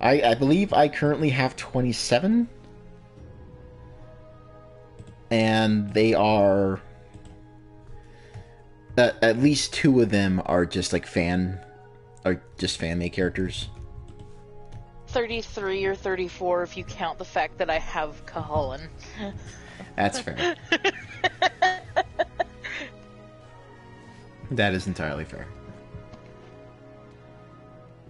I believe I currently have 27, and they are at least two of them are just like fan made characters. 33 or 34 if you count the fact that I have Cahalan. That's fair. That is entirely fair.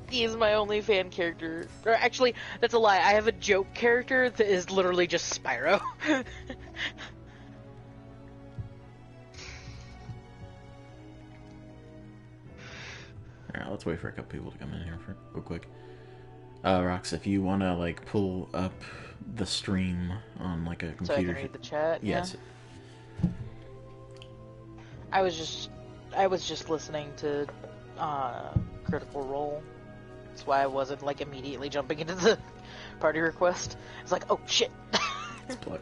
He's my only fan character. Or actually, that's a lie. I have a joke character that is literally just Spyro. Alright, let's wait for a couple people to come in here real quick. Rox, if you want to, like, pull up the stream on, like, a computer... So I can read the chat? Yes. Yeah. I was just listening to, Critical Role. That's why I wasn't, like, immediately jumping into the party request. It's like, oh, shit. That's a plug.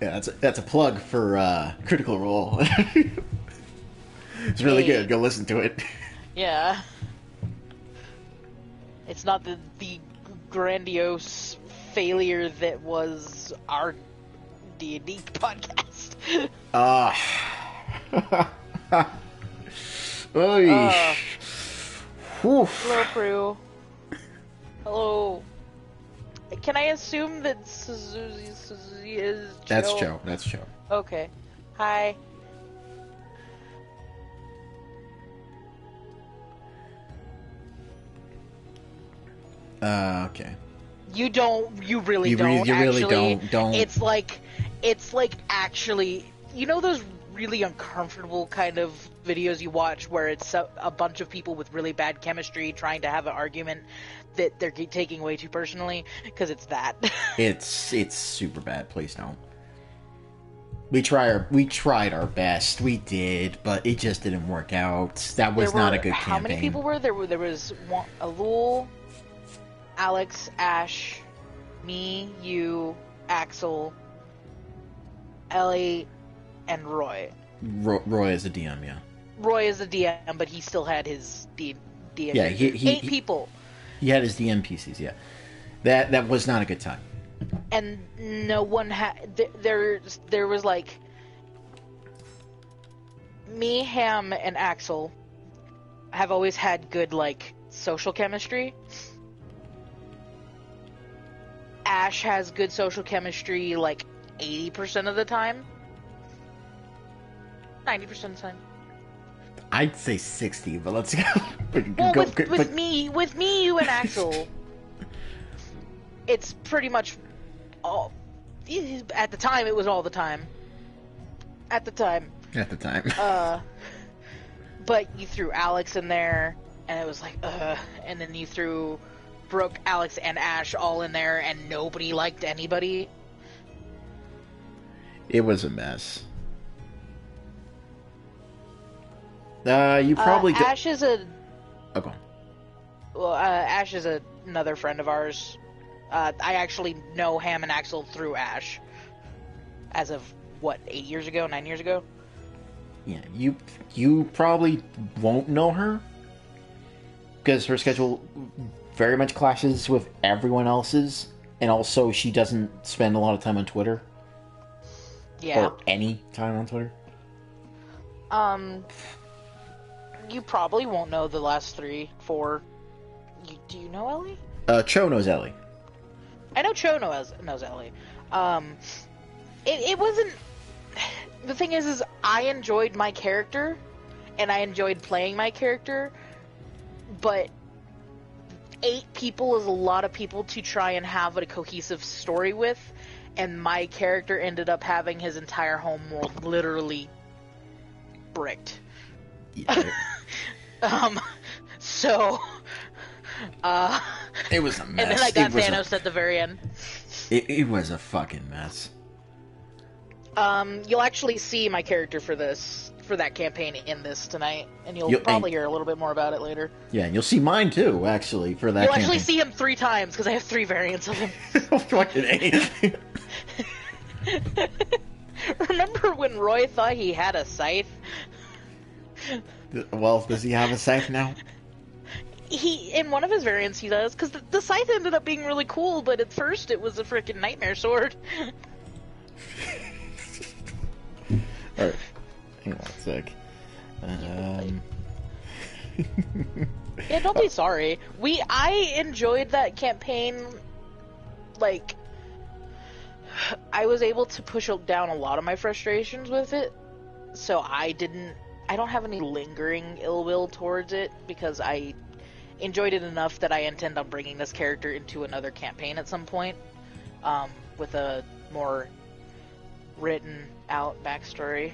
Yeah, that's a plug for, Critical Role. It's really good. Go listen to it. Yeah. It's not the grandiose failure that was our D&D podcast. Hello, Prue. Hello. Can I assume that Suzuki is Joe? That's Joe. Okay. Hi. Okay. You really don't. You really don't. It's like actually, you know those really uncomfortable kind of videos you watch where it's a bunch of people with really bad chemistry trying to have an argument that they're taking way too personally? Because it's that. It's super bad. Please don't. We tried our best. We did, but it just didn't work out. That was not a good campaign. How many people were there? There was Alul, Alex, Ash, me, you, Axel, Ellie, and Roy. Roy is a DM, yeah. Roy is a DM, but he still had his DM. Yeah, eight people. He had his DM PCs, yeah. That was not a good time. And no one had... There was, like... Me, Ham, and Axel have always had good, like, social chemistry. Ash has good social chemistry, like, 80% of the time. 90% of the time. I'd say 60, but let's go. Well, with me, you, and Axel, it's pretty much all. At the time, it was all the time. At the time. But you threw Alex in there, and it was like, and then you threw Brooke, Alex, and Ash all in there, and nobody liked anybody. It was a mess. You probably Ash is a... Oh, go on. Well, Ash is another friend of ours. I actually know Ham and Axel through Ash. As of, what, 9 years ago? Yeah, you probably won't know her. Because her schedule very much clashes with everyone else's. And also, she doesn't spend a lot of time on Twitter. Yeah. Or any time on Twitter. You probably won't know the last 3, 4. Do you know Ellie? Cho knows Ellie. I know Cho knows Ellie. It wasn't... The thing is I enjoyed my character, and I enjoyed playing my character, but 8 people is a lot of people to try and have a cohesive story with, and my character ended up having his entire home world literally bricked. Yeah. So, it was a mess. And then I got Thanos at the very end. It was a fucking mess. You'll actually see my character for that campaign in this tonight, and you'll probably hear a little bit more about it later. Yeah, and you'll see mine too, actually, for that You'll campaign. actually see him 3 times, because I have 3 variants of him. Fucking A. Remember when Roy thought he had a scythe? Well, does he have a scythe now? in one of his variants he does, because the scythe ended up being really cool, but at first it was a freaking nightmare sword. Alright. Hang on a sec. Yeah, don't be sorry. I enjoyed that campaign. Like, I was able to push down a lot of my frustrations with it, so I don't have any lingering ill will towards it, because I enjoyed it enough that I intend on bringing this character into another campaign at some point, with a more written out backstory.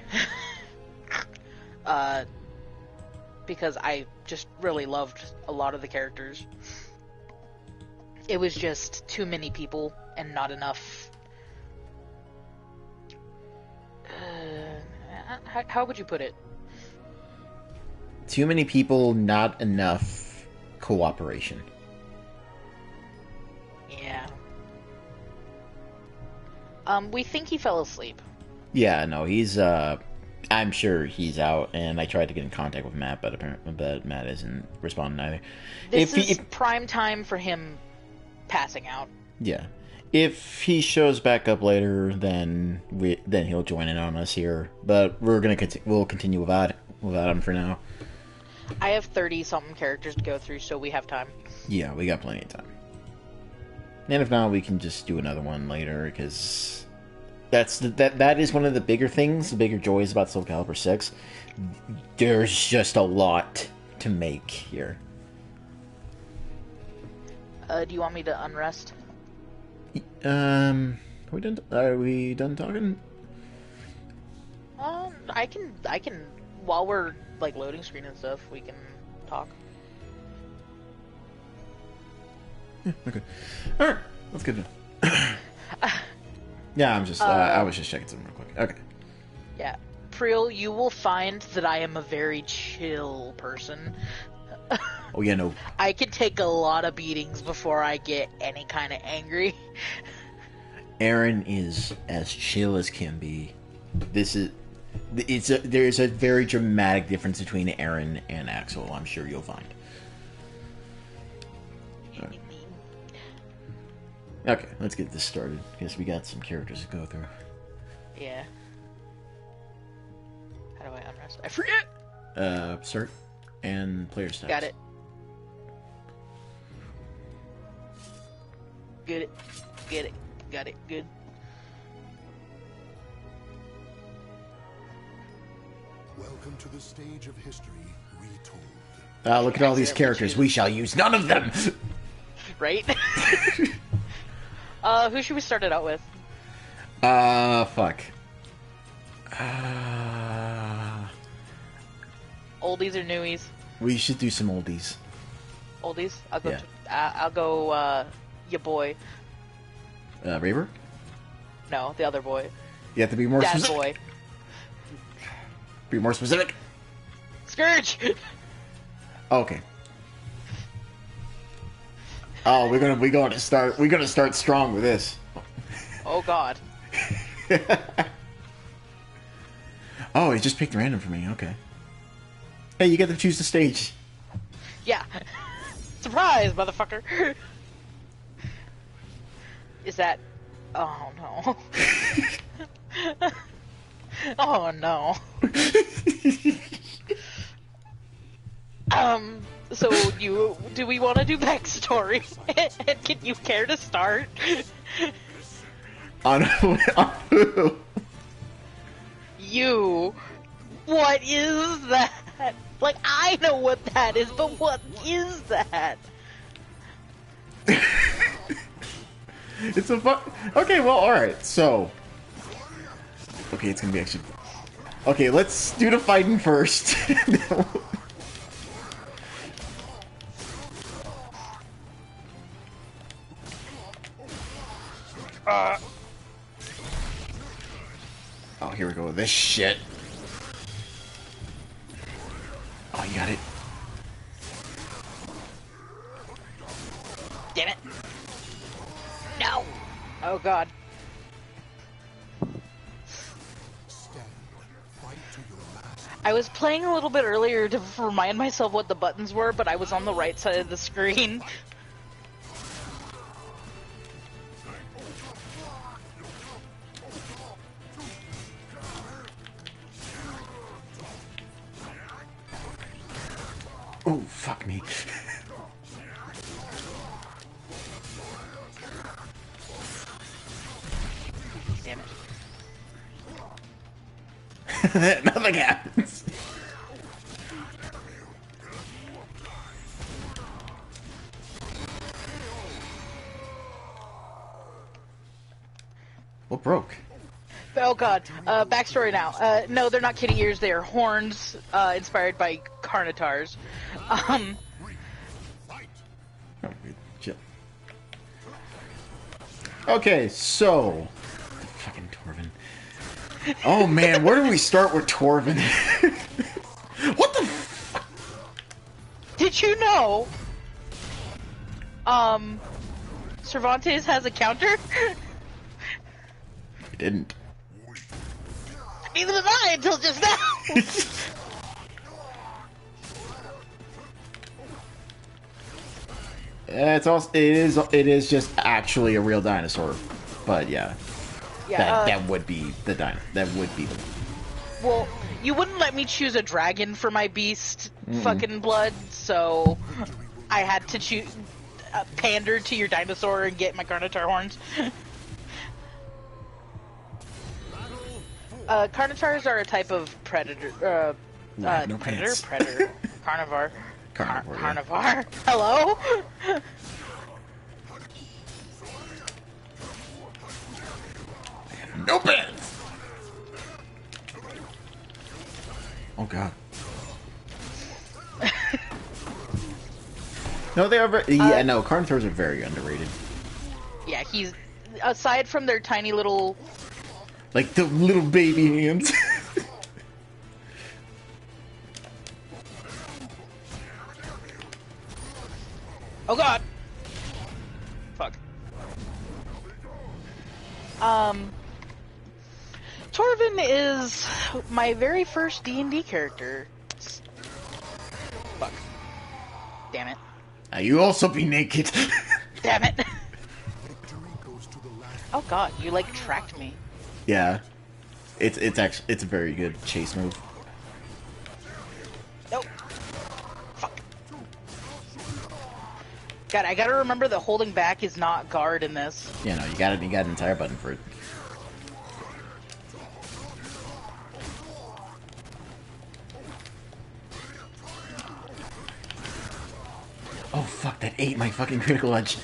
Because I just really loved a lot of the characters. It was just too many people and not enough. How would you put it? Too many people, not enough cooperation. Yeah. We think he fell asleep. Yeah, no, he's, I'm sure he's out, and I tried to get in contact with Matt, but Matt isn't responding either. This is prime time for him passing out. Yeah. If he shows back up later, then he'll join in on us here. But we'll continue without him for now. I have 30-something characters to go through, so we have time. Yeah, we got plenty of time. And if not, we can just do another one later, because that is one of the bigger things, the bigger joys about Soul Calibur 6. There's just a lot to make here. Do you want me to unrest? Are we done talking? I can, while we're, like, loading screen and stuff, we can talk. Yeah, okay. Alright, that's good. Yeah, I was just checking something real quick. Okay. Yeah. Priel, you will find that I am a very chill person. Oh, yeah, no. I can take a lot of beatings before I get any kind of angry. Aaron is as chill as can be. There's a very dramatic difference between Aaron and Axel, I'm sure you'll find. Right. Okay, let's get this started, because we got some characters to go through. Yeah. How do I unrest? I forget! Start and player stats. Got it. Get it. Get it. Got it. Good. Welcome to the stage of history retold. Look at all these characters. We shall use none of them! Right? Who should we start it out with? Fuck. Oldies or newies? We should do some oldies. Oldies? I'll go. Yeah. I'll go. Your boy. Raver? No, the other boy. You have to be more Dad specific. boy. Be more specific. Scourge. Okay. Oh, we're gonna start strong with this. Oh God. Oh, he just picked random for me. Okay. Hey, you get to choose the stage. Yeah. Surprise, motherfucker. Is that? Oh no. Oh no. So do we want to do backstory? And can you care to start? On who? You. What is that? Like, I know what that is, but what is that? It's a fun. Okay, well, alright, so. Okay, it's gonna be actually. Okay, let's do the fighting first. Oh, here we go with this shit. Oh, you got it. Damn it. No. Oh God. I was playing a little bit earlier to remind myself what the buttons were, but I was on the right side of the screen. Oh, fuck me. Damn it. Nothing happens. What broke? Oh god. Backstory now. No, they're not kitty ears, they are horns, inspired by Carnitars. Oh, chill. Okay, so... Fucking Torvin. Oh man, where do we start with Torvin? What the fuck? Did you know, Cervantes has a counter? I didn't. Neither did I until just now! It's also it is just actually a real dinosaur, but yeah, that would be the that would be the. Well, you wouldn't let me choose a dragon for my beast fucking blood, so I had to choose pander to your dinosaur and get my Carnitar horns. Carnitars are a type of predator. No Predator. Carnivore. Carnivore. Carnivore. Hello? No pants! Oh god. No, they are yeah, no, Carnivores are very underrated. Yeah, he's... Aside from their tiny little... Like the little baby hands. Oh god! Fuck. Torvin is my very first D&D character. Fuck. Damn it. You also be naked. Damn it! Oh god, you like tracked me. Yeah. It's actually it's a very good chase move. Nope. Fuck. God, I gotta remember that holding back is not guard in this. Yeah, no, you got an entire button for it. Oh fuck, that ate my fucking critical edge.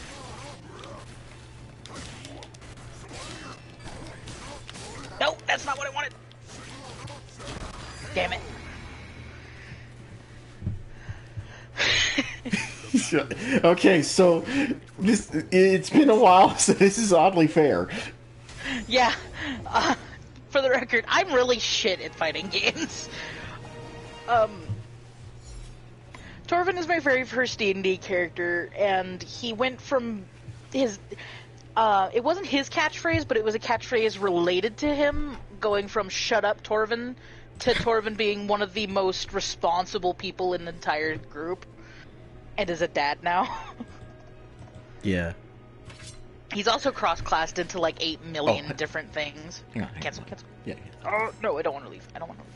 No, that's not what I wanted. Damn it. Okay, so it's been a while, so this is oddly fair. Yeah. For the record, I'm really shit at fighting games. Torvin is my very first D&D character, and he went from his... it wasn't his catchphrase, but it was a catchphrase related to him, going from "Shut up, Torvin," to Torvin being one of the most responsible people in the entire group, and is a dad now. Yeah. He's also cross-classed into like 8 million different things. Hang on. Cancel. Yeah. Oh, no, I don't want to leave. I don't want to leave.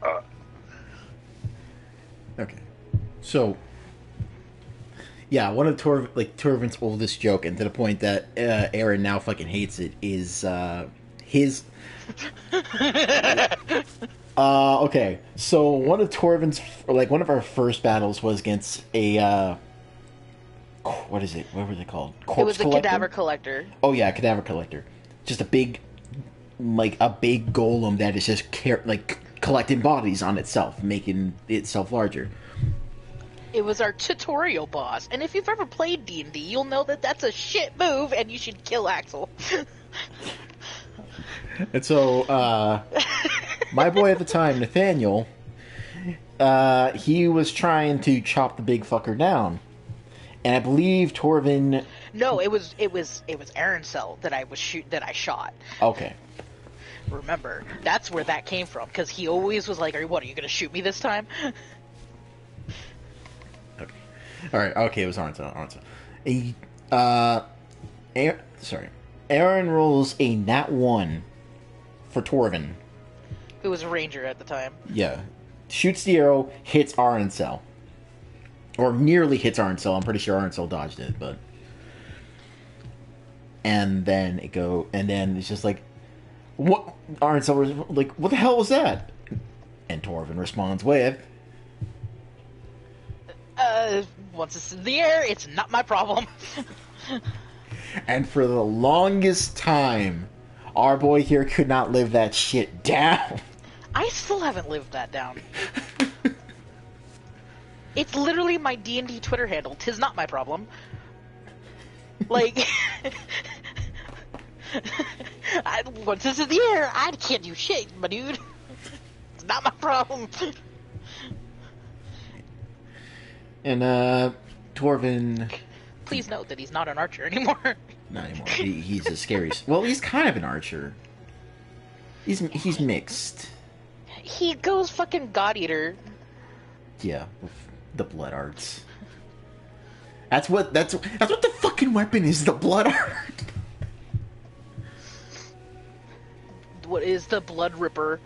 No. Okay. So, yeah, one of Torvin's oldest joke, and to the point that Aaron now fucking hates it, is his. Okay, so one of our first battles was against a what is it? What were they called? It was a cadaver collector. Oh yeah, cadaver collector. Just a big golem that is just collecting bodies on itself, making itself larger. It was our tutorial boss, and if you've ever played D&D, you'll know that that's a shit move, and you should kill Axel. And so, my boy at the time, Nathaniel, he was trying to chop the big fucker down, and I believe Torvin. No, it was Aaron Cell that I shot. Okay. Remember, that's where that came from, because he always was like, what, are you going to shoot me this time? Okay. Alright, okay, it was Arnzel. Aaron rolls a nat 1 for Torvin. Who was a ranger at the time. Yeah. Shoots the arrow, hits Arncel. Or nearly hits Arncel. I'm pretty sure Arncel dodged it, but... And then it's just like... What? Arncel was like, what the hell was that? And Torvin responds with... Once it's in the air, it's not my problem. And for the longest time, our boy here could not live that shit down. I still haven't lived that down. It's literally my D&D Twitter handle. 'Tis not my problem. Like... once it's in the air, I can't do shit, my dude. It's not my problem. And, Torvin... Please note that he's not an archer anymore. Not anymore. He's a scary... Well, he's kind of an archer. He's mixed. He goes fucking God Eater. Yeah, with the blood arts. That's what the fucking weapon is, the blood art. What is the Blood Ripper?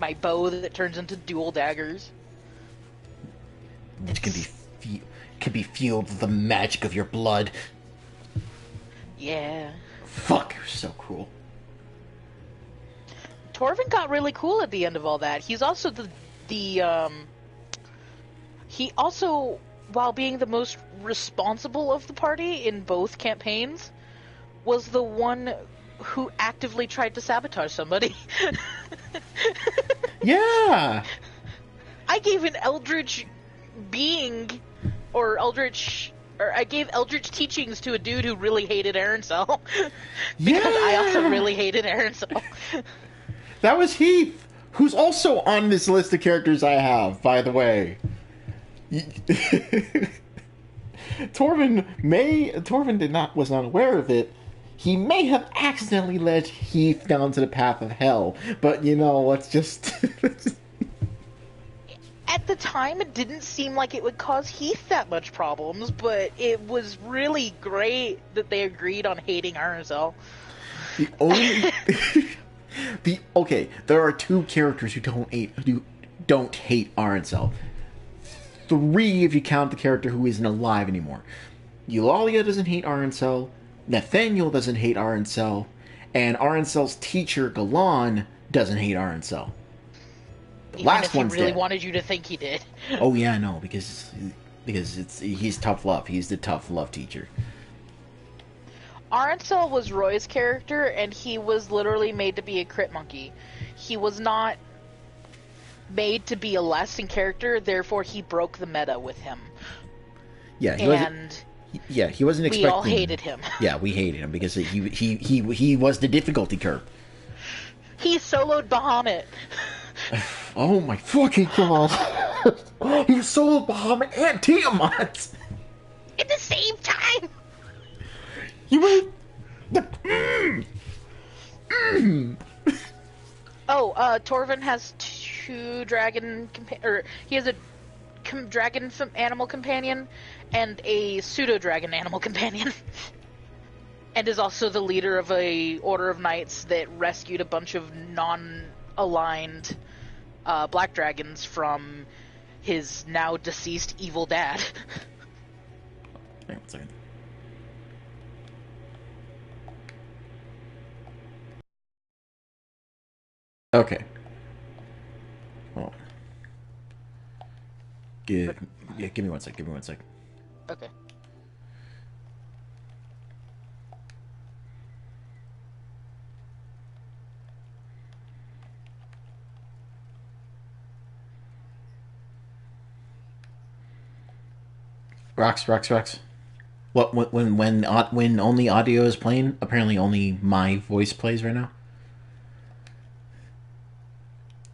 My bow that turns into dual daggers. Which can be fueled with the magic of your blood. Yeah. Fuck, you're so cool. Torvin got really cool at the end of all that. He's also he also, while being the most responsible of the party in both campaigns, was the one who actively tried to sabotage somebody. Yeah! I gave an eldritch being, or I gave eldritch teachings to a dude who really hated Arancel. Because I also really hated Arancel. That was Heath, who's also on this list of characters I have, by the way. Torvin was not aware of it. He may have accidentally led Heath down to the path of hell, but let's just... At the time, it didn't seem like it would cause Heath that much problems, but it was really great that they agreed on hating Arancel. The only... Okay, there are 2 characters who don't hate Arancel. 3 if you count the character who isn't alive anymore. Eulalia doesn't hate Arancel, Nathaniel doesn't hate Arancel, and Arancel's teacher, Galan, doesn't hate Arancel. The last one's he really dead. wanted you to think he did. Oh yeah, I know, because he's tough love. He's the tough love teacher. Arancel was Roy's character, and he was literally made to be a crit monkey. He was not made to be a lasting character, therefore he broke the meta with him. Yeah, he wasn't expecting... We all hated him. Yeah, we hated him because he was the difficulty curve. He soloed Bahamut. Oh my fucking god! He soloed Bahamut and Tiamat at the same time. You were Torvin has 2 dragon he has a dragon animal companion and a pseudo dragon animal companion, and is also the leader of a order of knights that rescued a bunch of non-aligned black dragons from his now deceased evil dad. Hang on 1 second. Okay. Well, give me 1 sec. Give me 1 sec. Okay. Rocks. What when only audio is playing? Apparently, only my voice plays right now.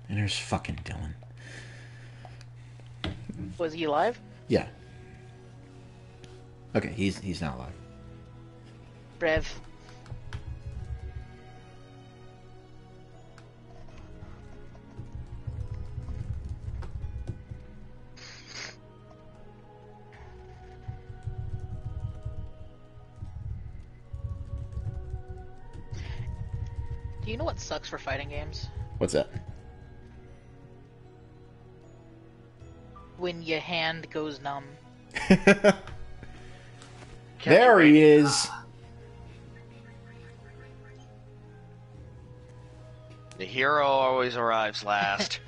And there's fucking Dylan. Was he alive? Yeah. Okay, he's not alive. Rev. Do you know what sucks for fighting games? What's that? When your hand goes numb. There he is. The hero always arrives last.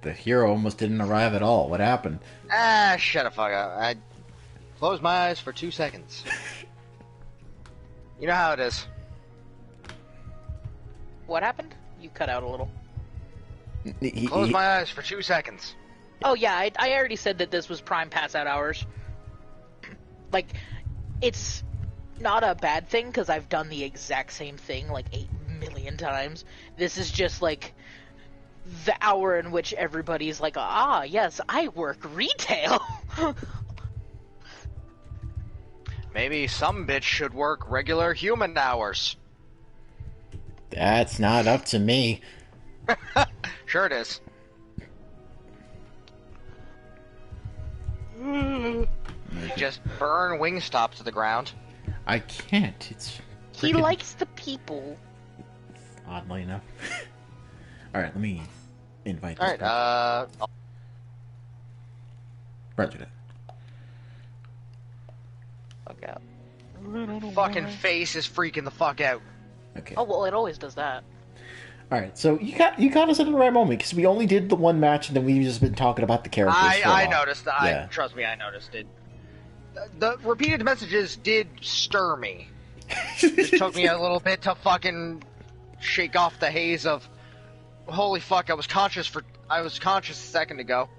The hero almost didn't arrive at all. What happened? Shut the fuck up. I closed my eyes for 2 seconds. You know how it is. What happened? You cut out a little. Closed my eyes for 2 seconds. Oh yeah, I already said that this was prime pass out hours. Like, it's not a bad thing because I've done the exact same thing like 8 million times. This is just like the hour in which everybody's like, ah, yes, I work retail. Maybe some bitch should work regular human hours. That's not up to me. Sure it is. You just burn Wingstop to the ground. I can't. It's He freaking- likes the people. Oddly enough. Alright, let me invite this Alright, guy. Roger that. Fuck out. fucking face is freaking the fuck out. Okay. Oh well, it always does that. Alright, so you got us at the right moment, because we only did the one match, and then we've just been talking about the characters for a I while. noticed. Yeah. Trust me, I noticed it. The repeated messages did stir me. It took me a little bit to fucking shake off the haze of, holy fuck, I was conscious a second ago.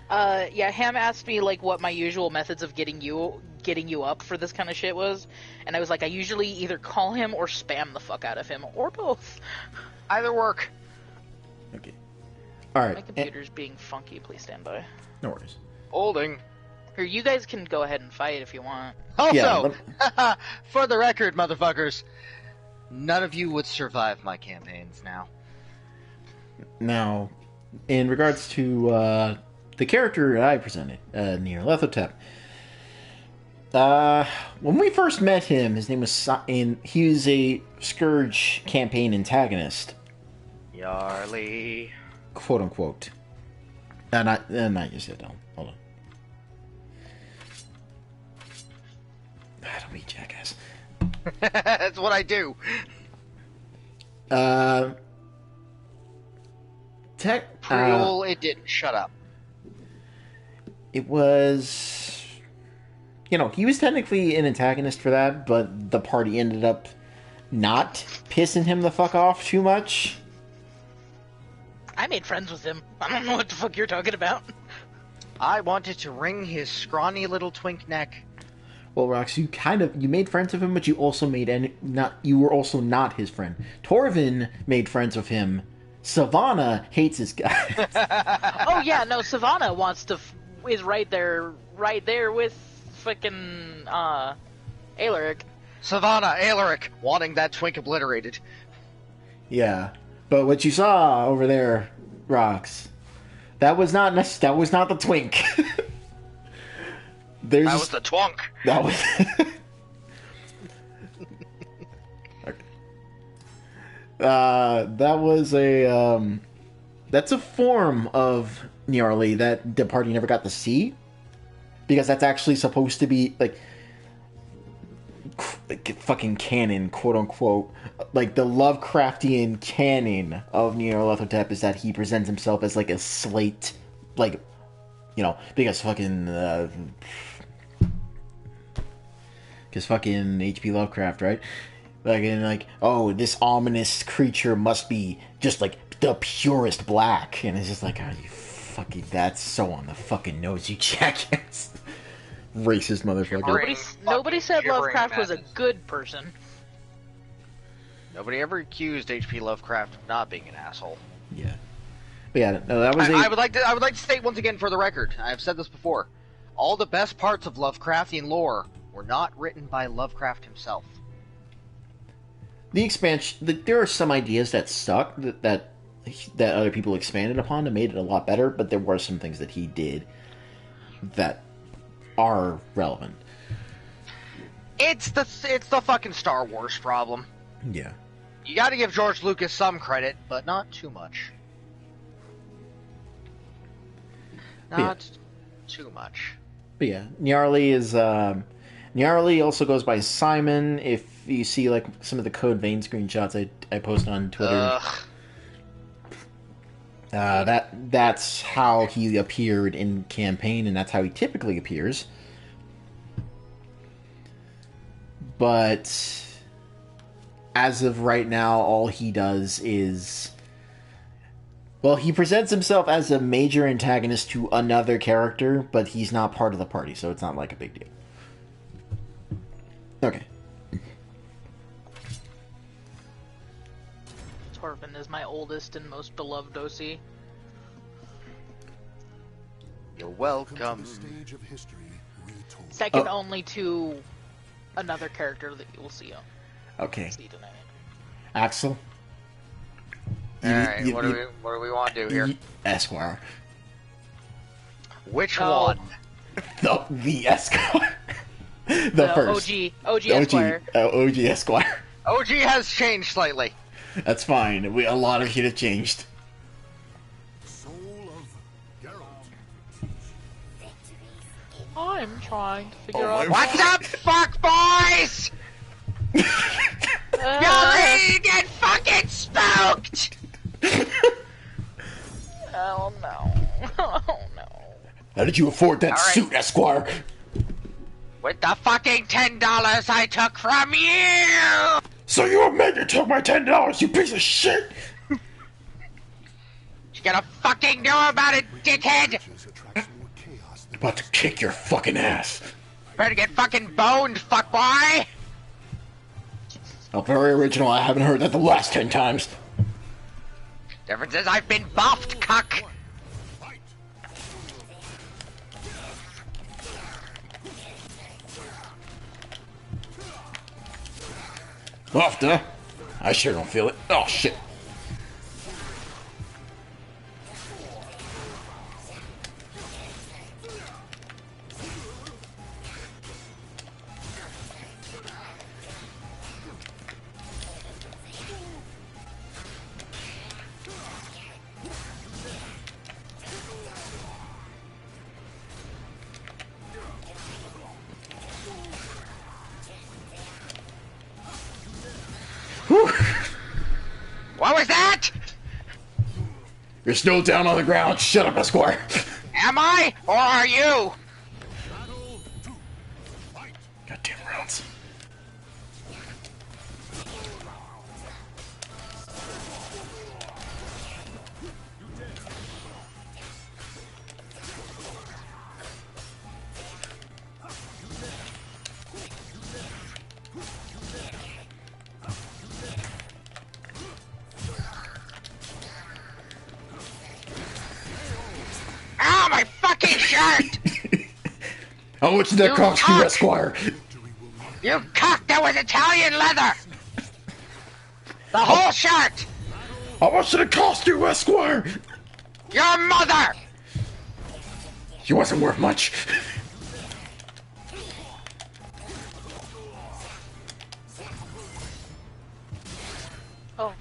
Yeah, Ham asked me like what my usual methods of getting you up for this kind of shit was, and I was like, I usually either call him or spam the fuck out of him, or both. Either work. Okay. Alright. My computer's being funky. Please stand by. No worries. Holding. Or you guys can go ahead and fight if you want. Also, for the record, motherfuckers, none of you would survive my campaigns now. Now, in regards to the character that I presented, Nier Lethotep, when we first met him, his name was he was a Scourge campaign antagonist, Yarly. quote unquote. Not just yet. Hold on. Don't be a jackass. That's what I do. Priul, it didn't. Shut up. It was, he was technically an antagonist for that, but the party ended up not pissing him the fuck off too much. I made friends with him. I don't know what the fuck you're talking about. I wanted to wring his scrawny little twink neck. Well, Rox, you made friends with him, but you were also not his friend. Torvin made friends with him. Savannah hates his guy. Oh yeah, no, Savannah is right there with fucking Alaric. Savannah, Alaric, wanting that twink obliterated. Yeah, but what you saw over there, Rox, that was not the twink. That was the twunk. That was. That was a. That's a form of Nyarli that the party never got to see, because that's actually supposed to be like fucking canon, quote unquote. Like the Lovecraftian canon of Nyarlathotep is that he presents himself as like a slate, like, because fucking. Because fucking H.P. Lovecraft, right? Oh, this ominous creature must be just like the purest black. And it's just like, oh, you fucking, that's so on the fucking nose, you jackass. Racist motherfucker. Nobody said Shivering Lovecraft was a madness. good person. Nobody ever accused H.P. Lovecraft of not being an asshole. Yeah. But yeah, no, that was I would like to state once again for the record, I've said this before, all the best parts of Lovecraftian lore were not written by Lovecraft himself. the expansion. There are some ideas that stuck that other people expanded upon and made it a lot better, but there were some things that he did that are relevant. It's the fucking Star Wars problem. Yeah. You got to give George Lucas some credit, but not too much. Not too much. But yeah, Gnarly is Gnarly also goes by Simon. If you see like some of the Code Vein screenshots I posted on Twitter, that's how he appeared in campaign, and that's how he typically appears. But as of right now, all he does is, well, he presents himself as a major antagonist to another character, but he's not part of the party, so it's not like a big deal. Okay. Torvin is my oldest and most beloved OC. You're welcome. Welcome to the stage of history retold. Second only to another character that you will see on. Okay. See tonight. Axel? Alright, what do we want to do here? Esquire. Which Oh. one? The Esquire. The first. OG Esquire. OG Esquire. OG has changed slightly. That's fine. A lot of shit have changed. Soul of Geralt. I'm trying to figure Oh out. my- What's up, fuck boys? Y'all ready to get fucking spooked? Oh no. Oh no. How did you afford that All right. suit, Esquire? With the fucking $10 I took from you! So you admit you took my $10, you piece of shit! You gonna fucking know about it, dickhead? Just attracts more chaos than About to kick your fucking ass. Better get fucking boned, fuck boy! Oh, very original. I haven't heard that the last 10 times. Difference is I've been buffed, cuck! fight. After? I sure don't feel it. Oh, shit. What was that? You're still down on the ground. Shut up, Esquire. Am I? Or are you? Battle 2. Fight. Goddamn rounds. Ow, my fucking shirt! How much did that You cost you, cock! Esquire? You cock, that was Italian leather! The whole shirt! How much did it cost you, Esquire? Your mother! She wasn't worth much. Oh.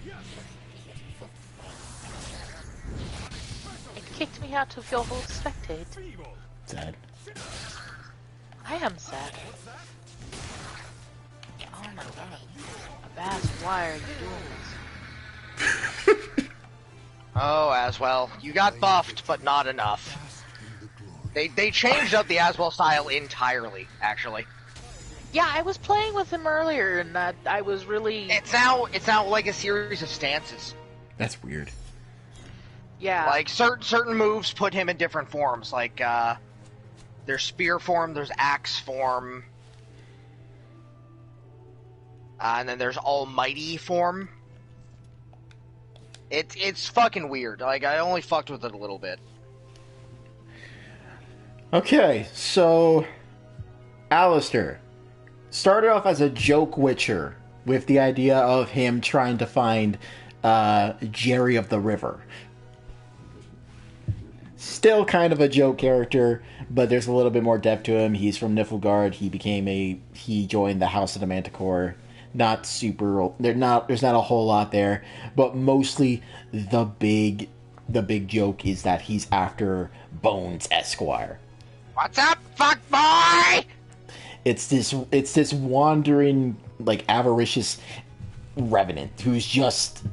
It kicked me out to feel spectate. Sad. I am sad. Oh my god. Abbas, why are you doing this? Oh, Aswell, you got buffed, but not enough. They changed up the Aswell style entirely, actually. Yeah, I was playing with him earlier, and I was really... It's now like a series of stances. That's weird. Yeah. Like certain moves put him in different forms. Like there's spear form, there's axe form, and then there's almighty form. It's fucking weird. Like I only fucked with it a little bit. Okay, so Alistair started off as a joke witcher with the idea of him trying to find Jerry of the River. Still kind of a joke character, but there's a little bit more depth to him. He's from Niflgaard. He joined the House of the Manticore. not super. There's not a whole lot there, but mostly the big joke is that he's after Bones Esquire. What's up, fuck boy? It's this wandering, like, avaricious revenant who's just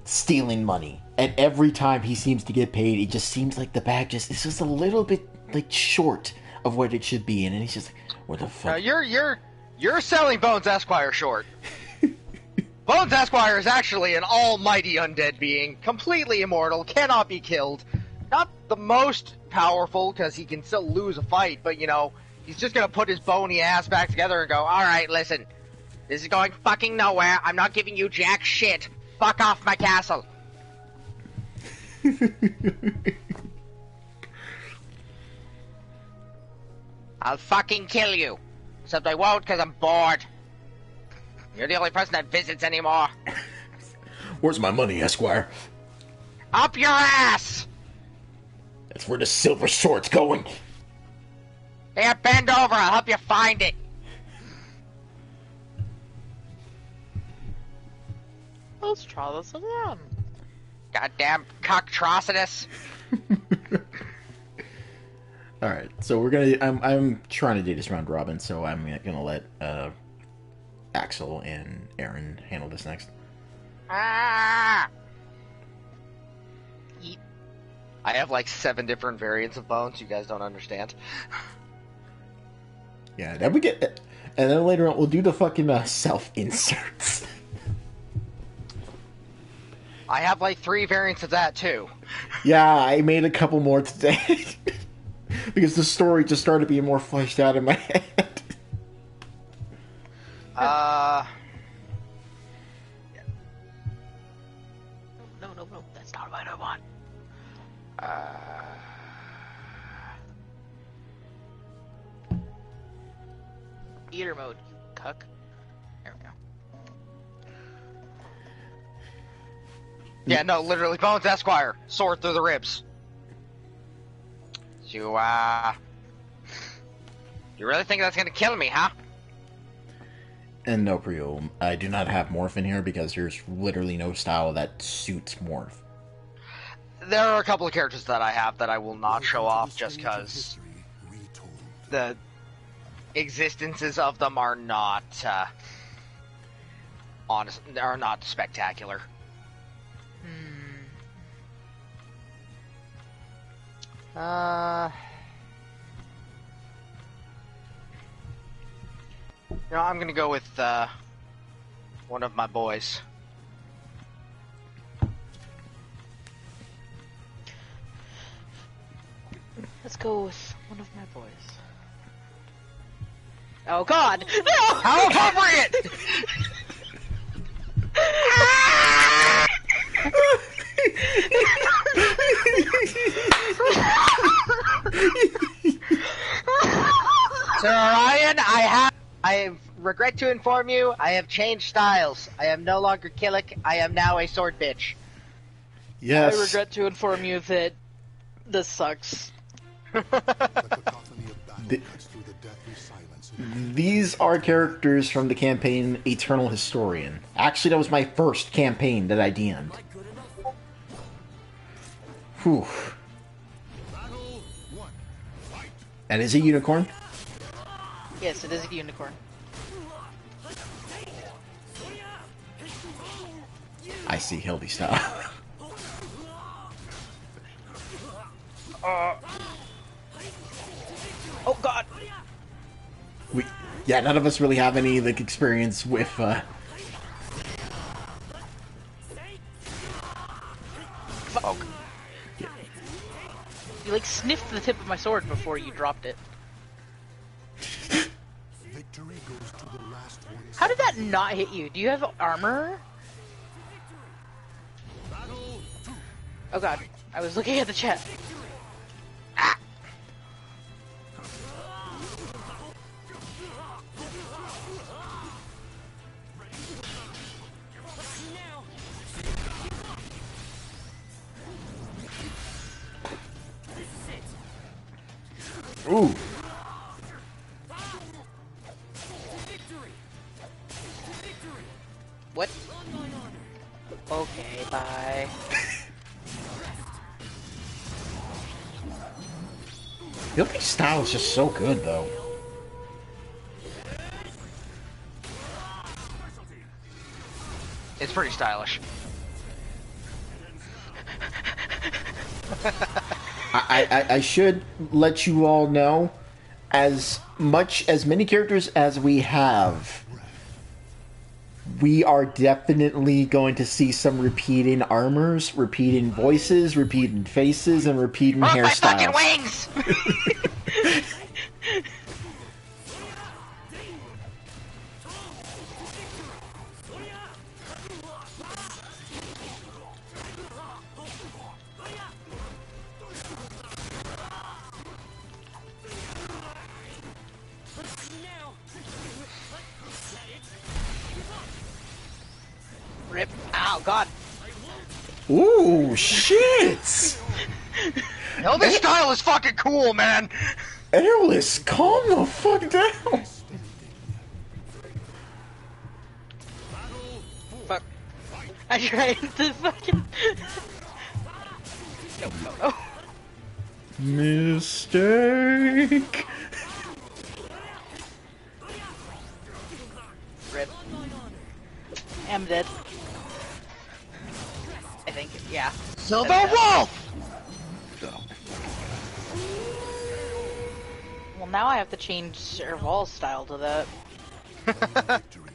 stealing money. And every time he seems to get paid, it just seems like the bag is just a little bit, like, short of what it should be. And then he's just like, what the fuck? You're selling Bones Esquire short. Bones Esquire is actually an almighty undead being, completely immortal, cannot be killed. Not the most powerful, because he can still lose a fight, but, you know, he's just gonna put his bony ass back together and go, alright, listen, this is going fucking nowhere, I'm not giving you jack shit, fuck off my castle. I'll fucking kill you. Except I won't, because I'm bored. You're the only person that visits anymore. Where's my money, Esquire? Up your ass! That's where the silver sword's going. Here, bend over, I'll help you find it. Let's try this again. Goddamn cocktrocitus. Alright, so we're gonna... I'm trying to do this round robin, so I'm gonna let Axel and Aaron handle this next. Ah! Eat. I have like 7 different variants of bones you guys don't understand. Yeah, then we get... And then later on, we'll do the fucking self-inserts. I have like 3 variants of that too. Yeah, I made a couple more today. Because the story just started being more fleshed out in my head. No, that's not what I want. Eater mode, you cuck. There we go. Yeah, no, literally, Bones Esquire, sword through the ribs. You really think that's gonna kill me, huh? And no, Priyo, I do not have Morph in here because there's literally no style that suits Morph. There are a couple of characters that I have that I will not show off just because the existences of them are not, are not spectacular. You know, I'm gonna go with, one of my boys. Let's go with one of my boys. Oh God! No! How appropriate! Sir Orion, I regret to inform you, I have changed styles. I am no longer Killick, I am now a sword bitch. Yes. I regret to inform you that this sucks. These are characters from the campaign Eternal Historian. Actually, that was my first campaign that I DM'd. Whew. That is a unicorn? Yes, it is a unicorn. I see Hildy style. Oh God! Yeah, none of us really have any like experience with Fuck. Yeah. You like sniffed the tip of my sword before you dropped it. How did that not hit you? Do you have armor? Oh God, I was looking at the chat. Ah. Ooh. Yopi's style is just so good, though. It's pretty stylish. I should let you all know, as many characters as we have, we are definitely going to see some repeating armors, repeating voices, repeating faces, and repeating hairstyles. My fucking wings! Rip. Ow, God. Ooh, shit! No, this style is fucking cool, man! Airless, calm the fuck down! Fuck. I tried to fucking... No. Mistake! Rip. I'm dead. I think, yeah. Silver Wolf! Well, now I have to change Serval's style to that.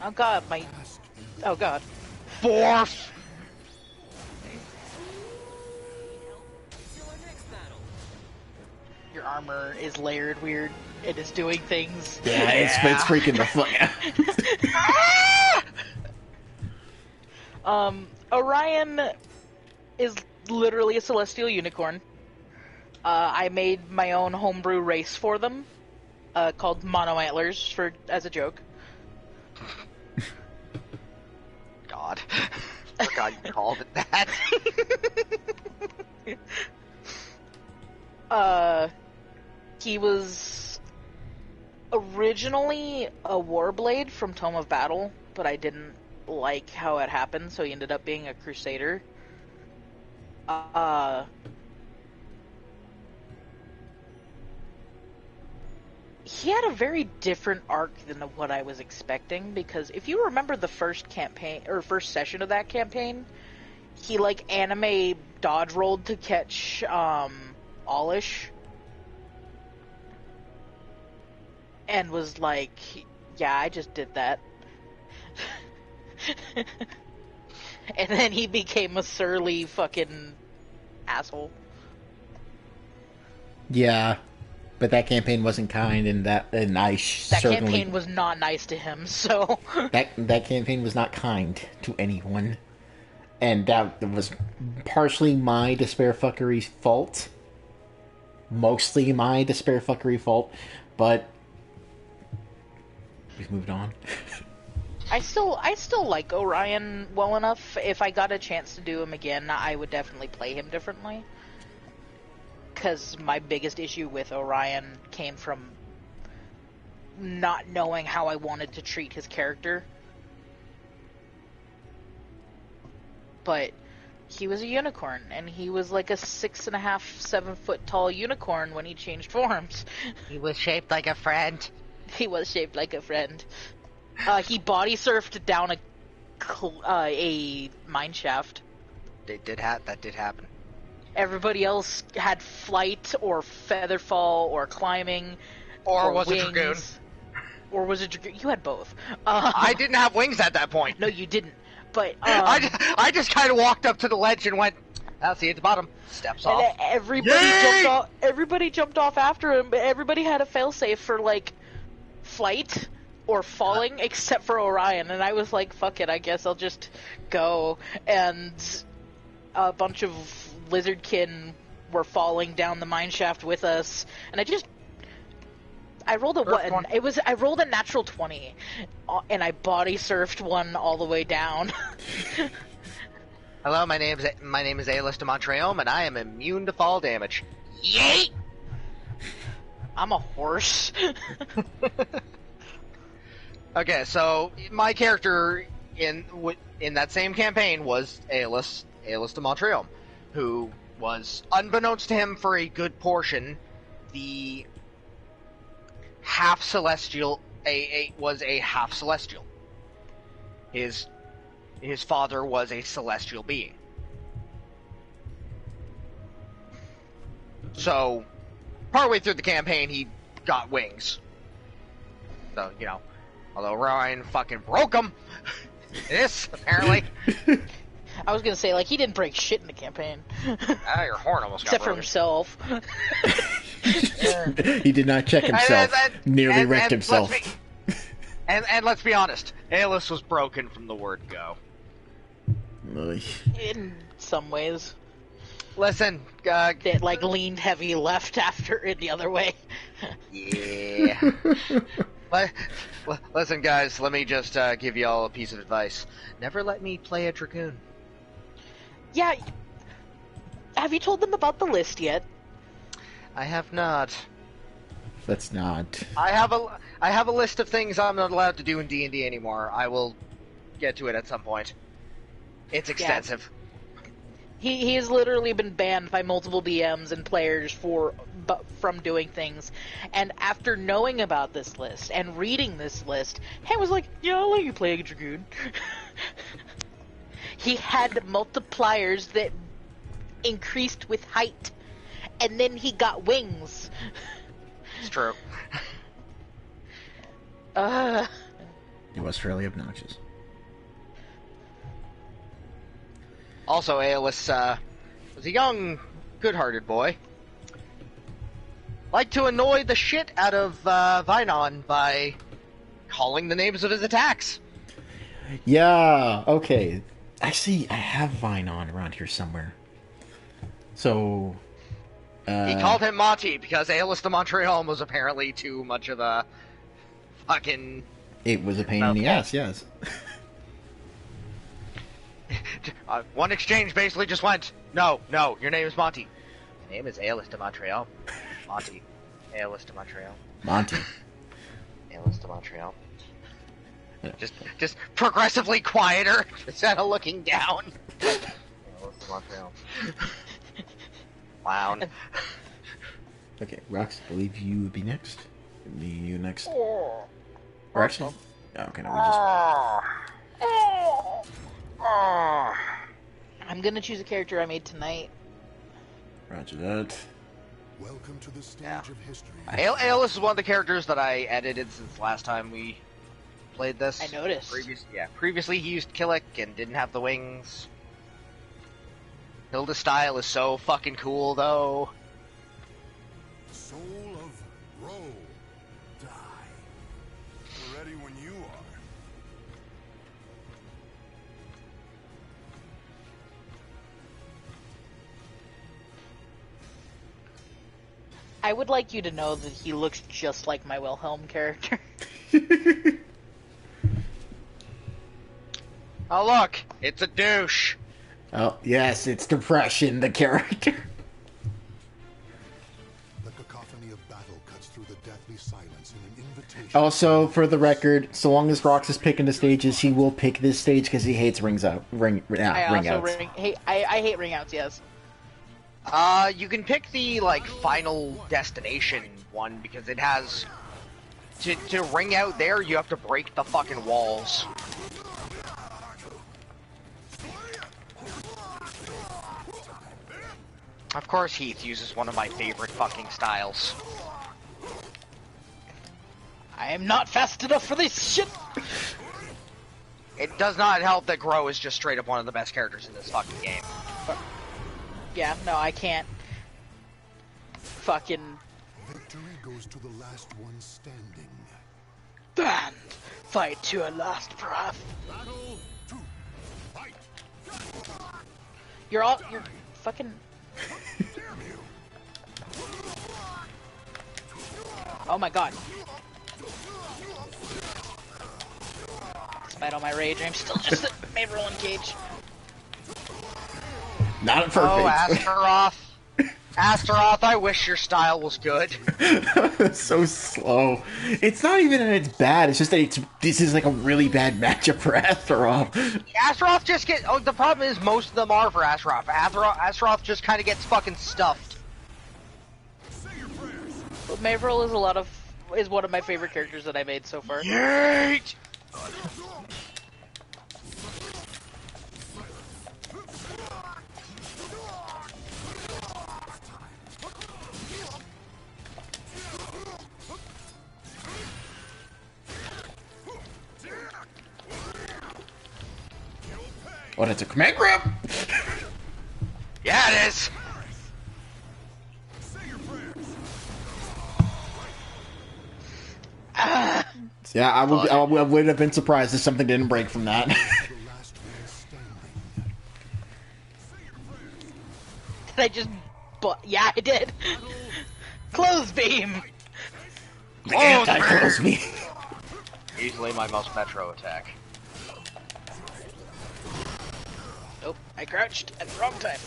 Oh god, my... Oh god. Force! Your armor is layered weird. It is doing things. Yeah, it's freaking the fuck out. Orion is literally a celestial unicorn. I made my own homebrew race for them, called Mono Antlers as a joke. God. I forgot you called it that. He was originally a Warblade from Tome of Battle, but I didn't like how it happened, so he ended up being a Crusader. He had a very different arc than what I was expecting, because if you remember the first campaign, or first session of that campaign, he, like, anime dodge rolled to catch, Olish. And was like, yeah, I just did that. And then he became a surly fucking asshole. Yeah, but that campaign wasn't kind, That campaign was not nice to him, so... that campaign was not kind to anyone. And that was partially my despair fuckery fault. Mostly my despair fuckery fault, but... we've moved on. I still like Orion well enough. If I got a chance to do him again, I would definitely play him differently. Because my biggest issue with Orion came from not knowing how I wanted to treat his character. But he was a unicorn, and he was like a 6.5, 7 foot tall unicorn when he changed forms. He was shaped like a friend. He was shaped like a friend. He body surfed down a mine shaft. That did happen. Everybody else had flight or feather fall or climbing or was wings. a dragoon. Or was it dragoon? You had both. I didn't have wings at that point. No, you didn't. But I just kind of walked up to the ledge and went, I'll see you at the bottom. Steps off. And everybody jumped off after him, but everybody had a failsafe for, like, flight or falling, except for Orion. And I was like, fuck it, I guess I'll just go. And a bunch of lizardkin were falling down the mineshaft with us. And I rolled I rolled a natural 20, and I body surfed one all the way down. Hello, my name is A-List of Montreal, and I am immune to fall damage. Yay! I'm a horse. Okay, so my character in that same campaign was A-List of Montreal, who was, unbeknownst to him for a good portion, the half celestial was a half celestial. His father was a celestial being. So, partway through the campaign, he got wings. So, you know, although Ryan fucking broke them, this apparently. I was gonna say, like, he didn't break shit in the campaign. Your horn almost got Except for broken. himself. He did not check himself. Nearly wrecked himself. And let's be honest, Aelus was broken from the word go. In some ways. Listen, It, like, leaned heavy left after it the other way. yeah. Listen, guys, let me just give you all a piece of advice. Never let me play a Dragoon. Yeah. Have you told them about the list yet? I have not. Let's not. I have a list of things I'm not allowed to do in D&D anymore. I will get to it at some point. It's extensive. He has literally been banned by multiple DMs and players from doing things. And after knowing about this list and reading this list, he was like, yeah, I'll let you play a Dragoon. He had multipliers that increased with height. And then he got wings. It's true. It was fairly obnoxious. Also, Aelus was a young, good-hearted boy. Liked to annoy the shit out of Vinon by calling the names of his attacks. Yeah, okay. Actually, I have Vine on around here somewhere. So... he called him Monty because Aelus de Montreal was apparently too much of a fucking... It was a pain in the ass, yes. One exchange basically just went, no, your name is Monty. My name is Aelus de Montreal. Monty. Aelus de Montreal. Monty. Aelus de Montreal. Just progressively quieter instead of looking down. Aelus de Montreal. Clown. Okay, Rox, I believe you would be next. You next. Or actually... Okay, no, we just... I'm gonna choose a character I made tonight. Roger that. Welcome to the stage of history. Aelus is one of the characters that I edited since last time we played this. I noticed. Previously he used Killick and didn't have the wings. Hilda's style is so fucking cool, though. Soul of Roll. Die. Ready when you are. I would like you to know that he looks just like my Wilhelm character. Oh look, it's a douche. Oh, yes, it's Depression, the character. The cacophony of battle cuts through the deathly silence in an invitation. Also, for the record, so long as Rox is picking the stages, he will pick this stage because he hates ring outs. I hate ring outs, yes. You can pick the, like, final destination one, because it has... To ring out there, you have to break the fucking walls. Of course Heath uses one of my favorite fucking styles. I am not fast enough for this shit! It does not help that Grow is just straight up one of the best characters in this fucking game. Yeah, no, I can't. Fucking... Victory goes to the last one standing. Band! Fight to a last breath. Battle 2. Fight. You're fucking... Damn you. Oh my god. Despite all my rage, I'm still just a rolling cage. Not perfect. Oh, Astaroth. Astaroth, I wish your style was good. It's so slow. It's not even that it's bad, it's just that this is like a really bad matchup for Astaroth. Astaroth just gets... Oh, the problem is most of them are for Astaroth. Astaroth just kind of gets fucking stuffed. Say your prayers. But Maveril is one of my favorite characters that I made so far. Yeet! Oh, that's a command grab! Yeah, it is! Yeah, I would have been surprised if something didn't break from that. The last man standing. Did I just... Yeah, I did. Close beam! Anti-close me. Easily my most metro attack. Nope, I crouched at the wrong time.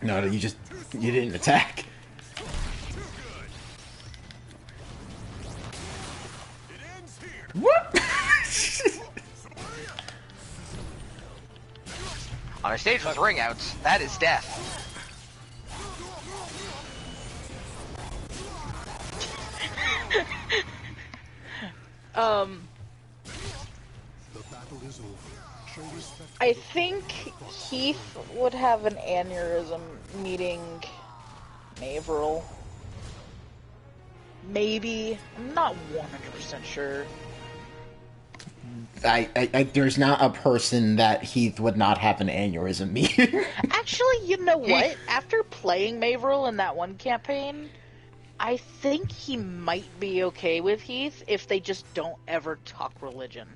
No, you didn't attack. What? On a stage with ring outs, that is death. The battle is over. Show respect. I think Heath would have an aneurysm meeting Maveril. Maybe. I'm not 100% sure. There's not a person that Heath would not have an aneurysm meeting. Actually, you know what? After playing Maveril in that one campaign, I think he might be okay with Heath if they just don't ever talk religion.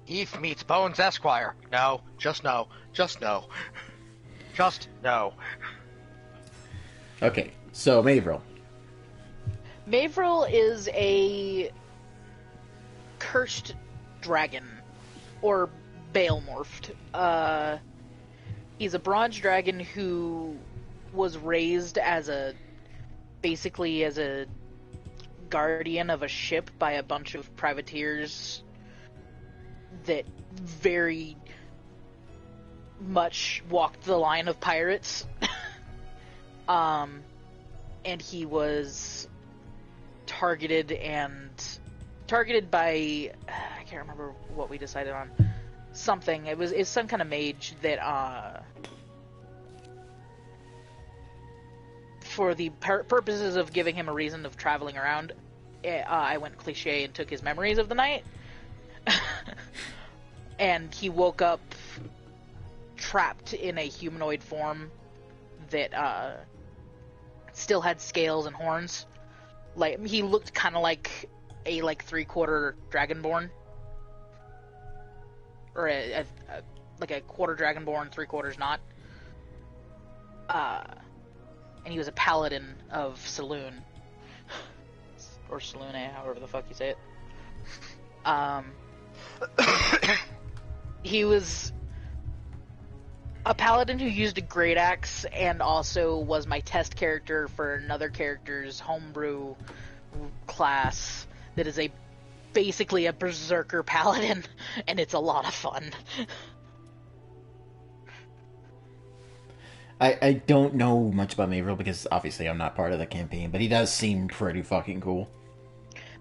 Heath meets Bones Esquire. No, just no. Just no. Just no. Okay, so Maveril. Maveril is a cursed dragon, or Baelmorphed. He's a bronze dragon who was raised basically as a guardian of a ship by a bunch of privateers that very much walked the line of pirates. And he was targeted by, I can't remember what we decided on. Something. It's some kind of mage that, for the purposes of giving him a reason of traveling around, I went cliche and took his memories of the night. And he woke up trapped in a humanoid form that, still had scales and horns. Like, he looked kind of like a 3/4 dragonborn, or a quarter dragonborn, 3/4 not. And he was a paladin of Saloon, or Saloon, however the fuck you say it. He was a paladin who used a great axe, and also was my test character for another character's homebrew class that is basically a berserker paladin, and it's a lot of fun. I don't know much about Maveril because obviously I'm not part of the campaign, but he does seem pretty fucking cool.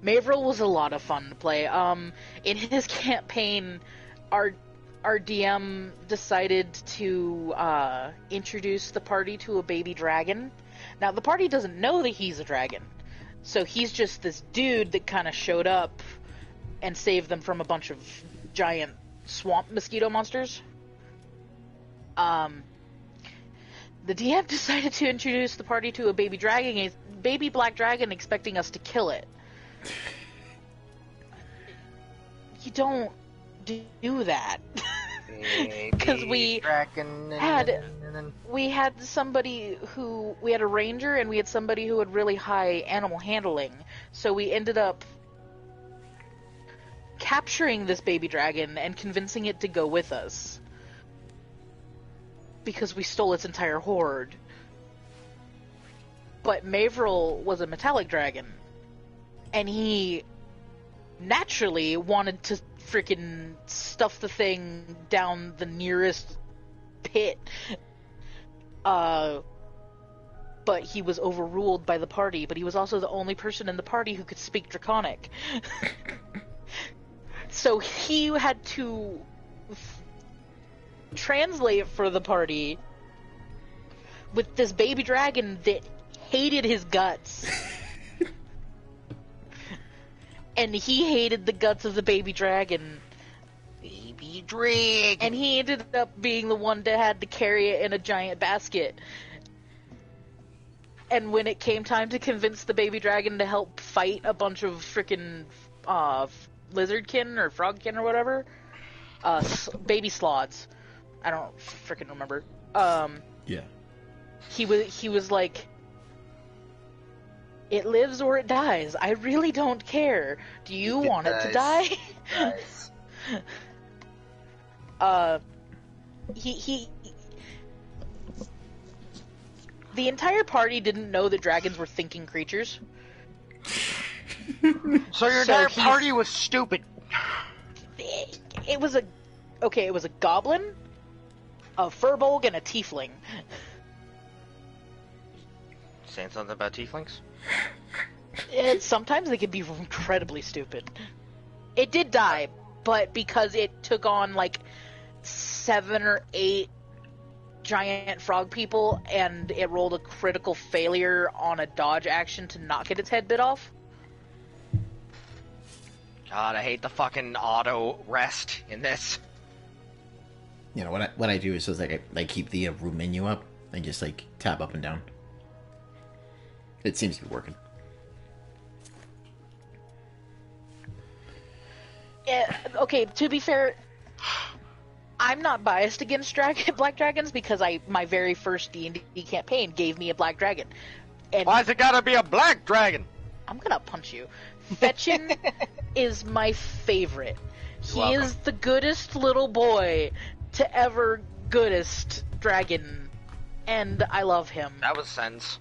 Maveril was a lot of fun to play. In his campaign, our DM decided to introduce the party to a baby dragon. Now, the party doesn't know that he's a dragon, so he's just this dude that kind of showed up and saved them from a bunch of giant swamp mosquito monsters. The DM decided to introduce the party to a baby dragon, a baby black dragon, expecting us to kill it. You don't do that. Because we had somebody who, we had a ranger and we had somebody who had really high animal handling, so we ended up capturing this baby dragon and convincing it to go with us because we stole its entire horde. But Maveril was a metallic dragon, and he naturally wanted to freaking stuff the thing down the nearest pit. But but he was overruled by the party, but he was also the only person in the party who could speak Draconic. So he had to translate for the party with this baby dragon that hated his guts. And he hated the guts of the baby dragon. Baby dragon. And he ended up being the one that had to carry it in a giant basket. And when it came time to convince the baby dragon to help fight a bunch of frickin' lizardkin or frogkin or whatever, baby sloths, I don't frickin' remember. Yeah. He was like, it lives or it dies. I really don't care. Do you want it to die? Nice. He the entire party didn't know that dragons were thinking creatures. So your entire party was stupid. It was a goblin, a furbolg, and a tiefling. Saying something about tieflings? Sometimes they can be incredibly stupid. It did die, but because it took on like 7 or 8 giant frog people, and it rolled a critical failure on a dodge action to not get its head bit off. God, I hate the fucking auto rest in this. You know what I do is just like I keep the room menu up and just like tab up and down. It seems to be working. Yeah, okay, to be fair, I'm not biased against black dragons because my very first D&D campaign gave me a black dragon. And Why's it gotta be a black dragon? I'm gonna punch you. Fetchin is my favorite. He is the goodest little boy to ever goodest dragon, and I love him. That was sense.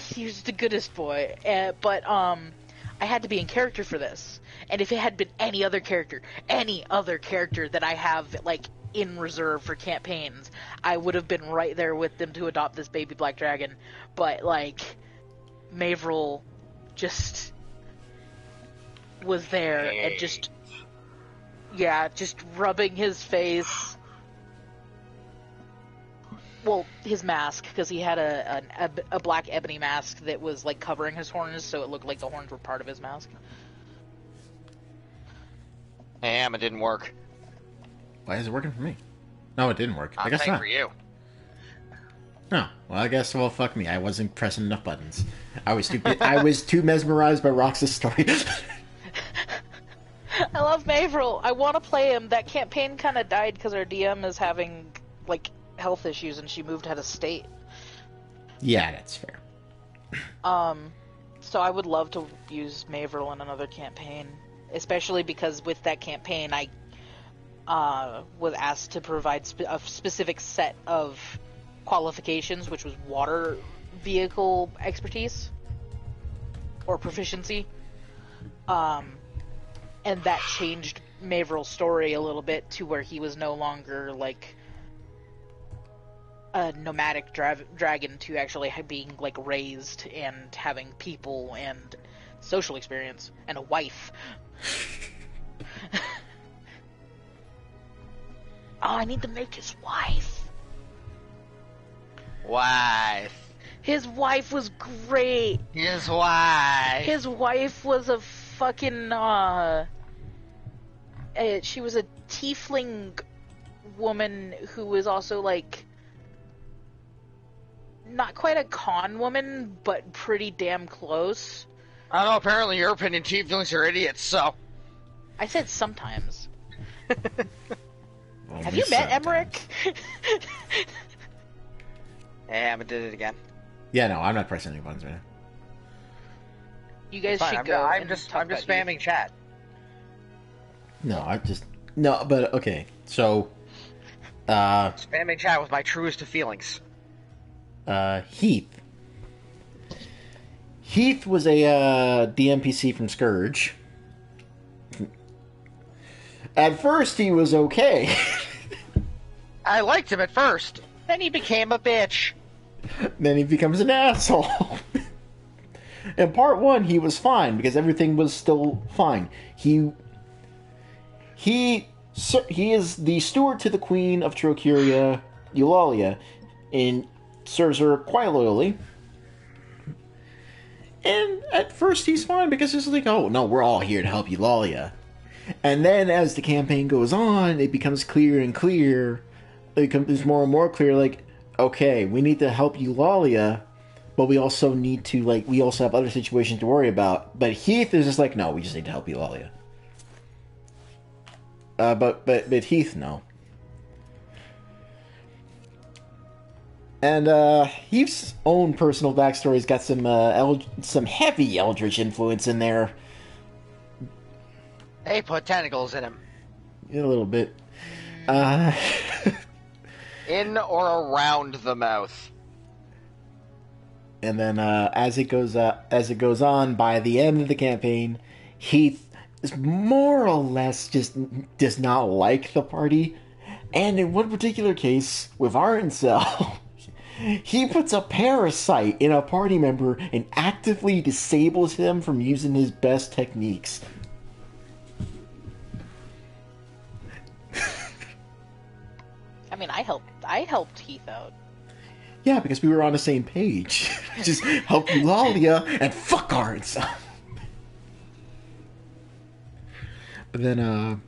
He's the goodest boy, but I had to be in character for this. And if it had been any other character that I have like in reserve for campaigns, I would have been right there with them to adopt this baby black dragon. But like, Mavril just was there and just rubbing his face. Well, his mask, because he had a black ebony mask that was like covering his horns, so it looked like the horns were part of his mask. Damn, it didn't work. Why is it working for me? No, it didn't work. I I'm guess saying not. for you. No, well, I guess fuck me. I wasn't pressing enough buttons. I was too mesmerized by Rox's story. I love Mavril. I want to play him. That campaign kind of died because our DM is having like health issues, and she moved out of state. Yeah, that's fair. So I would love to use Mavril in another campaign, especially because with that campaign, I was asked to provide a specific set of qualifications, which was water vehicle expertise or proficiency. And that changed Mavril's story a little bit to where he was no longer like a nomadic dragon to actually being like raised and having people and social experience and a wife. Oh, I need to make his wife. His wife was great. His wife. His wife was a fucking she was a tiefling woman who was also like not quite a con woman, but pretty damn close. I don't know, apparently your opinion tieflings are idiots, so. I said sometimes. Only Have you met sometimes. Emmerich? Yeah, but did it again. Yeah, no, I'm not pressing any buttons right now. You guys Fine, should I'm go. I'm just spamming chat. No, but okay. So, Spamming chat with my truest of feelings. Heath. Heath was a DMPC from Scourge. At first, he was okay. I liked him at first, then he became a bitch. Then he becomes an asshole. In part 1, he was fine because everything was still fine. He is the steward to the Queen of Trocuria, Eulalia, and serves her quite loyally. And at first he's fine because it's like, oh no, we're all here to help Eulalia. And then as the campaign goes on, it becomes clear and clear. It becomes more and more clear, like, okay, we need to help Eulalia, but we also need to, like, we also have other situations to worry about. But Heath is just like, no, we just need to help Eulalia. But Heath, no. And Heath's own personal backstory's got some heavy Eldritch influence in there. They put tentacles in him. A little bit. In or around the mouth. And then as it goes on, by the end of the campaign, Heath is more or less just does not like the party. And in one particular case, with Arncel, he puts a parasite in a party member and actively disables him from using his best techniques. I mean, I helped Heath out. Yeah, because we were on the same page. Just help Eulalia and fuck Arncel. But then,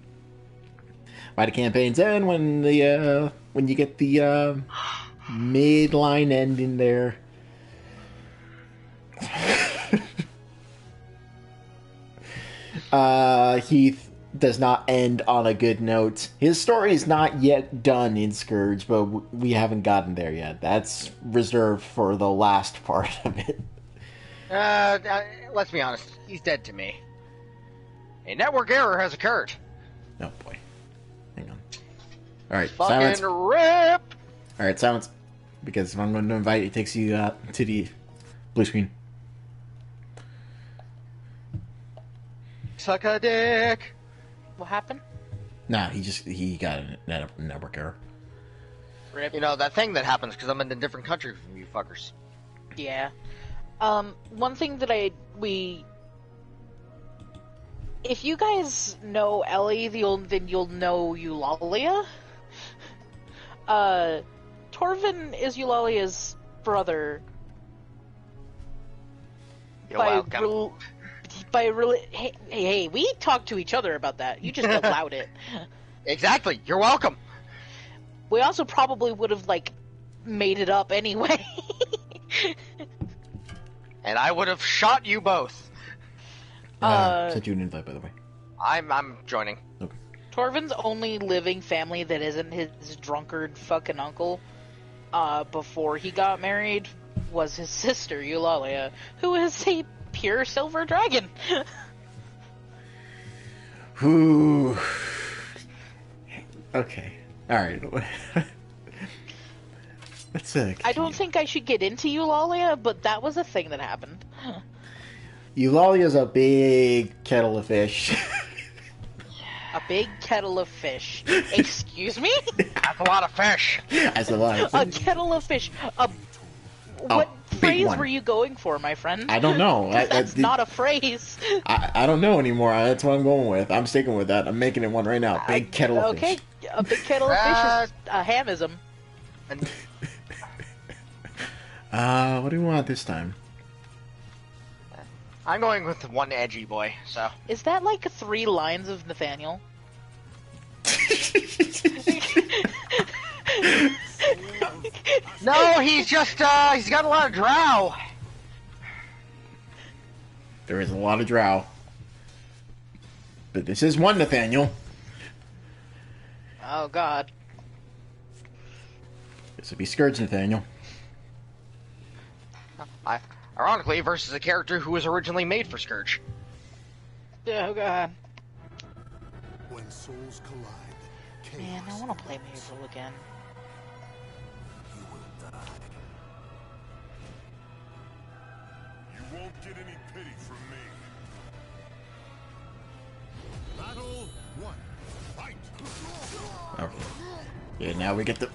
by the campaign's end, when you get the midline end in there, Heath does not end on a good note. His story is not yet done in Scourge, but we haven't gotten there yet. That's reserved for the last part of it. Let's be honest. He's dead to me. A network error has occurred. Oh boy. Hang on. Alright, Fucking silence. rip! Alright, silence. Because if I'm going to invite, it takes you to the blue screen. Suck a dick. What happened? Nah, he got a network error. Rip. You know, that thing that happens because I'm in a different country from you fuckers. Yeah. One thing that if you guys know Ellie, then you'll know Eulalia. Torvin is Eulalia's brother. You're welcome. Hey, we talked to each other about that. You just allowed it. Exactly. You're welcome. We also probably would have, like, made it up anyway. And I would have shot you both. Sent you an invite, by the way. I'm joining. Okay. Torvin's only living family that isn't his drunkard fucking uncle, before he got married, was his sister, Eulalia, who is a pure silver dragon. Whew. Okay. Alright. That's I don't think I should get into Eulalia, but that was a thing that happened. Eulalia's a big kettle of fish. A big kettle of fish. Excuse me? That's a lot of fish. That's a lot. A kettle of fish. What phrase were you going for, my friend? I don't know. That's not a phrase. I don't know anymore. That's what I'm going with. I'm sticking with that. I'm making it one right now. Big kettle of fish. Okay, a big kettle of fish is a hamism. What do we want this time? I'm going with one edgy boy, so. Is that like 3 lines of Nathaniel? No, he's just, he's got a lot of drow. There is a lot of drow. But this is one Nathaniel. Oh, God. This would be Scourge Nathaniel. Ironically, versus a character who was originally made for Scourge. Oh, God. When souls collide, Man, I want to play Maple again. you will die. You won't get any pity from me. Battle 1. Fight. Okay. Yeah, now we get the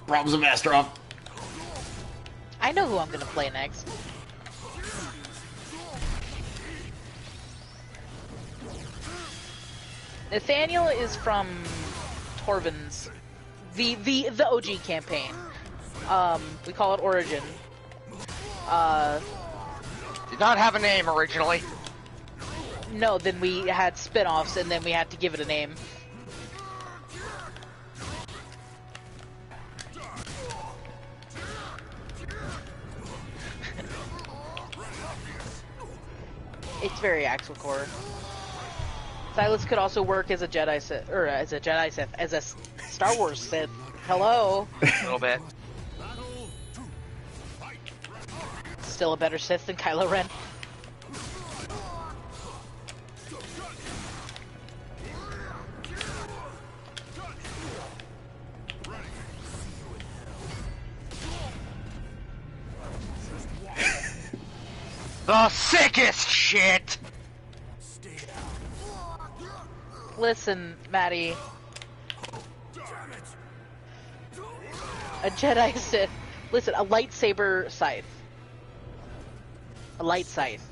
problems of Astaroth. I know who I'm gonna play next. Nathaniel is from Torvin's, the OG campaign. We call it Origin. Did not have a name originally. No, then we had spin-offs, and then we had to give it a name. It's very Axel Core. Silas could also work as a Jedi Sith, or as a Jedi Sith, as a Star Wars Sith. Hello. A little bit. Still a better Sith than Kylo Ren. The sickest shit! Listen, Maddie. A Jedi Sith. Listen, a lightsaber scythe. A light scythe.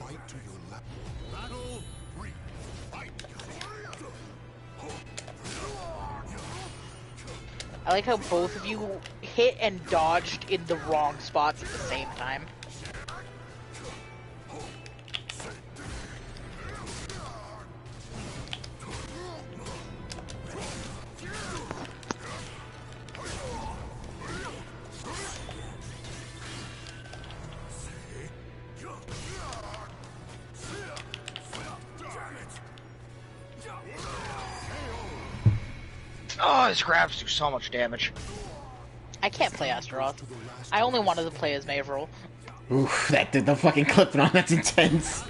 Fight to your left. Battle 3. Fight. I like how both of you hit and dodged in the wrong spots at the same time. Oh, his grabs do so much damage. I can't play Astaroth. I only wanted to play as Maveril. Oof, that did the fucking clipping on. That's intense.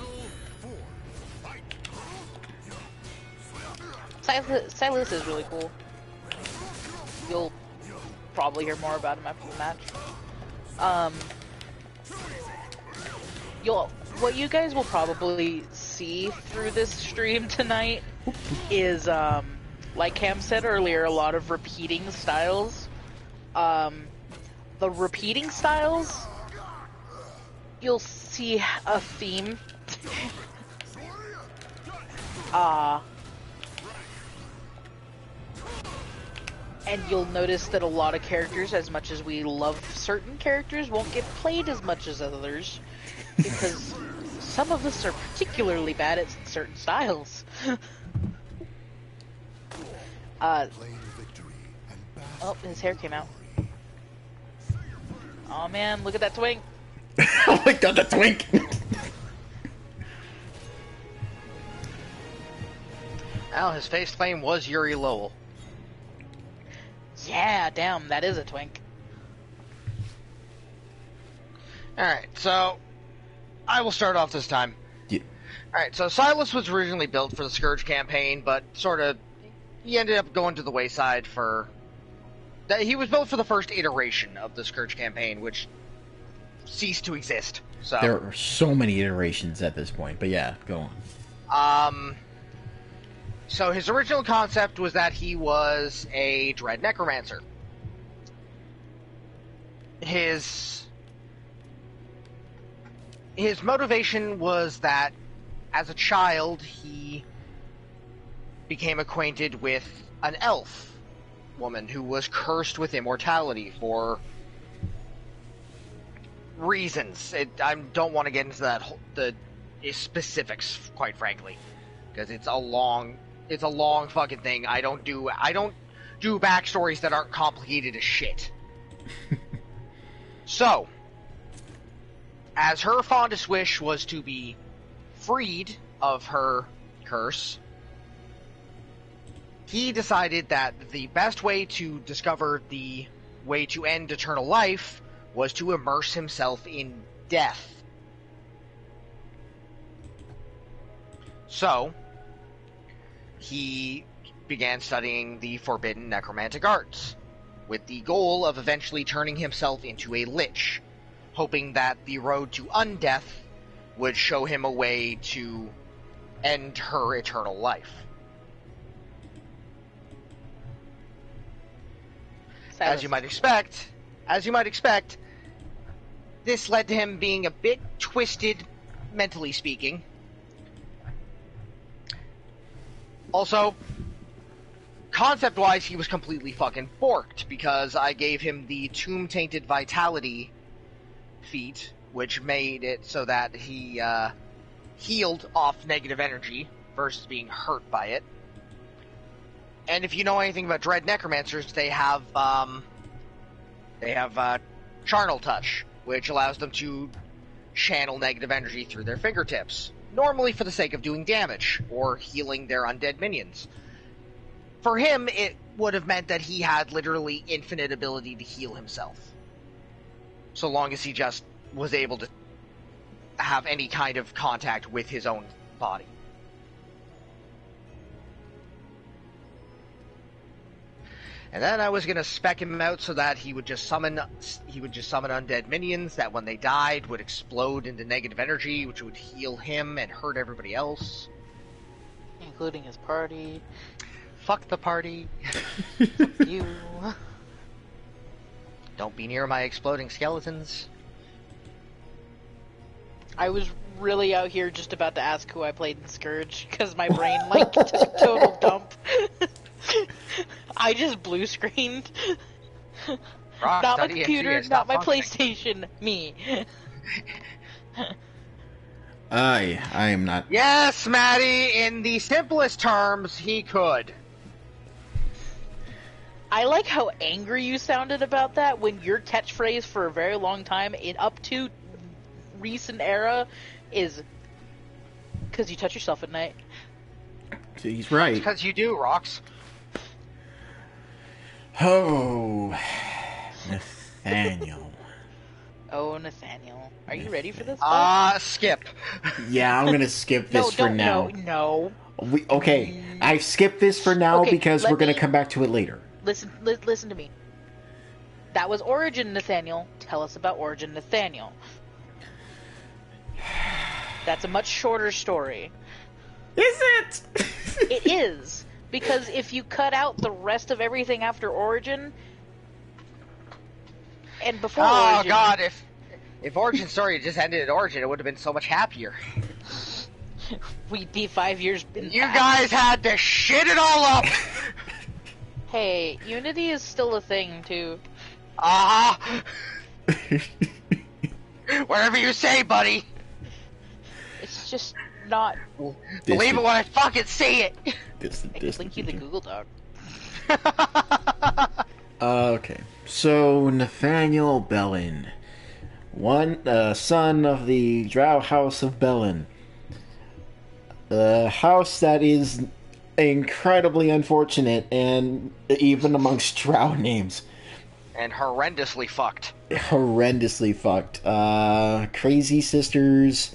Silas is really cool. You'll probably hear more about him after the match. What you guys will probably see through this stream tonight is, like Cam said earlier, a lot of repeating styles. The repeating styles, you'll see a theme. And you'll notice that a lot of characters, as much as we love certain characters, won't get played as much as others. Because some of us are particularly bad at certain styles. Oh, his hair came out. Oh man, look at that twink. Oh my god, the twink! Well, his face flame was Yuri Lowell. Yeah, damn, that is a twink. Alright, so I will start off this time. Yeah. Alright, so Silas was originally built for the Scourge campaign, but sort of he ended up going to the wayside for... He was built for the first iteration of the Scourge campaign, which ceased to exist. So There are so many iterations at this point, but yeah, go on. So his original concept was that he was a Dread Necromancer. His motivation was that as a child he became acquainted with an elf woman who was cursed with immortality for reasons. I don't want to get into the specifics, quite frankly, because it's a long fucking thing. I don't do backstories that aren't complicated as shit. So, as her fondest wish was to be freed of her curse, he decided that the best way to discover the way to end eternal life was to immerse himself in death. So, he began studying the forbidden necromantic arts, with the goal of eventually turning himself into a lich, hoping that the road to undeath would show him a way to end her eternal life. As you might expect, this led to him being a bit twisted, mentally speaking. Also, concept-wise, he was completely fucking borked, because I gave him the Tomb-Tainted Vitality feat, which made it so that he healed off negative energy versus being hurt by it. And if you know anything about Dread Necromancers, they have Charnel Touch, which allows them to channel negative energy through their fingertips, normally for the sake of doing damage or healing their undead minions. For him, it would have meant that he had literally infinite ability to heal himself, so long as he just was able to have any kind of contact with his own body. And then I was gonna spec him out so that he would just summon undead minions that when they died would explode into negative energy, which would heal him and hurt everybody else. Including his party. Fuck the party. Fuck you. Don't be near my exploding skeletons. I was really out here just about to ask who I played in Scourge, because my brain, took a total dump. I just blue screened. Not my computer, not my PlayStation, me. I am not. Yes, Maddie, in the simplest terms, he could. I like how angry you sounded about that when your catchphrase for a very long time, up to recent era, is because you touch yourself at night. He's right. Because you do, Rox. Oh, Nathaniel. Oh, Nathaniel. Are you ready for this? Skip. Yeah, I'm gonna skip this for now. No. Okay, I skipped this for now Okay, because we're gonna come back to it later. Listen to me. That was Origin Nathaniel. Tell us about Origin Nathaniel. That's a much shorter story. Is it? It is. Because if you cut out the rest of everything after Origin and before Origin... Oh god, if Origin story had just ended at Origin, it would have been so much happier. We'd be 5 years in You guys had to shit it all up! Hey, Unity is still a thing, too. Whatever you say, buddy! It's just not... Believe it when I fucking see it! I can link you the Google Doc. Okay, so Nathaniel Bellin, son of the Drow House of Bellin, the house that is incredibly unfortunate, and even amongst Drow names, and horrendously fucked. Crazy sisters,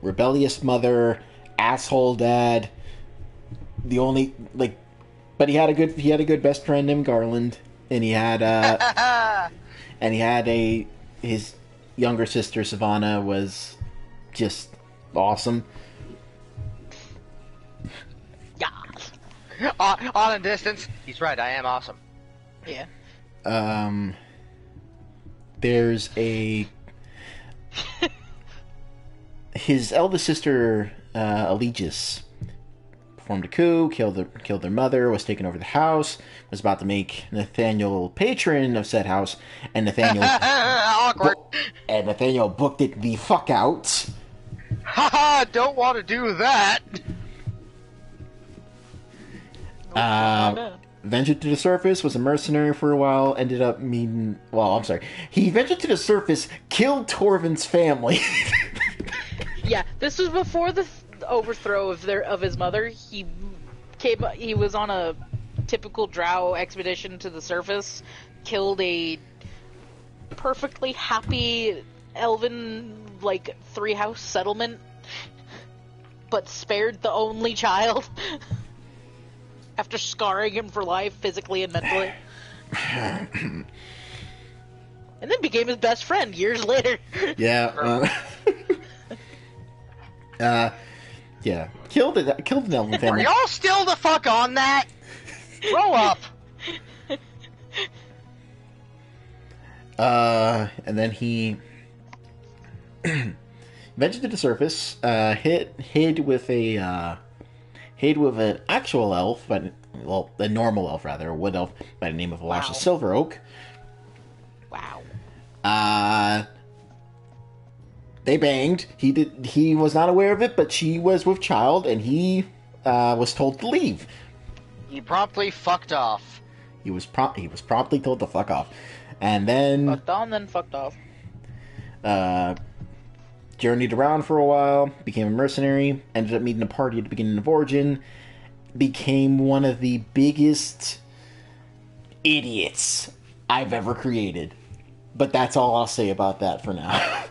rebellious mother, asshole dad. The only but he had a good best friend named Garland, and he had his younger sister Savannah was just awesome. Yeah. On a distance, he's right. I am awesome. Yeah. There's his eldest sister Allegis performed a coup, killed their mother, was taking over the house, was about to make Nathaniel patron of said house, and Nathaniel awkward. And Nathaniel booked it the fuck out. Haha, don't want to do that. Ventured to the surface, was a mercenary for a while, ended up meeting... Well, I'm sorry. He ventured to the surface, killed Torvin's family. Yeah, this was before the overthrow of his mother. He was on a typical Drow expedition to the surface, killed a perfectly happy elven, 3-house settlement, but spared the only child. After scarring him for life, physically and mentally. And then became his best friend years later. Yeah. Yeah. Killed an elven family. Are y'all still the fuck on that? Grow up. And then he ventured to the surface, hid with an actual elf, but well, a normal elf rather, a wood elf by the name of Elisha Silveroak. Wow. They banged. He was not aware of it, but she was with child, and he was told to leave. He promptly fucked off. He was promptly told to fuck off, and then Fucked on, then fucked off. Journeyed around for a while, became a mercenary, ended up meeting a party at the beginning of Origin, became one of the biggest idiots I've ever created. But that's all I'll say about that for now.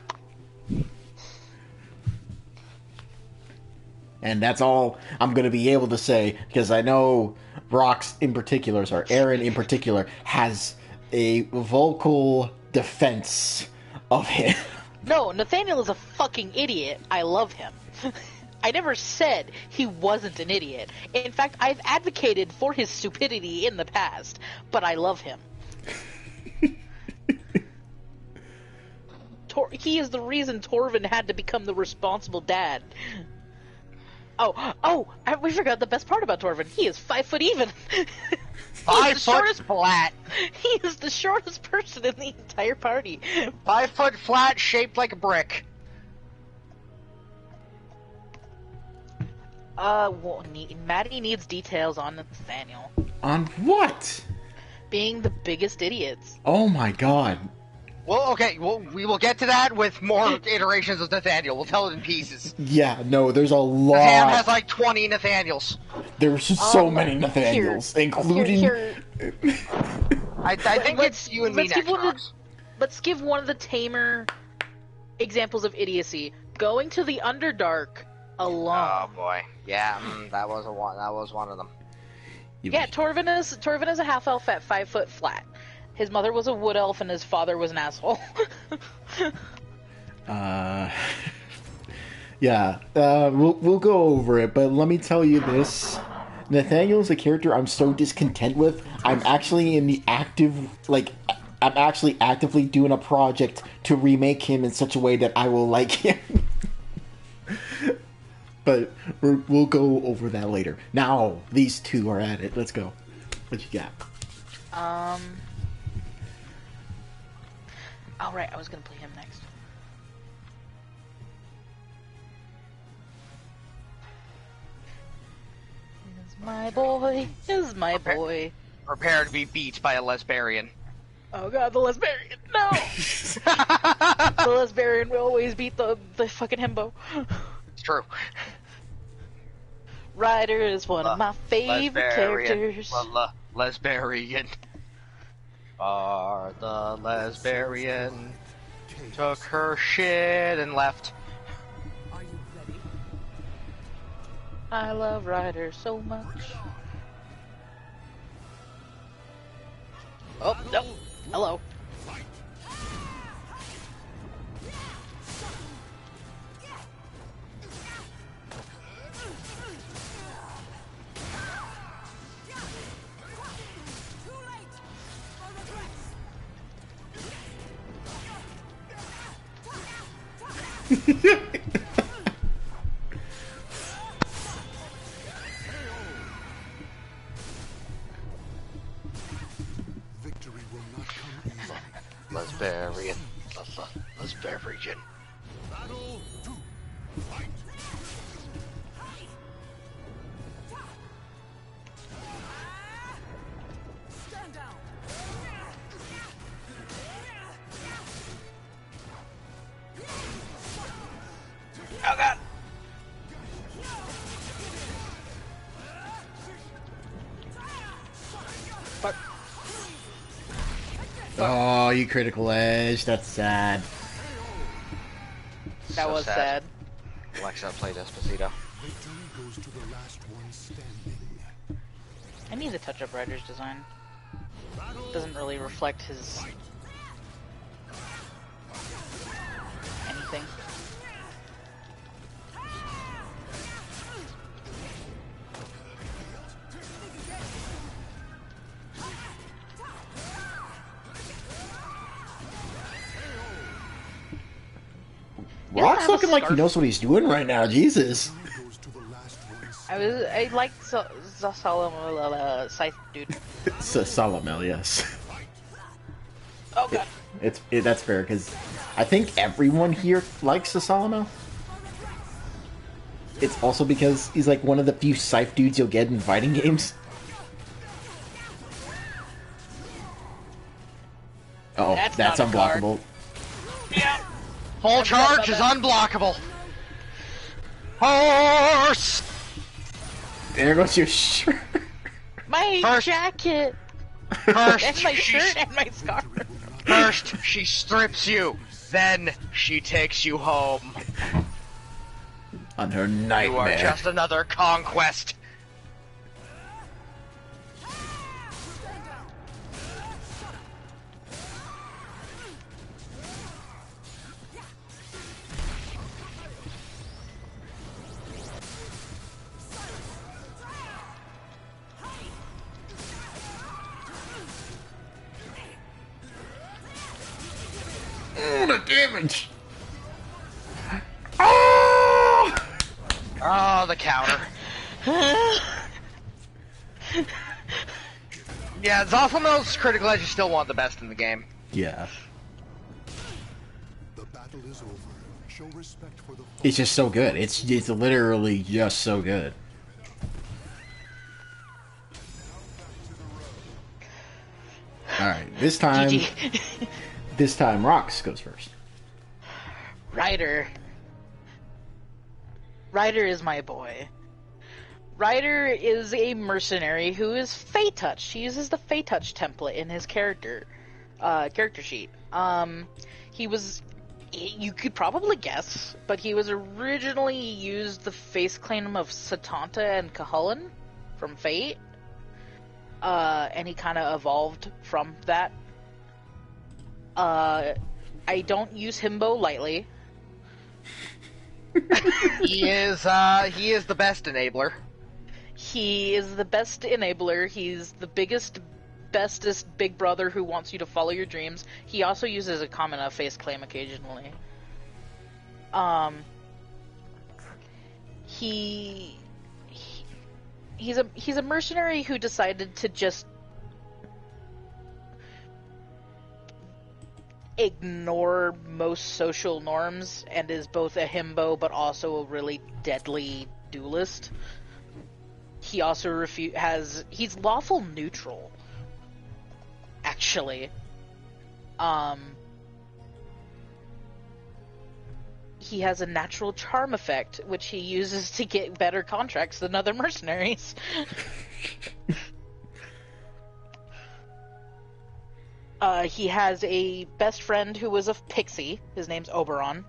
And that's all I'm going to be able to say, because I know Rox in particular, or Aaron in particular, has a vocal defense of him. No, Nathaniel is a fucking idiot. I love him. I never said he wasn't an idiot. In fact, I've advocated for his stupidity in the past, but I love him. He is the reason Torvin had to become the responsible dad. We forgot the best part about Torvin. He is 5 foot even. 5 foot flat. He is the shortest person in the entire party. 5 foot flat, shaped like a brick. Maddie needs details on Nathaniel. On what? Being the biggest idiots. Oh my god. Well, okay, we will get to that with more iterations of Nathaniel. We'll tell it in pieces. Yeah, no, there's a lot. Sam has like 20 Nathaniels. There's just so many Nathaniels, including... I think it's you and me next, Rox. Let's give one of the tamer examples of idiocy. Going to the Underdark alone. Oh boy, yeah, that was one of them. Yeah, Torvin is a half elf at 5 foot flat. His mother was a wood elf and his father was an asshole. Yeah, we'll go over it, but let me tell you this. Nathaniel's a character I'm so discontent with. I'm actually actively doing a project to remake him in such a way that I will like him. But we'll go over that later. Now, these two are at it. Let's go. What you got? Alright, I was gonna play him next. Is my boy. Prepare to be beat by a lesbian. Oh god, the lesbian! No! The lesbian will always beat the fucking himbo. It's true. Ryder is one of my favorite characters. Lesbian. The lesbian took her shit and left. Are you ready? I love Ryder so much. Oh, no. Hello. Victory will not come easily. Lesbian. Lesbian. Battle 2. Fight. Stand down. Oh god. Fuck. Oh, you critical edge. That's sad. That was sad. Alexa, play Despacito. Victory goes to the last one standing. I need to touch up Ryder's design. Doesn't really reflect his anything. Rock's have a looking like he scarf. knows what he's doing right now. Jesus. Now goes to the last one. I like Solomon Scythe dude. Salamel, yes. Oh god. That's fair, because I think everyone here likes the Salamel. It's also because he's like one of the few Scythe dudes you'll get in fighting games. Oh, that's not a card. unblockable. Yeah. Full charge is unblockable. Horse! There goes your shirt. My First- jacket First, and my shirt and my scarf. First, she strips you. Then, she takes you home. On her You are nightmare. just another conquest. Oh, the damage! Oh! Oh, the counter. Yeah, Zoffelmel's critical edge is still one of the best in the game. Yeah. The battle is over. Show respect for the It's just so good. It's literally just so good. Alright, this time... GG. This time, Rox goes first. Ryder. Ryder is my boy. Ryder is a mercenary who is Fey Touch. He uses the Fey Touch template in his character sheet. He was, you could probably guess, but he was originally used the face claim of Satanta and Cahulan from Fate. And he kind of evolved from that. I don't use himbo lightly. He is the best enabler. He is the best enabler. He's the bestest big brother who wants you to follow your dreams. He also uses a common face claim occasionally. He's a mercenary who decided to just ignore most social norms and is both a himbo but also a really deadly duelist. He also he's lawful neutral, actually. He has a natural charm effect, which he uses to get better contracts than other mercenaries. He has a best friend who was a pixie. His name's Oberon.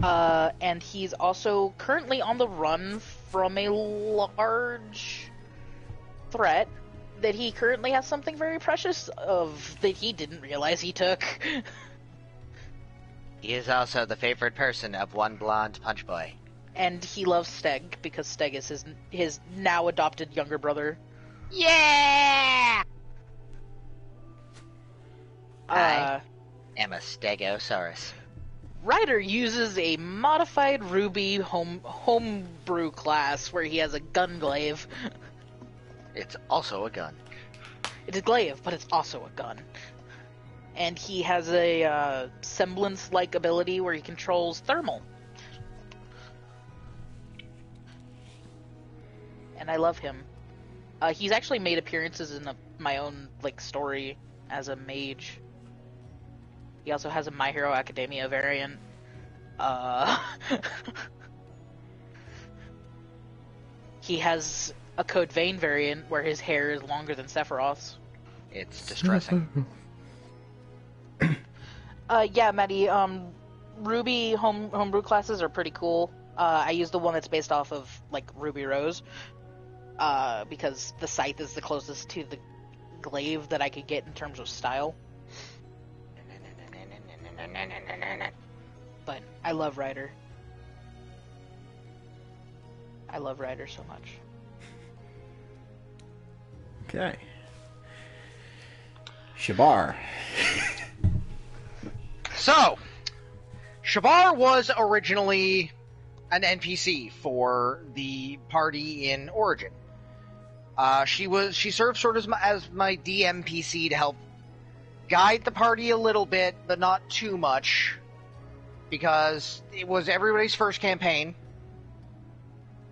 And he's also currently on the run from a large threat that he currently has something very precious of that he didn't realize he took. He is also the favorite person of one blonde punch boy. And he loves Steg because Steg is his now adopted younger brother. Yeah! Uh, I'm a Stegosaurus. Ryder uses a modified Ruby homebrew class where he has a gun glaive. It's also a gun. It's a glaive, but it's also a gun. And he has a semblance-like ability where he controls thermal. And I love him. He's actually made appearances in my own story as a mage. He also has a My Hero Academia variant. He has a Code Vein variant where his hair is longer than Sephiroth's. It's distressing. Yeah, Maddie, Ruby homebrew classes are pretty cool. I use the one that's based off of, Ruby Rose. Because the Scythe is the closest to the glaive that I could get in terms of style. But I love Ryder. I love Ryder so much. Okay. Shabar. So, Shabar was originally an NPC for the party in Origin. She served sort of as my DMPC to help guide the party a little bit, but not too much, because it was everybody's first campaign.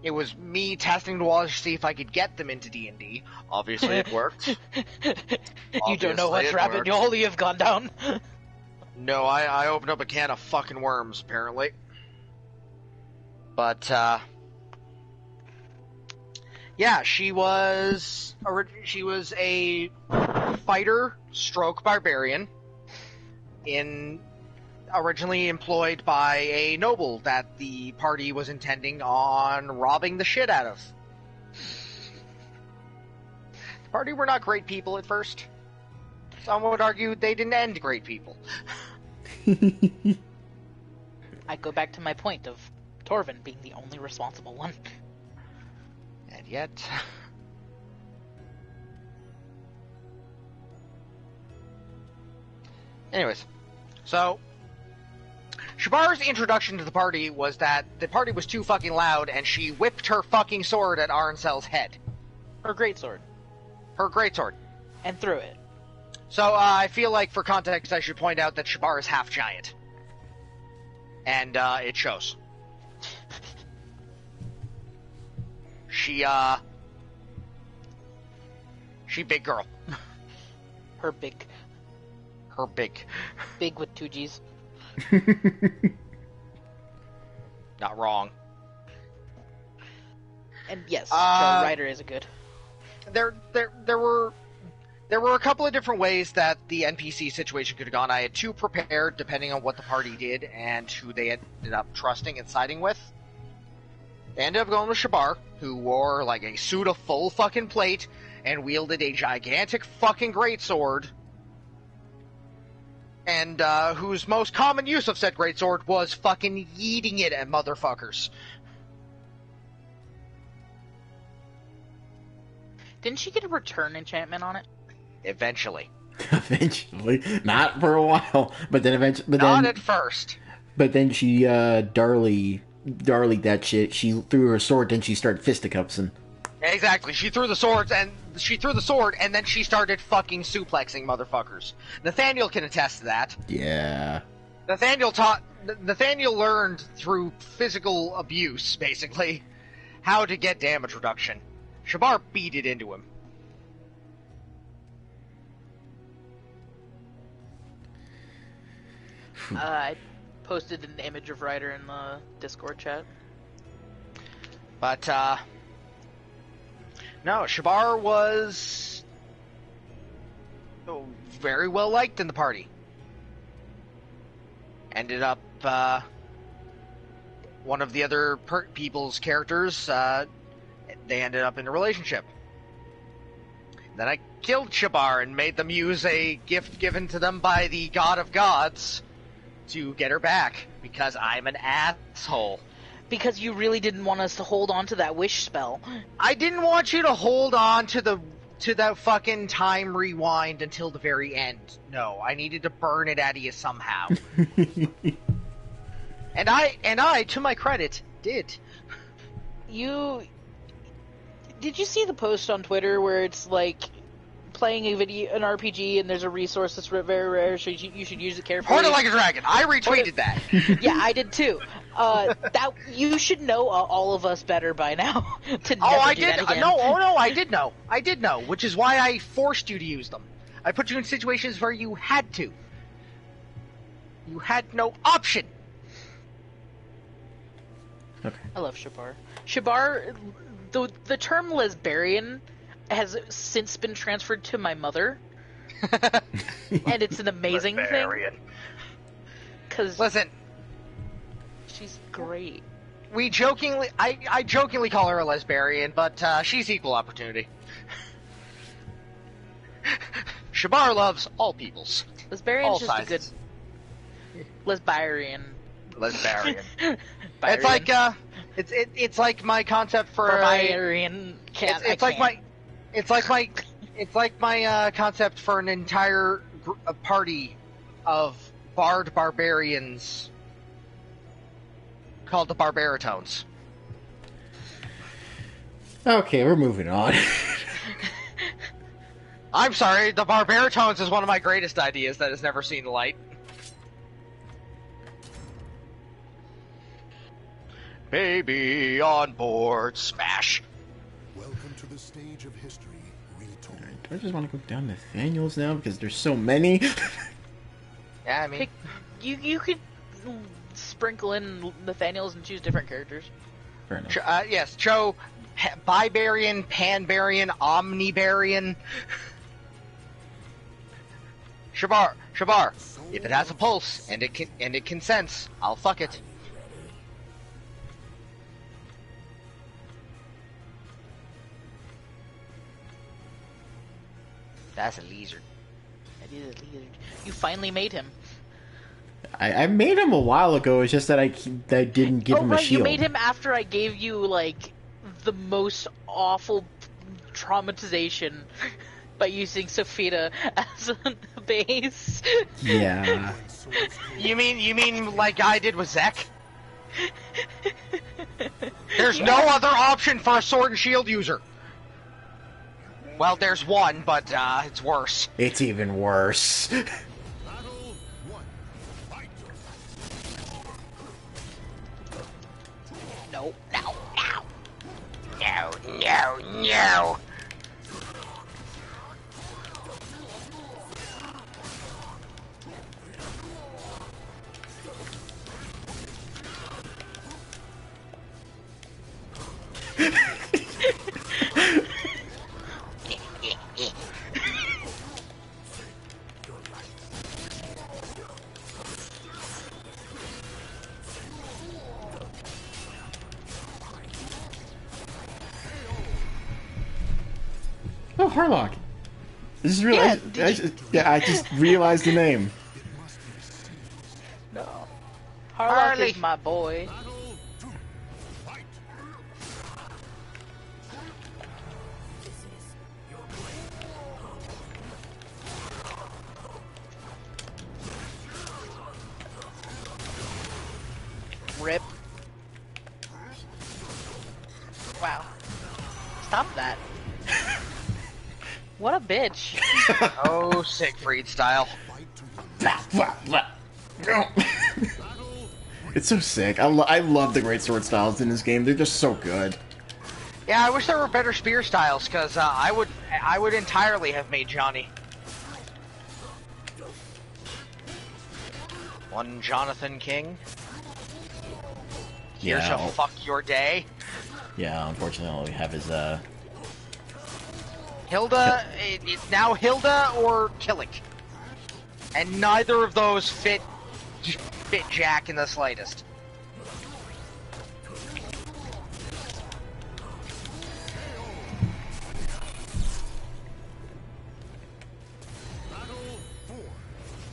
It was me testing the waters to see if I could get them into D&D. Obviously, it worked. You don't know what rabbit hole you've gone down. No, I opened up a can of fucking worms, apparently. But, yeah, she was a fighter stroke barbarian originally employed by a noble that the party was intending on robbing the shit out of. The party were not great people at first. Some would argue they didn't end great people. I go back to my point of Torvin being the only responsible one. And yet... Anyways, so... Shabar's introduction to the party was that the party was too fucking loud, and she whipped her fucking sword at Arancel's head. Her greatsword. Her greatsword. And threw it. So, I feel like, for context, I should point out that Shabar is half giant. And, it shows. She big girl. Her big. Her big. Big with 2 G's. Not wrong. And yes, Joe Ryder is a good. There were a couple of different ways that the NPC situation could have gone. I had 2 prepared, depending on what the party did and who they ended up trusting and siding with. They ended up going with Shabar, who wore like a suit of full fucking plate and wielded a gigantic fucking greatsword. And whose most common use of said greatsword was fucking yeeting it at motherfuckers. Didn't she get a return enchantment on it? Eventually. Eventually. Not for a while, but then eventually... Not at first. But then she, Darley that shit. She threw her sword, then she started fisticuffs and... Exactly. She threw the sword, and then she started fucking suplexing motherfuckers. Nathaniel can attest to that. Yeah. Nathaniel learned through physical abuse, basically, how to get damage reduction. Shabar beat it into him. I posted an image of Ryder in the Discord chat. But, no, Shabar was very well liked in the party. Ended up, one of the other people's characters, they ended up in a relationship. Then I killed Shabar and made them use a gift given to them by the God of Gods to get her back, because I'm an asshole. Because you really didn't want us to hold on to that wish spell. I didn't want you to hold on to that fucking time rewind until the very end. No, I needed to burn it out of you somehow. and I, to my credit, did. Did you see the post on Twitter where it's like playing an RPG and there's a resource that's very rare, so you should use it carefully? Hoard it like a dragon. I retweeted that. Yeah, I did too. That you should know all of us better by now. To never I do did. That again. No, I did know. I did know, which is why I forced you to use them. I put you in situations where you had to. You had no option. Okay. I love Shabar. Shabar, the term lesbian has since been transferred to my mother, and it's an amazing thing. Because listen, she's great. I jokingly call her a lesbian, but she's equal opportunity. Shabar loves all peoples. Lesbian's all just sizes. a good lesbian. Lesbian. It's like it's like my concept for barbarian. It's like my concept for an entire party of barred barbarians called the Barbaritones. Okay, we're moving on. I'm sorry, the Barbaritones is one of my greatest ideas that has never seen the light. Baby on board, smash. Welcome to the stage of history retold. Do I just want to go down Nathaniel's now because there's so many? Yeah, I mean, Pick, you could sprinkle in Nathaniels and choose different characters. Fair enough. yes, Cho, Bibarian, Panbarian, Omnibarian. Shabar, if it has a pulse and it can sense, I'll fuck it. That's a lizard. That is a lizard. You finally made him. I made him a while ago. It's just that I didn't give him a shield. You made him after I gave you like the most awful traumatization by using Sophia as a base. Yeah. You mean like I did with Zek? There's no other option for a sword and shield user. Well, there's one, but it's worse. It's even worse. Battle 1. Fight. No. No. Oh, Harlock. This is really. I just realized the name. No. Harlock Harley. is my boy. Battle 2. Fight. Rip. Wow. Stop that. What a bitch. Oh, Siegfried style. Fight to win. It's so sick. I love the great sword styles in this game. They're just so good. Yeah, I wish there were better spear styles, because I would entirely have made Johnny. One Jonathan King. Here shall fuck your day. Yeah, unfortunately, all we have is Hilda, it's now Hilda or Killick. And neither of those fit Jack in the slightest. Battle 4.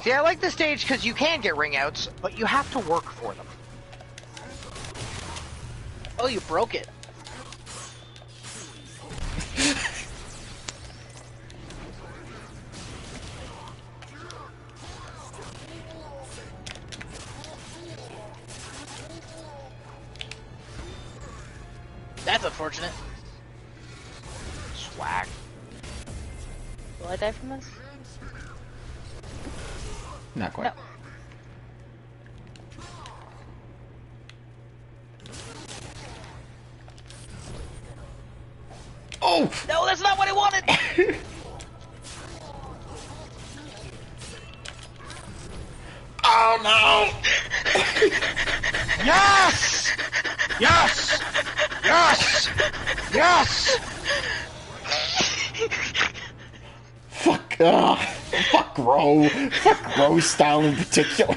See, I like the stage because you can get ring outs, but you have to work for them. Oh, you broke it. That's unfortunate. Swag. Will I die from this? not quite. No. Oh! No, that's not what I wanted! Oh no! Yes! Yes! Yes! Yes! Fuck Ro. Fuck Ro's style in particular.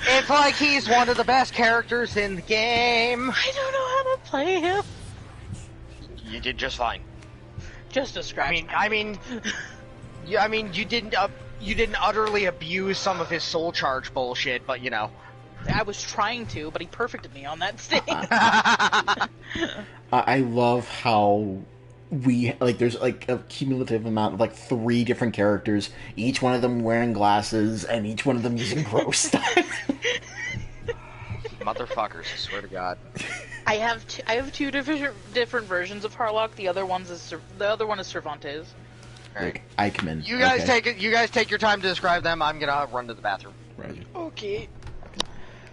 It's like he's one of the best characters in the game. I don't know how to play him. You did just fine. Just a scratch. I mean, you didn't utterly abuse some of his soul charge bullshit, but you know. I was trying to, but he perfected me on that stage. I love how there's like a cumulative amount of like 3 different characters, each one of them wearing glasses and each one of them using gross stuff. Motherfuckers, I swear to God. I have two different versions of Harlock. The other one is Cervantes. Like Eichmann. You guys okay. take it. You guys take your time to describe them. I'm gonna run to the bathroom. Roger. Okay.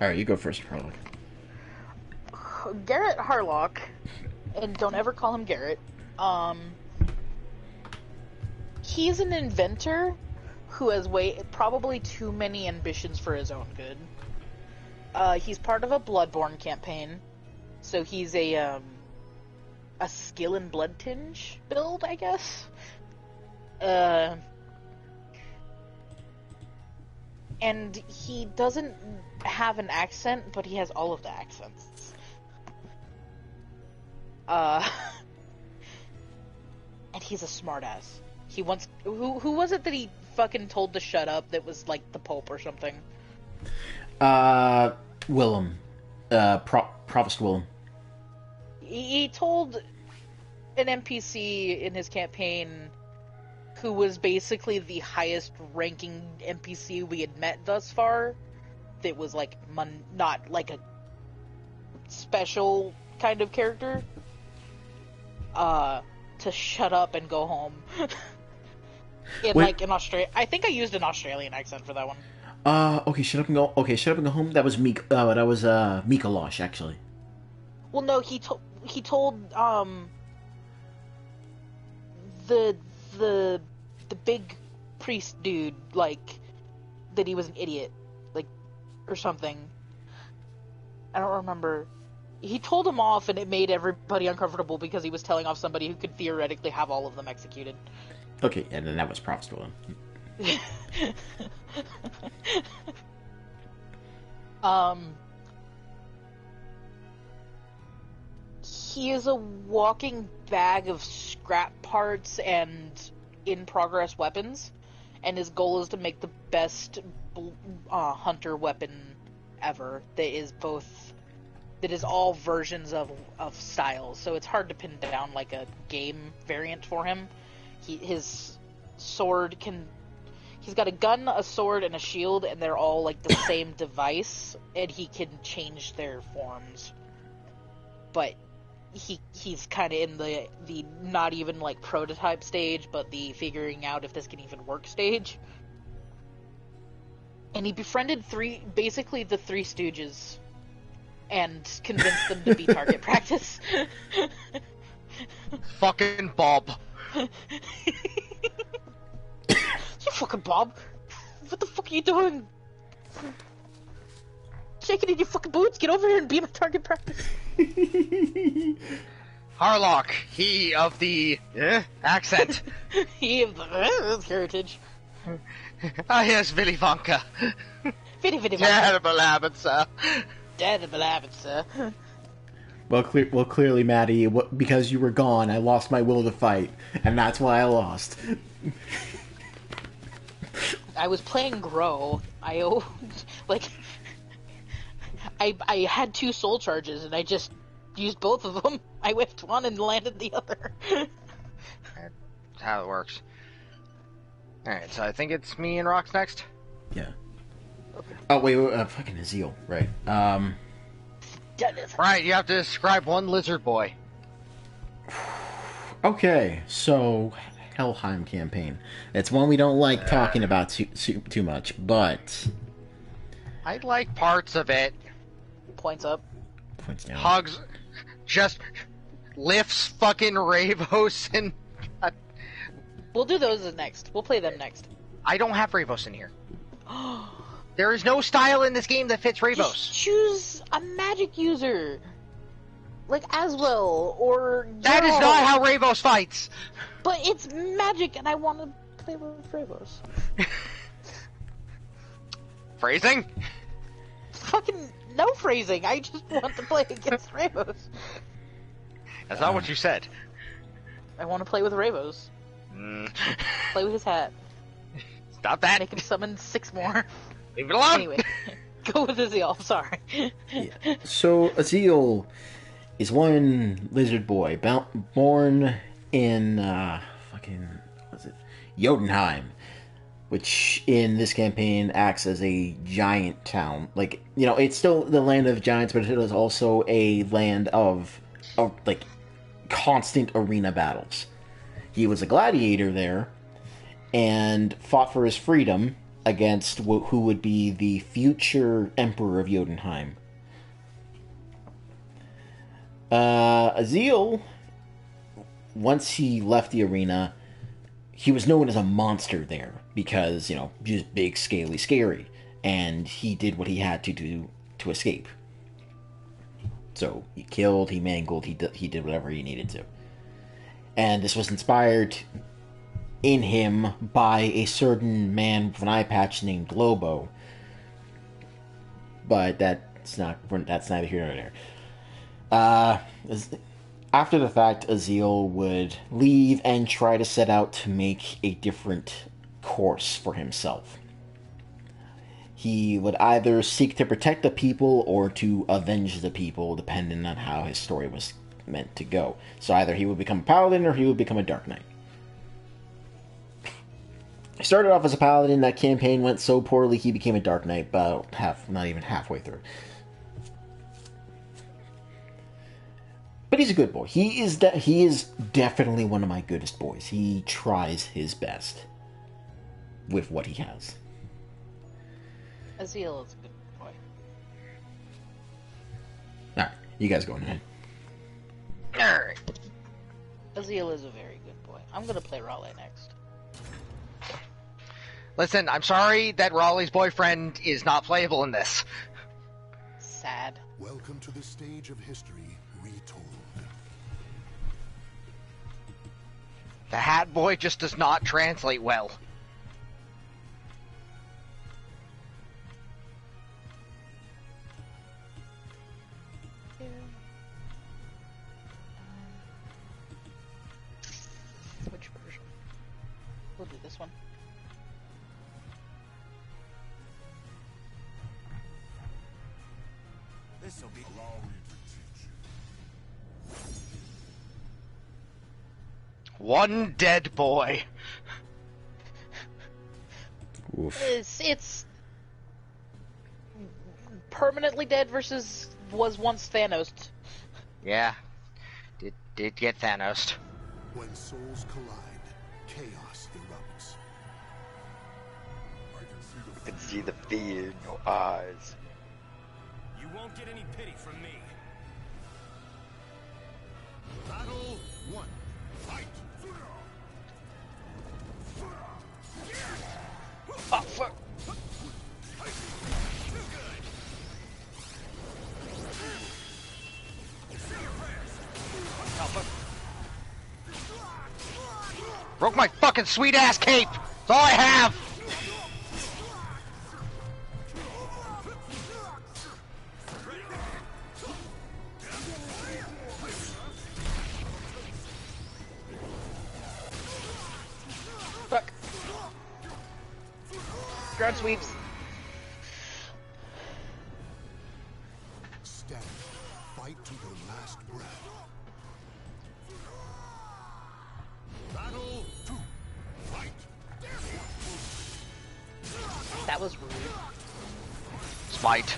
Alright, you go first, Harlock. Garrett Harlock, and don't ever call him Garrett. He's an inventor who has probably too many ambitions for his own good. He's part of a Bloodborne campaign, so he's a skill and blood tinge build, I guess. And he doesn't have an accent, but he has all of the accents. And he's a smartass. He wants... Who was it that he fucking told to shut up that was, like, the Pope or something? Willem. Provost Willem. He told an NPC in his campaign who was basically the highest ranking NPC we had met thus far, that was like not like a special kind of character, to shut up and go home. In Australia, I think I used an Australian accent for that one. Okay, shut up and go. Okay, shut up and go home. That was Mikalosh, actually. Well, no, he told the big priest dude, like, that he was an idiot, like, or something. I don't remember. He told him off, and it made everybody uncomfortable because he was telling off somebody who could theoretically have all of them executed. Okay, and then that was Provost Willem. He is a walking bag of scrap parts and in-progress weapons, and his goal is to make the best hunter weapon ever that is all versions of styles, so it's hard to pin down like a game variant for him. His sword he's got a gun, a sword, and a shield, and they're all like the same device, and he can change their forms. But he's kind of in the not even like prototype stage, but the figuring out if this can even work stage. And he befriended basically the Three Stooges, and convinced them to be target practice. Fucking Bob. You fucking Bob. What the fuck are you doing? Shaking in your fucking boots? Get over here and be my target practice. Harlock, he of the accent. He of the heritage. Ah, yes, Willy Wonka. Vitty Wonka. Terrible habit, sir. Terrible habit, sir. Well, clearly, Maddie, because you were gone, I lost my will to fight, and that's why I lost. I was playing Grow. I had 2 soul charges, and I just used both of them. I whiffed one and landed the other. That's how it works. Alright, so I think it's me and Rox next. Yeah. Okay. Oh, wait, fucking Azil, right. Right, you have to describe one lizard boy. Okay, so Helheim campaign. It's one we don't like talking about too much, but I like parts of it. Points up. Points down. Hugs, just lifts fucking Ravos and... We'll do those next. We'll play them next. I don't have Ravos in here. There is no style in this game that fits Ravos. Just choose a magic user. Like Aswell or Geralt. That is not how Ravos fights! But it's magic and I want to play with Ravos. Phrasing? Fucking no phrasing. I just want to play against Ravos. That's not what you said. I want to play with Ravos. Play with his hat. Stop that. Make him summon 6 more. Leave it alone. Anyway, go with Azil. Sorry. Yeah. So Azil is one lizard boy born in fucking what's it, Jotunheim. which in this campaign acts as a giant town. Like, you know, it's still the land of giants, but it is also a land of like, constant arena battles. He was a gladiator there, and fought for his freedom against who would be the future Emperor of Jotunheim. Azil, once he left the arena, he was known as a monster there because, you know, just big, scaly, scary. And he did what he had to do to escape. So he killed, he mangled, he did whatever he needed to. And this was inspired in him by a certain man with an eye patch named Lobo. But that's neither here nor there. After the fact, Azil would leave and try to set out to make a different course for himself. He would either seek to protect the people or to avenge the people, depending on how his story was meant to go. So either he would become a paladin or he would become a dark knight. He started off as a paladin. That campaign went so poorly he became a dark knight about not even halfway through. But he's a good boy. He is definitely one of my goodest boys. He tries his best with what he has. Azil is a good boy. Alright, you guys go ahead. Alright. Azil is a very good boy. I'm gonna play Raleigh next. Listen, I'm sorry that Raleigh's boyfriend is not playable in this. Sad. Welcome to the stage of history retold. The Hat Boy just does not translate well. Which version? We'll do this one. This'll be allow me to teach you. One dead boy. Oof. It's permanently dead versus was once Thanos. Yeah. Did get Thanos. When souls collide, chaos erupts. I can see the fear in your eyes. You won't get any pity from me. Battle 1. Fight! Oh, fuck. Broke my fucking sweet ass cape! That's all I have! Fuck. Ground sweeps. Stand. Fight to your last breath. Battle 2. Fight! That was rude. Smite.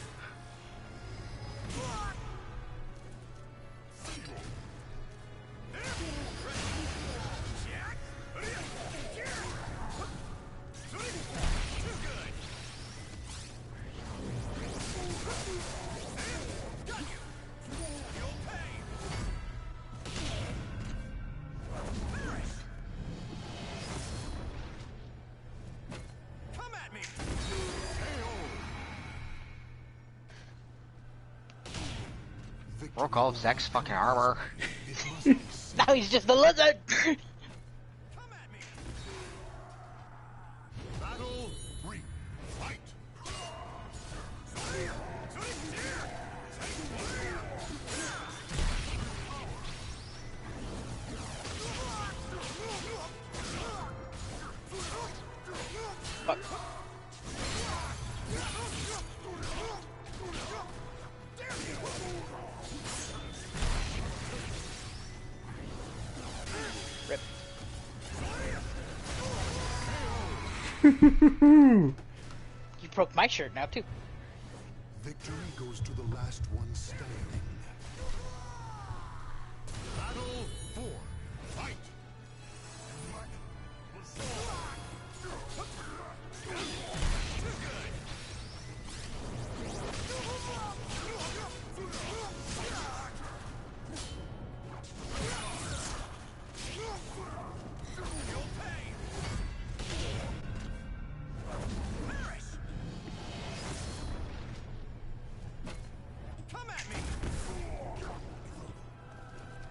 Come at me! Broke all of Zek's fucking armor. Now he's just the lizard! Come at me! Battle 3. Fight! Fuck. Rip. You broke my shirt now, too. Victory goes to the last one standing. Battle 4. Fight! Come at me!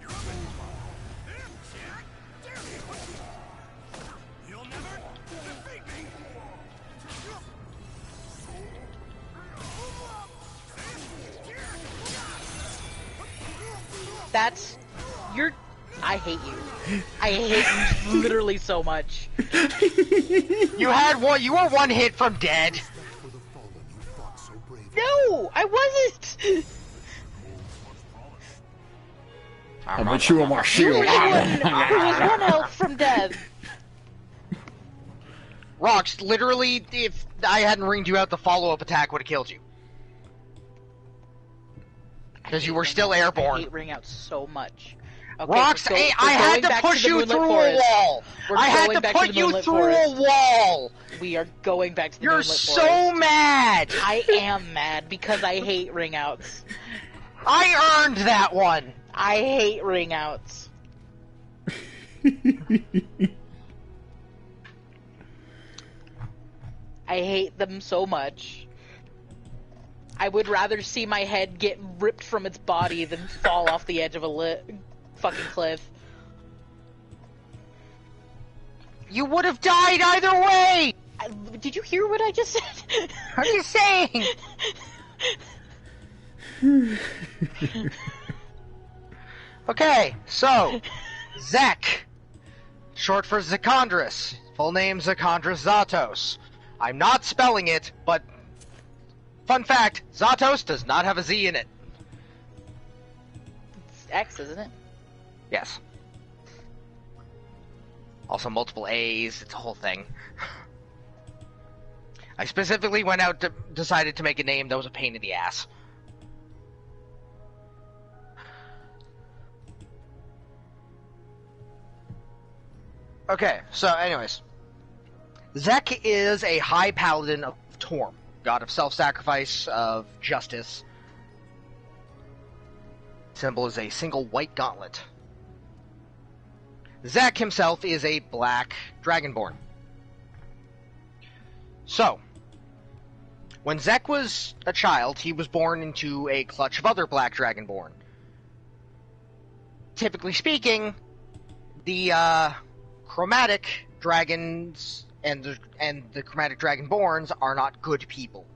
You're up You'll never defeat me! That's... You're... I hate you. I hate you literally so much. You had one. You were one hit from dead. For the fallen who fought so bravely. No! I wasn't! I put you on my You shield. were the one who was one health from death. Rox, literally, if I hadn't ringed you out, the follow-up attack would have killed you. Because you were still I airborne. hate ring out so much. Okay, Rox, I had to push you through a wall. I had to put you through a wall. We are going back to the You're Moonlit so Forest. mad. I am mad because I hate ring outs. I earned that one. I hate ring outs. I hate them so much. I would rather see my head get ripped from its body than fall off the edge of a fucking cliff. You would have died either way. Did you hear what I just said? What are you saying? Okay, so Zek, short for Zakandris, full name Zakandris Zatos. I'm not spelling it, but fun fact, Zatos does not have a Z in it. It's X, isn't it? Yes. Also multiple A's, it's a whole thing. I specifically went out to decided to make a name that was a pain in the ass. Okay, so anyways. Zek is a high paladin of Torm, god of self-sacrifice, of justice. Symbol is a single white gauntlet. Zek himself is a black dragonborn. So, when Zek was a child, he was born into a clutch of other black dragonborn. Typically speaking, the chromatic dragons and the chromatic dragonborns are not good people.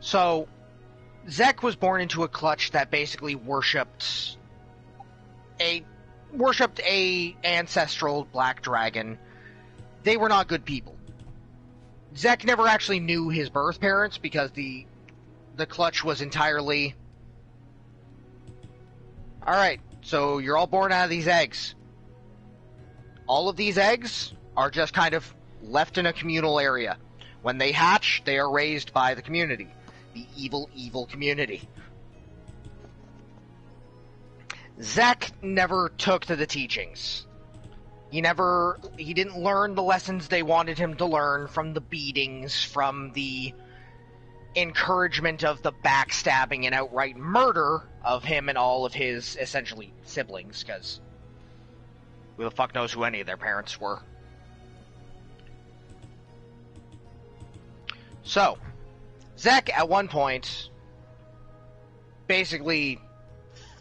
So, Zek was born into a clutch that basically worshipped a ancestral black dragon. They were not good people. Zek never actually knew his birth parents because the clutch was entirely... Alright, so you're all born out of these eggs. All of these eggs are just kind of left in a communal area. When they hatch, they are raised by the community. The evil, evil community. Zek never took to the teachings. He didn't learn the lessons they wanted him to learn from the beatings, from the encouragement of the backstabbing and outright murder of him and all of his, essentially, siblings, because who the fuck knows who any of their parents were. So, Zek, at one point, basically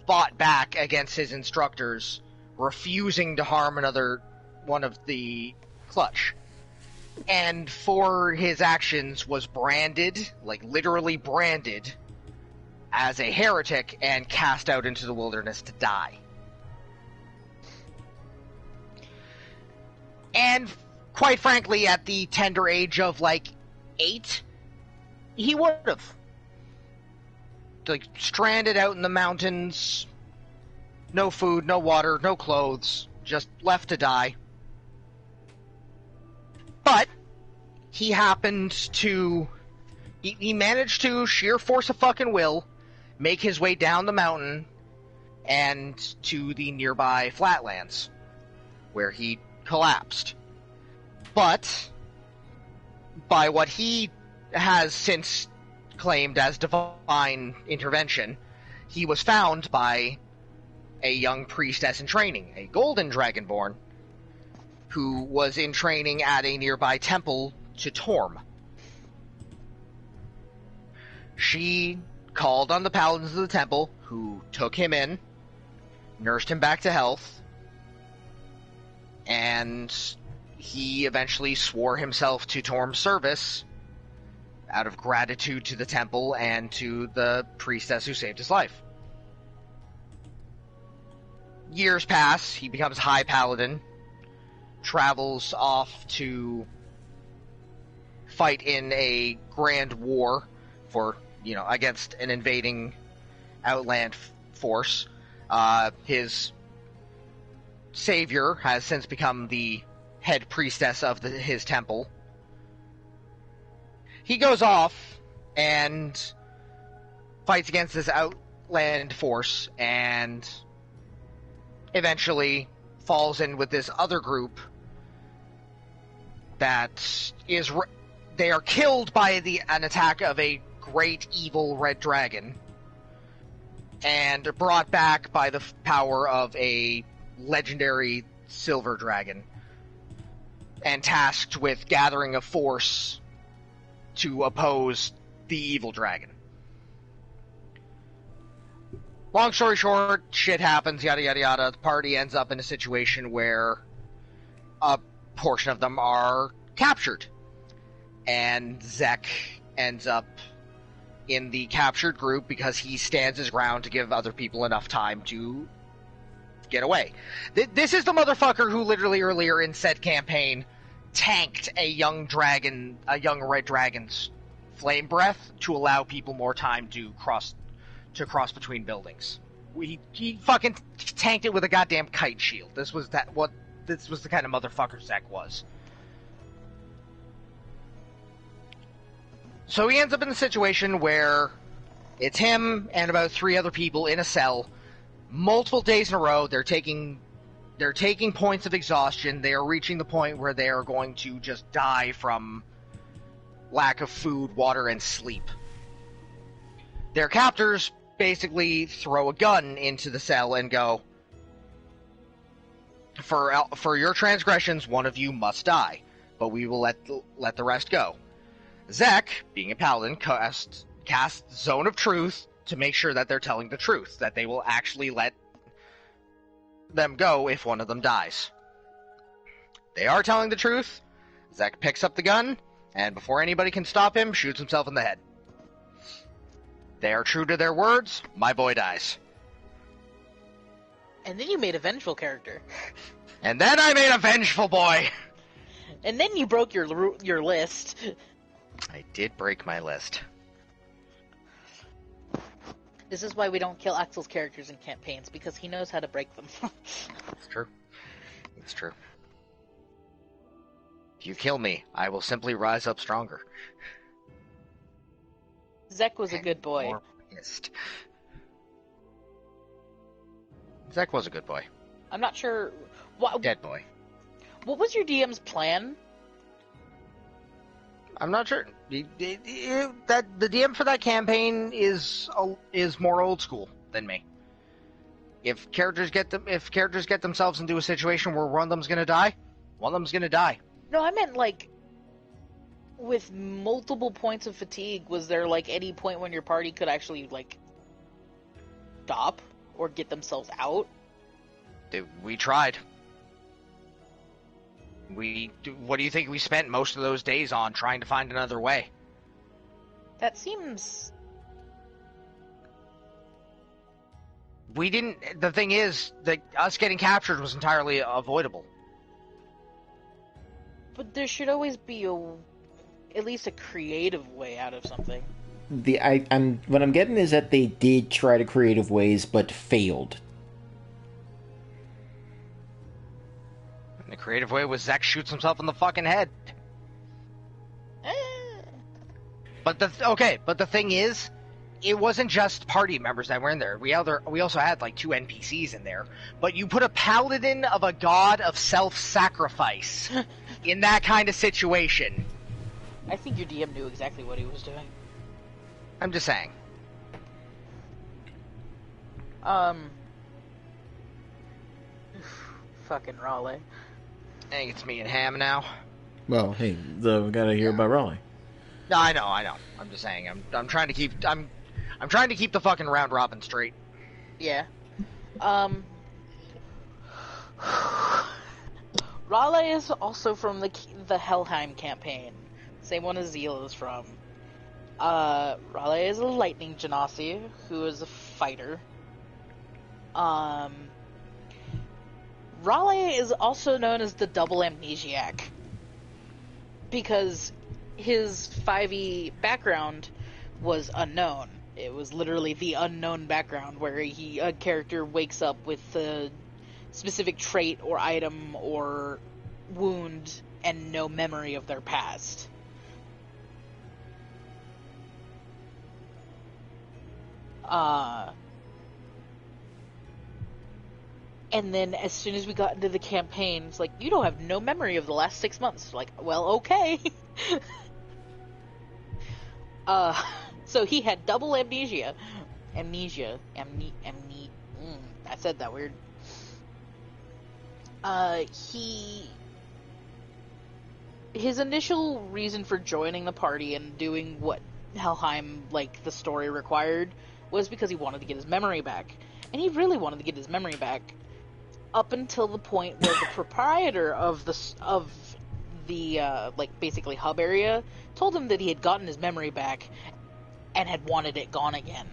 fought back against his instructors, refusing to harm one of the clutch. And for his actions was branded, like literally branded, as a heretic and cast out into the wilderness to die. And quite frankly, at the tender age of like 8, he would have. Like, stranded out in the mountains, no food, no water, no clothes, just left to die. But he happened to... He managed to, sheer force of fucking will, make his way down the mountain and to the nearby flatlands, where he collapsed. But, by what he has since claimed as divine intervention, he was found by a young priestess in training, a golden dragonborn, who was in training at a nearby temple to Torm. She called on the paladins of the temple, who took him in, nursed him back to health, and he eventually swore himself to Torm's service out of gratitude to the temple and to the priestess who saved his life. Years pass, he becomes High Paladin, travels off to fight in a grand war for, against an invading outland force. His savior has since become the head priestess of his temple. He goes off and fights against this outland force and eventually falls in with this other group that is... They are killed by an attack of a great evil red dragon and brought back by the power of a legendary silver dragon and tasked with gathering a force to oppose the evil dragon. Long story short, shit happens, yada yada yada. The party ends up in a situation where a portion of them are captured. And Zek ends up in the captured group because he stands his ground to give other people enough time to get away. This is the motherfucker who literally earlier in said campaign tanked a young red dragon's flame breath to allow people more time to cross between buildings. He fucking tanked it with a goddamn kite shield. This was the kind of motherfucker Zek was. So he ends up in a situation where it's him and about 3 other people in a cell, multiple days in a row. They're taking points of exhaustion. They are reaching the point where they are going to just die from lack of food, water, and sleep. Their captors basically throw a gun into the cell and go, for your transgressions, one of you must die, but we will let the rest go. Zek, being a paladin, casts Zone of Truth to make sure that they're telling the truth, that they will actually let them go if one of them dies. They are telling the truth. Zek picks up the gun, and before anybody can stop him, shoots himself in the head. They are true to their words. My boy dies. And then you made a vengeful character. And then I made a vengeful boy. And then you broke your list. I did break my list. This is why we don't kill Axel's characters in campaigns, because he knows how to break them. It's true. It's true. If you kill me, I will simply rise up stronger. Zek was a good boy. More pissed. Zek was a good boy. I'm not sure... Dead boy. What was your DM's plan? I'm not sure. The DM for that campaign is more old school than me. If characters get themselves into a situation where one of them's gonna die, one of them's gonna die. No, I meant like with multiple points of fatigue. Was there like any point when your party could actually like stop or get themselves out? We tried. What do you think we spent most of those days on, trying to find another way? That seems... We didn't... The thing is, that us getting captured was entirely avoidable. But there should always be at least a creative way out of something. What I'm getting is that they did try to creative ways, but failed. The creative way was Zek shoots himself in the fucking head. But the thing is, it wasn't just party members that were in there. We also had like 2 NPCs in there. But you put a paladin of a god of self-sacrifice in that kind of situation. I think your DM knew exactly what he was doing. I'm just saying. Fucking Raleigh. I think it's me and Ham now. Well, hey, we gotta hear about Raleigh. No, I know. I'm just saying. I'm trying to keep. I'm trying to keep the fucking round robin straight. Yeah. Raleigh is also from the Helheim campaign. Same one as Zeal is from. Raleigh is a lightning genasi who is a fighter. Raleigh is also known as the double amnesiac because his 5e background was unknown. It was literally the unknown background where a character wakes up with a specific trait or item or wound and no memory of their past. And then as soon as we got into the campaign, it's like, you don't have no memory of the last 6 months. Like, well, okay. So he had double amnesia. I said that weird. His initial reason for joining the party and doing what Helheim, like, the story required, was because he wanted to get his memory back. And he really wanted to get his memory back. Up until the point where the proprietor of the like basically hub area told him that he had gotten his memory back and had wanted it gone again.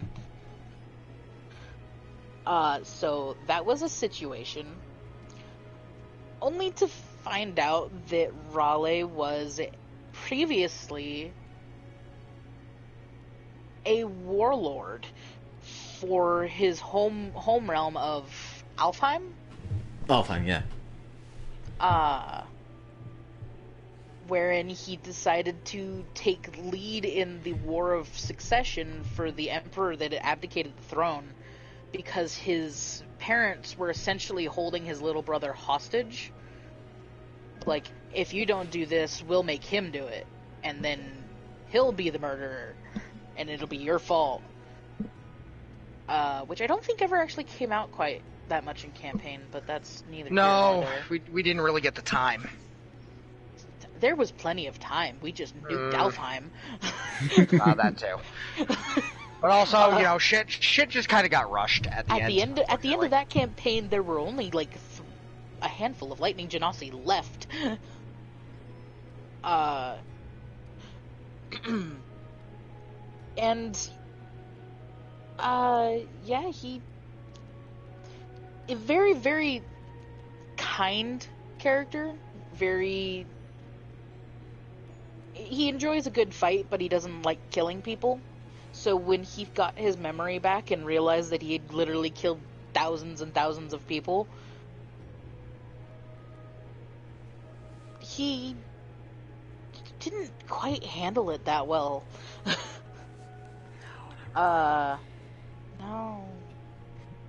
So that was a situation. Only to find out that Raleigh was previously a warlord for his home realm of Alfheim. Alfheim, yeah. Wherein he decided to take lead in the War of Succession for the Emperor that had abdicated the throne because his parents were essentially holding his little brother hostage. Like, if you don't do this, we'll make him do it. And then he'll be the murderer. And it'll be your fault. Which I don't think ever actually came out quite that much in campaign, but that's neither here nor there. we didn't really get the time. There was plenty of time. We just nuked Alfheim. That too. But also, you know, shit just kind of got rushed at the end. At the end of that campaign, there were only like a handful of Lightning Genasi left. And yeah, he a very, very kind character. He enjoys a good fight, but he doesn't like killing people. So when he got his memory back and realized that he had literally killed thousands and thousands of people, he didn't quite handle it that well. No.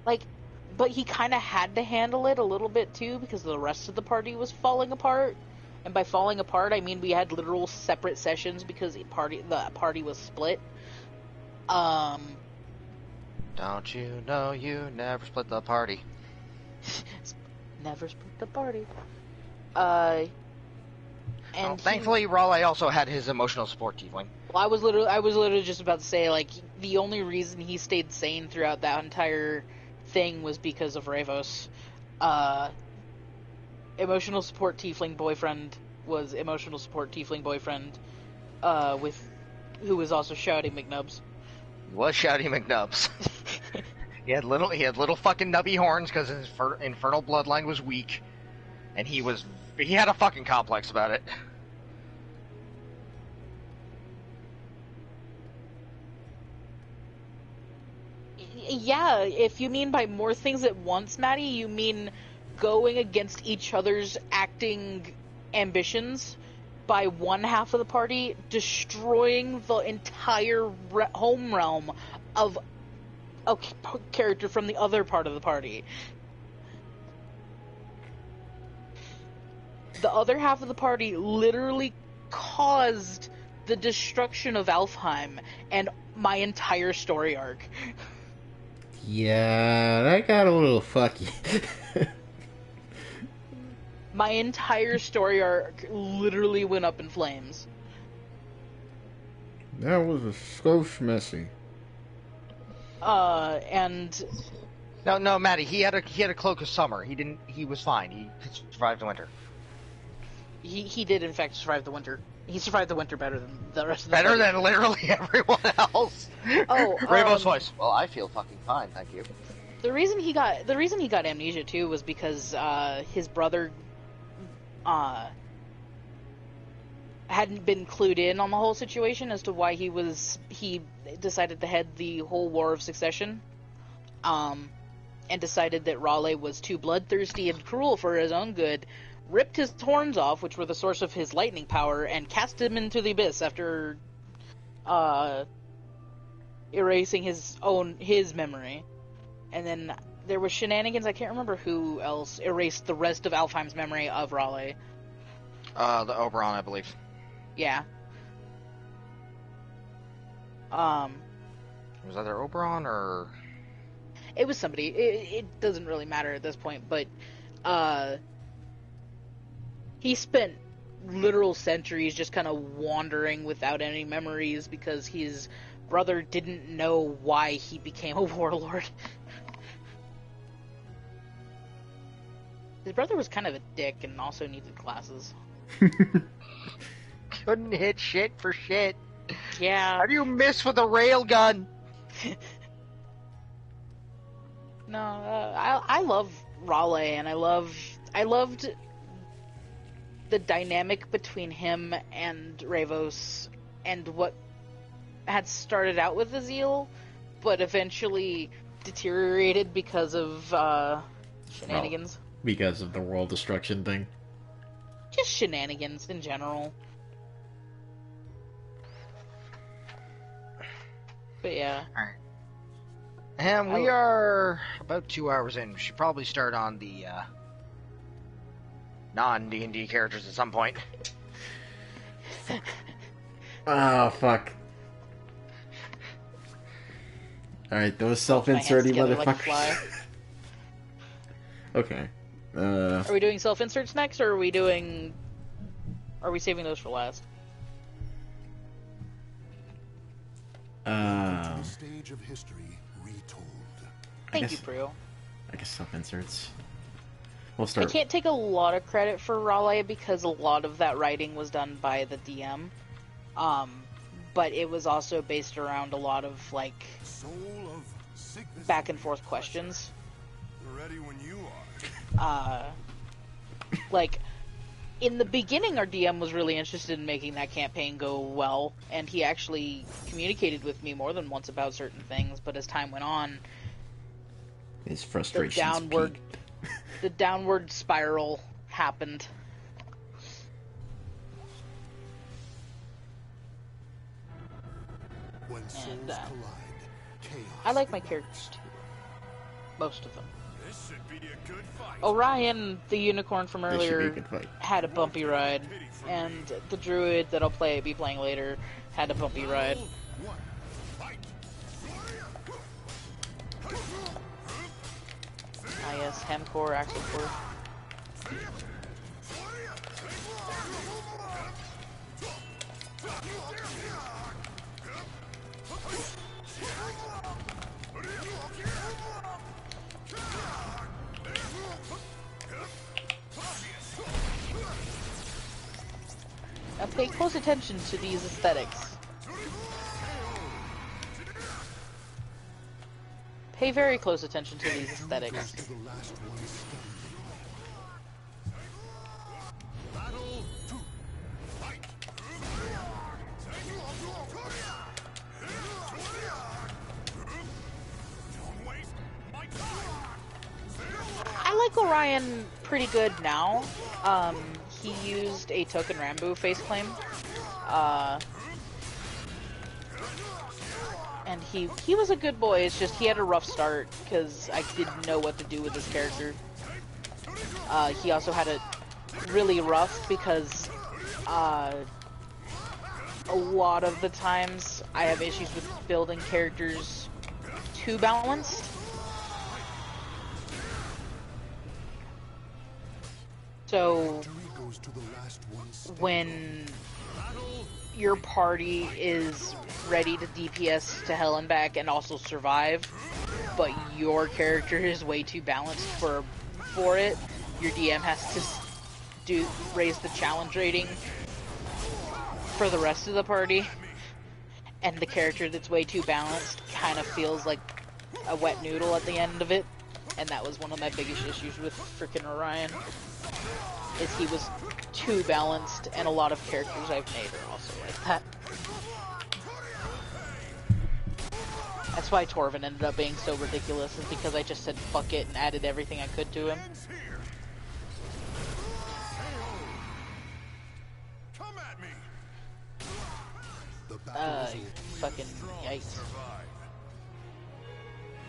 Like, but he kind of had to handle it a little bit too, because the rest of the party was falling apart. And by falling apart, I mean we had literal separate sessions because the party was split. Don't you know you never split the party? Never split the party. And thankfully, Raleigh also had his emotional support tiefling. Well, I was literally just about to say, like, the only reason he stayed sane throughout that entire thing was because of Ravos. Emotional support tiefling boyfriend was emotional support tiefling boyfriend, who was also Shouty McNubs. He was Shouty McNubs. he had little fucking nubby horns because his infernal bloodline was weak, and he had a fucking complex about it. Yeah, if you mean by more things at once, Maddie, you mean going against each other's acting ambitions by one half of the party, destroying the entire home realm of a character from the other part of the party. The other half of the party literally caused the destruction of Alfheim and my entire story arc. Yeah, that got a little fucky. My entire story arc literally went up in flames. That was a skosh messy. And No, Maddie. He had a cloak of summer. He was fine. He survived the winter. he did in fact survive the winter. He survived the winter better than the rest of the Better party. than literally everyone else. Oh, Rainbow's voice. Well, I feel fucking fine, thank you. The reason he got amnesia too was because his brother hadn't been clued in on the whole situation as to why he decided to head the whole War of Succession, and decided that Raleigh was too bloodthirsty and cruel for his own good, ripped his horns off, which were the source of his lightning power, and cast him into the abyss after erasing his memory. And then there was shenanigans. I can't remember who else erased the rest of Alfheim's memory of Raleigh. The Oberon, I believe. Yeah. Was either Oberon or... It was somebody. It doesn't really matter at this point, but he spent literal centuries just kind of wandering without any memories because his brother didn't know why he became a warlord. His brother was kind of a dick and also needed glasses. Couldn't hit shit for shit. Yeah. How do you miss with a railgun? No, I love Raleigh, and I loved the dynamic between him and Ravos, and what had started out with Azil, but eventually deteriorated because of shenanigans. Well, because of the world destruction thing. Just shenanigans in general. But yeah. Alright. And we are about 2 hours in. We should probably start on the non-D&D characters at some point. Oh, fuck. Alright, those My hands self-inserty together like a motherfuckers. fly. Okay. Are we doing self-inserts next, or are we saving those for last? The stage of history retold. Thank you, Prio. I guess self-inserts. We'll I start. can't take a lot of credit for Raleigh because a lot of that writing was done by the DM. But it was also based around a lot of, like, Soul of sickness back and forth questions. ready when you are. Like, in the beginning, our DM was really interested in making that campaign go well, and he actually communicated with me more than once about certain things, but as time went on, His the frustrations downward spiral happened. When souls And, collide, chaos. I like my characters too. Most of them. This should be a good fight. Orion, the unicorn from This should be a earlier, good fight. had a bumpy ride, and the druid that I'll be playing later had a bumpy ride. One, fight. Ah yes, Hemcore, Axelcore. Now pay close attention to these aesthetics. Pay very close attention to these aesthetics. To the last one standing. Battle 2. Fight. Don't waste my time. I like Orion pretty good now. he used a Token Rambo facepalm. Uh, and he was a good boy, it's just he had a rough start, because I didn't know what to do with his character. He also had it really rough, because a lot of the times I have issues with building characters too balanced. So when your party is ready to DPS to hell and back and also survive, but your character is way too balanced for it, your DM has to raise the challenge rating for the rest of the party, and the character that's way too balanced kind of feels like a wet noodle at the end of it, and that was one of my biggest issues with frickin' Orion, is he was too balanced, and a lot of characters I've made are also like that. That's why Torvin ended up being so ridiculous, is because I just said fuck it and added everything I could to him. Come at me. Fucking yikes.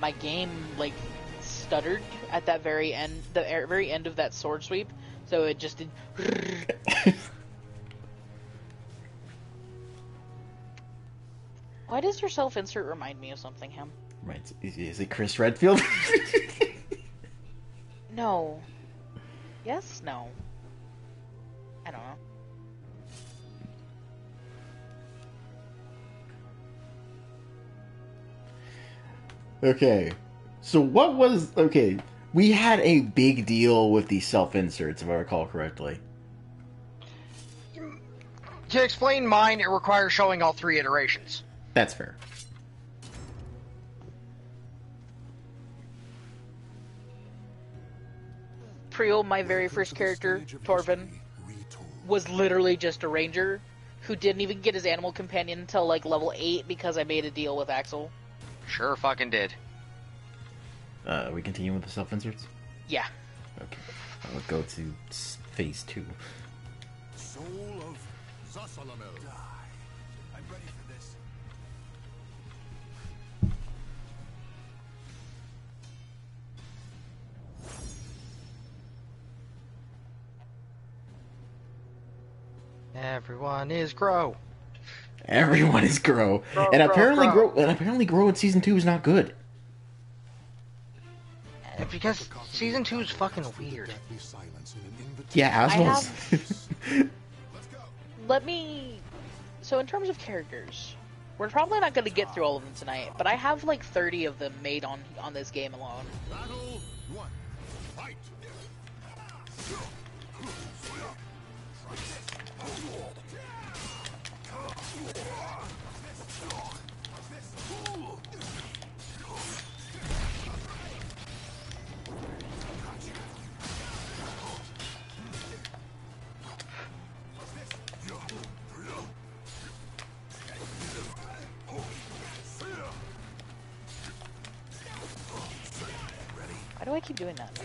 My game, like, stuttered at that very end, the very end of that sword sweep, so it just did. Why does your self-insert remind me of something, Hem? Right, is it Chris Redfield? No. Yes? No. I don't know. Okay, so what was... Okay, we had a big deal with these self-inserts, if I recall correctly. To explain mine, it requires showing all 3 iterations. That's fair. Priel, my very first character, Torvin, was literally just a ranger who didn't even get his animal companion until like level 8 because I made a deal with Axel. Sure fucking did. We continue with the self-inserts? Yeah. Okay. I'll go to phase 2. Soul of Zasalamel. Die. I'm ready for this. Everyone is Grow. Everyone is Grow. Grow, and Grow, apparently Grow. apparently Grow in season 2 is not good. Because season 2 is fucking weird. Yeah, Asmo's. Let me... So in terms of characters, we're probably not going to get through all of them tonight, but I have like 30 of them made on this game alone. Battle 1. Fight. Why do I keep doing that?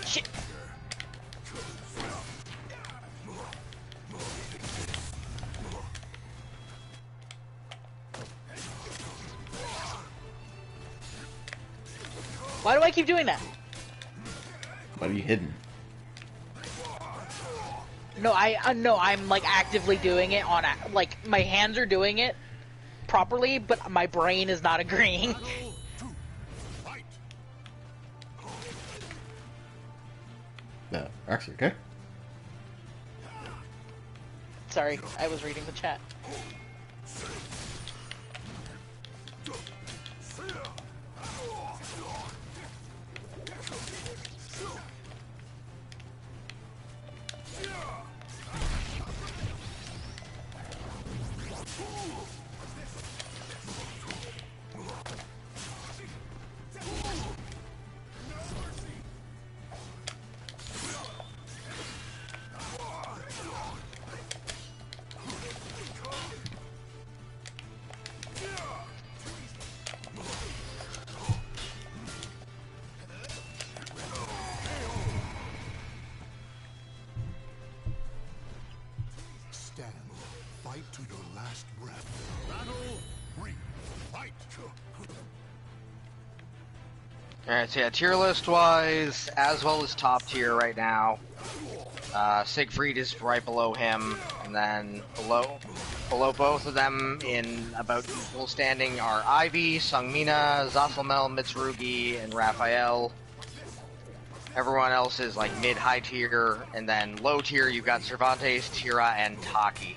Shit! Why do I keep doing that? What are you hidden? No, I'm like actively doing it on, like, my hands are doing it properly, but my brain is not agreeing. Actually, okay. Sorry, I was reading the chat. stand. Fight to your last breath. Battle 3. Fight. Alright, so yeah, tier list wise, as well as top tier right now. Siegfried is right below him, and then below both of them in about equal standing are Ivy, Sungmina, Zasalmel, Mitsurugi, and Raphael. Everyone else is like mid-high tier, and then low tier you've got Cervantes, Tira, and Taki.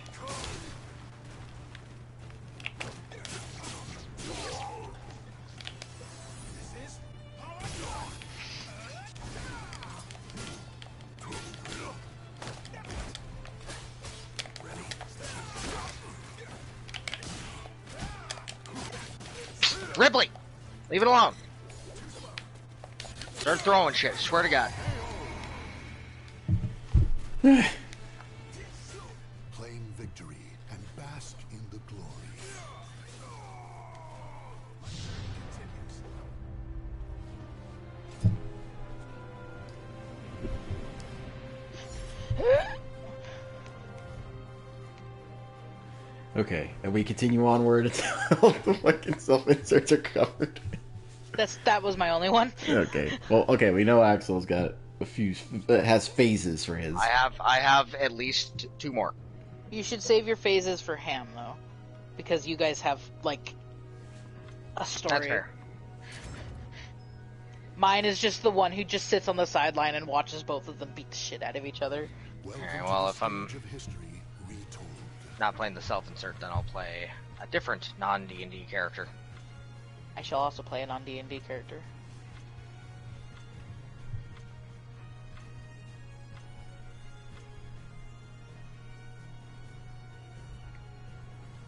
Ripley! Leave it alone. Start throwing shit, swear to God. Claim victory and bask in the glory. Okay, and we continue onward until the fucking self-inserts are covered. That was my only one. Okay. Well, okay, we know Axel's got a few, has phases for his. I have at least 2 more. You should save your phases for Ham, though. Because you guys have, like, a story. That's fair. Mine is just the one who just sits on the sideline and watches both of them beat the shit out of each other. Alright, well, if I'm not playing the self-insert, then I'll play a different non-D&D character. I shall also play a non-D&D character.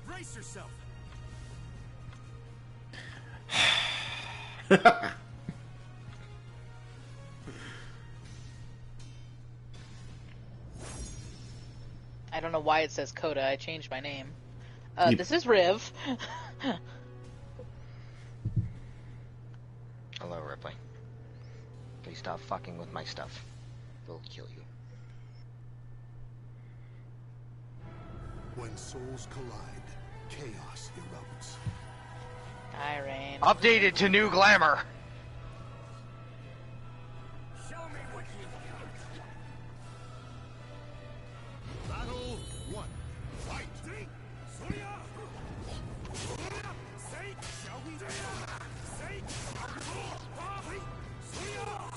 Brace yourself. I don't know why it says Coda. I changed my name. This is Riv. Hello, Ripley. Please stop fucking with my stuff. We'll kill you. When souls collide, chaos erupts. Hi, Rain. Updated to new glamour. Show me what you Battle 1. Fight.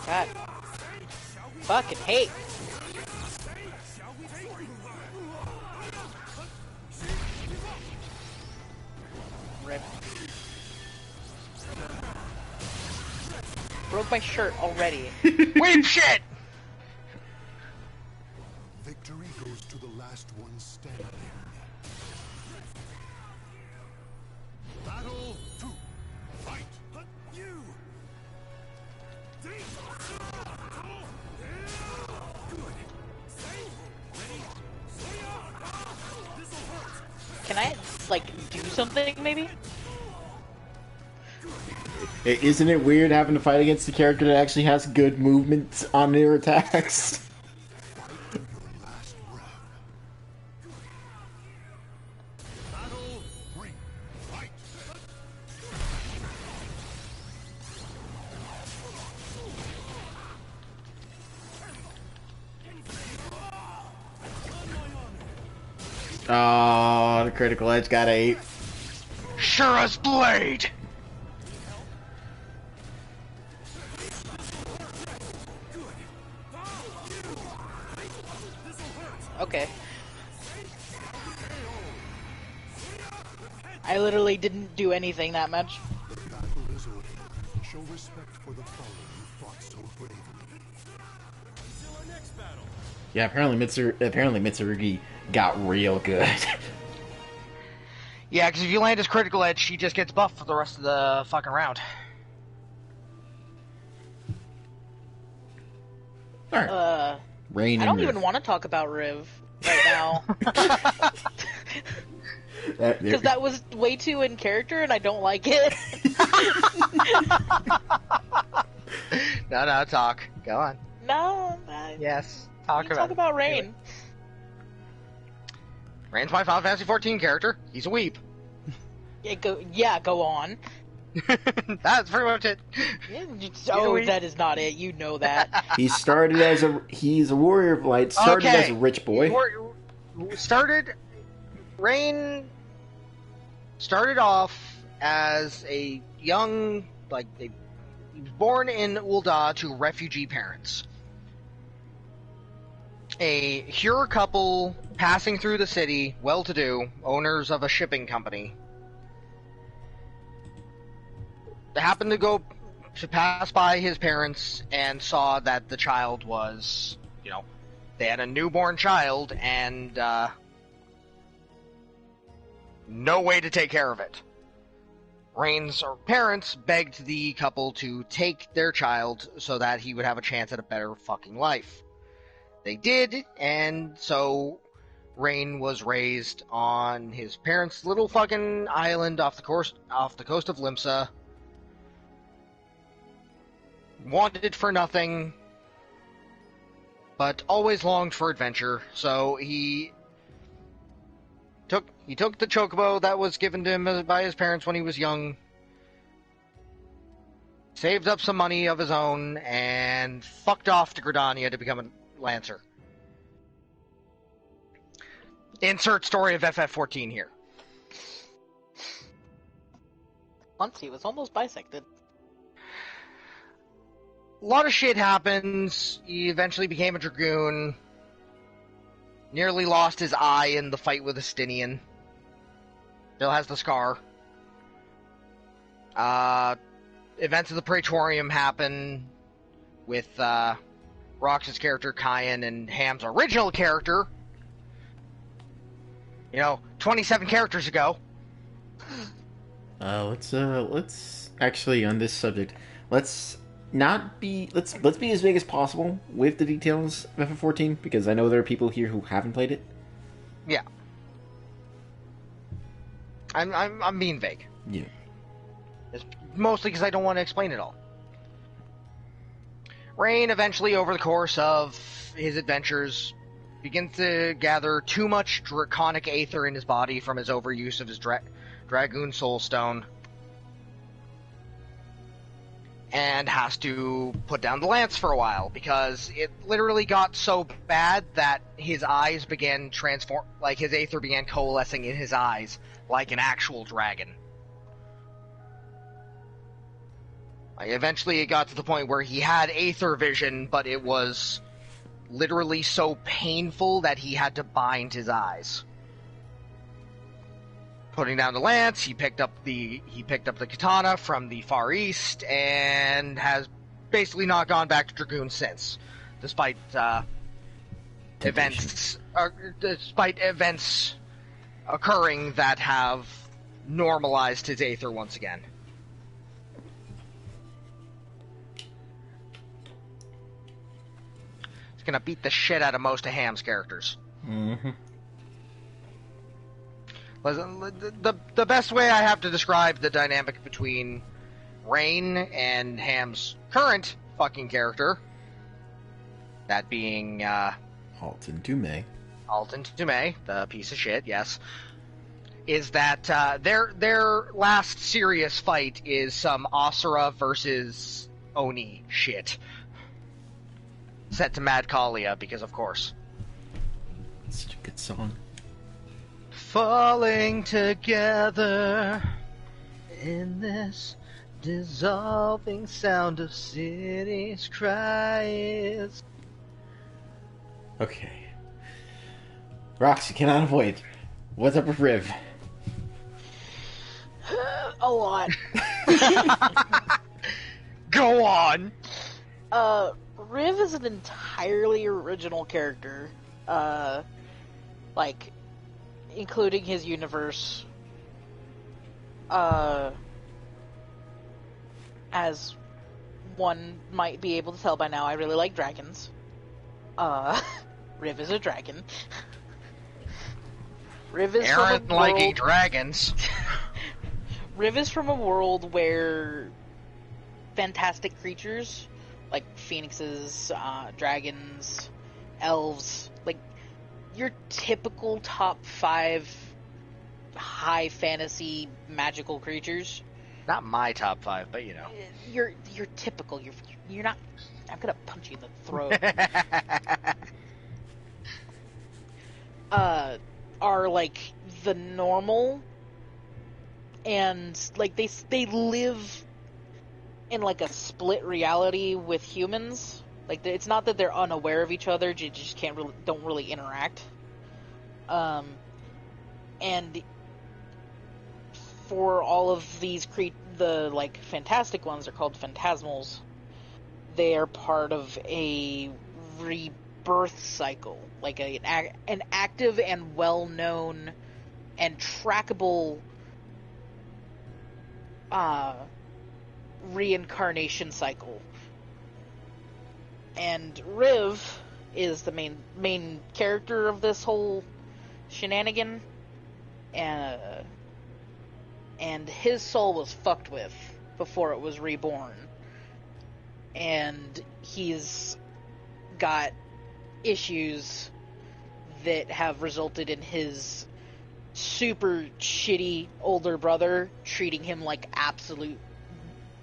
God. Fucking hate. Rip. Broke my shirt already. Weep shit! Victory goes to the last one standing. Battle 2. Fight. you. Can I, like, do something, maybe? Isn't it weird having to fight against a character that actually has good movement on their attacks? Battle 3. Fight. Oh, the critical edge got 8. Shura's blade! Okay. I literally didn't do anything that much. The battle is over. Show respect for the fallen who fought so bravely. Until our next battle. Yeah, apparently Mitsurugi got real good. Yeah, because if you land his critical edge, she just gets buffed for the rest of the fucking round. Alright. Rain I and don't Riv. even want to talk about Riv right now. That- Because that was way too in character and I don't like it. No, talk. Go on. No, Yes, talk about Rain. Rain's my Final Fantasy 14 character. He's a weeb. Go on. That's pretty much it. That is not it. You know that. He's a warrior of light. Started as a rich boy. Rain started off as a young, he was born in Ul'dah to refugee parents. A Hur couple passing through the city, well-to-do, owners of a shipping company. They happened to pass by his parents and saw that the child was, they had a newborn child and no way to take care of it. Rain's parents begged the couple to take their child so that he would have a chance at a better fucking life. They did, and so Rain was raised on his parents' little fucking island off the coast of Limsa. Wanted for nothing, but always longed for adventure, so he took the chocobo that was given to him by his parents when he was young, saved up some money of his own, and fucked off to Gridania to become a Lancer. Insert story of FF14 here. Once he was almost bisected. A lot of shit happens. He eventually became a Dragoon. Nearly lost his eye in the fight with Estinian. Still has the scar. Events of the Praetorium happen with Rox's character Kyan and Ham's original character. 27 characters ago. Let's actually on this subject. Let's be as vague as possible with the details of FF14 because I know there are people here who haven't played it. Yeah. I'm being vague. Yeah. It's mostly because I don't want to explain it all. Rain eventually, over the course of his adventures, begins to gather too much draconic aether in his body from his overuse of his Dragoon Soul Stone. And has to put down the lance for a while, because it literally got so bad that his eyes began his aether began coalescing in his eyes like an actual dragon. Eventually it got to the point where he had aether vision, but it was literally so painful that he had to bind his eyes. Putting down the lance, he picked up the katana from the Far East and has basically not gone back to Dragoon since, despite events occurring that have normalized his aether once again. He's gonna beat the shit out of most of Ham's characters. Mm-hmm. The best way I have to describe the dynamic between Rain and Ham's current fucking character, that being Alton Dume, the piece of shit, yes, is that their last serious fight is some Asura versus Oni shit. Set to Mad Kalia, because of course. Such a good song. Falling together in this dissolving sound of cities' cries. Okay. Roxy cannot avoid. What's up with Riv? A lot. Go on! Riv is an entirely original character. Including his universe. As one might be able to tell by now, I really like dragons. Riv is a dragon. Riv is Aaron liking dragons. Riv is from a world where fantastic creatures like phoenixes, dragons, elves, your typical top 5 high fantasy magical creatures. Not my top 5, but you know. You're typical. You're not. I'm gonna punch you in the throat. Are like the normal, and like they live in like a split reality with humans. Like it's not that they're unaware of each other; they just don't really interact. And for all of these the like fantastic ones are called phantasmals. They are part of a rebirth cycle, like an active and well-known and trackable reincarnation cycle. And Riv is the main character of this whole shenanigan, and his soul was fucked with before it was reborn. And he's got issues that have resulted in his super shitty older brother treating him like absolute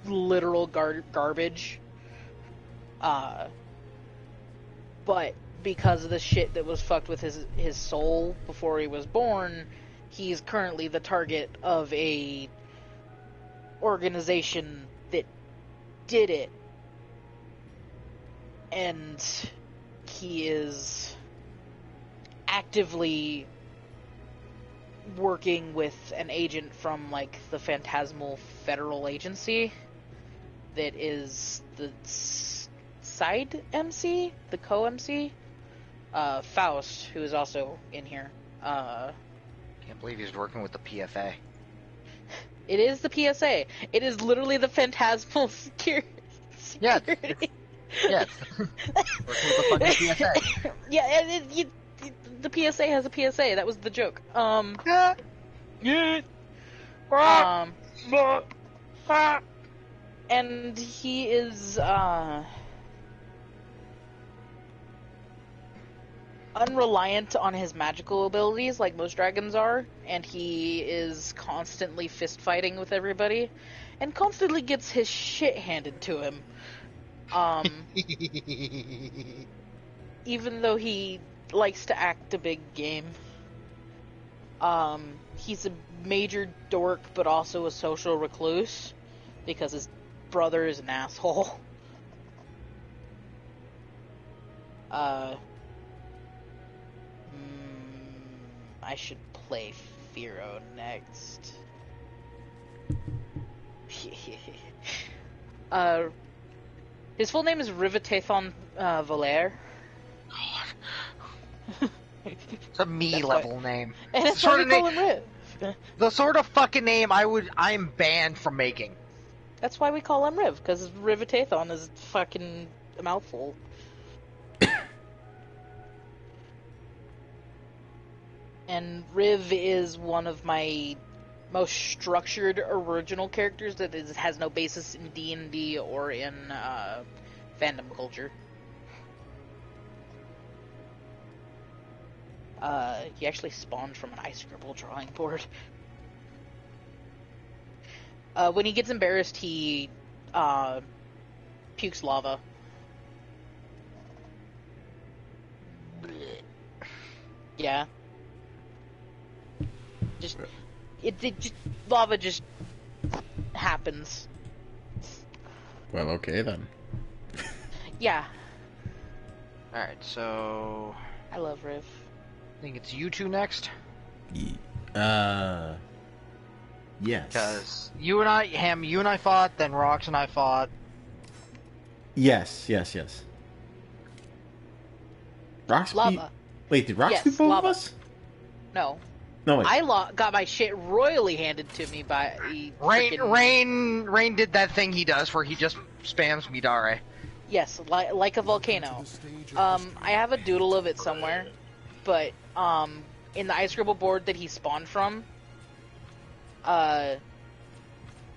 literal garbage. But because of the shit that was fucked with his soul before he was born, he's currently the target of a organization that did it. And he is actively working with an agent from, like, the Phantasmal Federal Agency that is the side MC? The co-MC? Faust, who is also in here. Can't believe he's working with the PFA. It is the PSA. It is literally the Phantasmal Security. Yeah. Yes. Working with the fucking PSA. Yeah, the PSA has a PSA. That was the joke. And he is unreliant on his magical abilities like most dragons are, and he is constantly fist fighting with everybody and constantly gets his shit handed to him. Even though he likes to act a big game. He's a major dork, but also a social recluse, because his brother is an asshole. I should play Firo next. His full name is Rivetathon Valere. It's a me-level name. And It's that's why we call him Riv. The sort of fucking name I'm banned from making. That's why we call him Riv, because Rivetathon is fucking a mouthful. And Riv is one of my most structured original characters that has no basis in D&D or in fandom culture. He actually spawned from an ice scribble drawing board. When he gets embarrassed, he pukes lava. Yeah. Lava just happens. Well, okay then. Yeah. Alright, so... I love Riv. I think it's you two next? Yes. Because you and I fought, then Rox and I fought. Yes. Rox Lava. Wait, did Rox Yes, beat both lava. of us? No. No, wait. I got my shit royally handed to me by Rain did that thing he does where he just spams Midare. Yes, like a volcano. I have a doodle of it somewhere, but in the ice scribble board that he spawned from,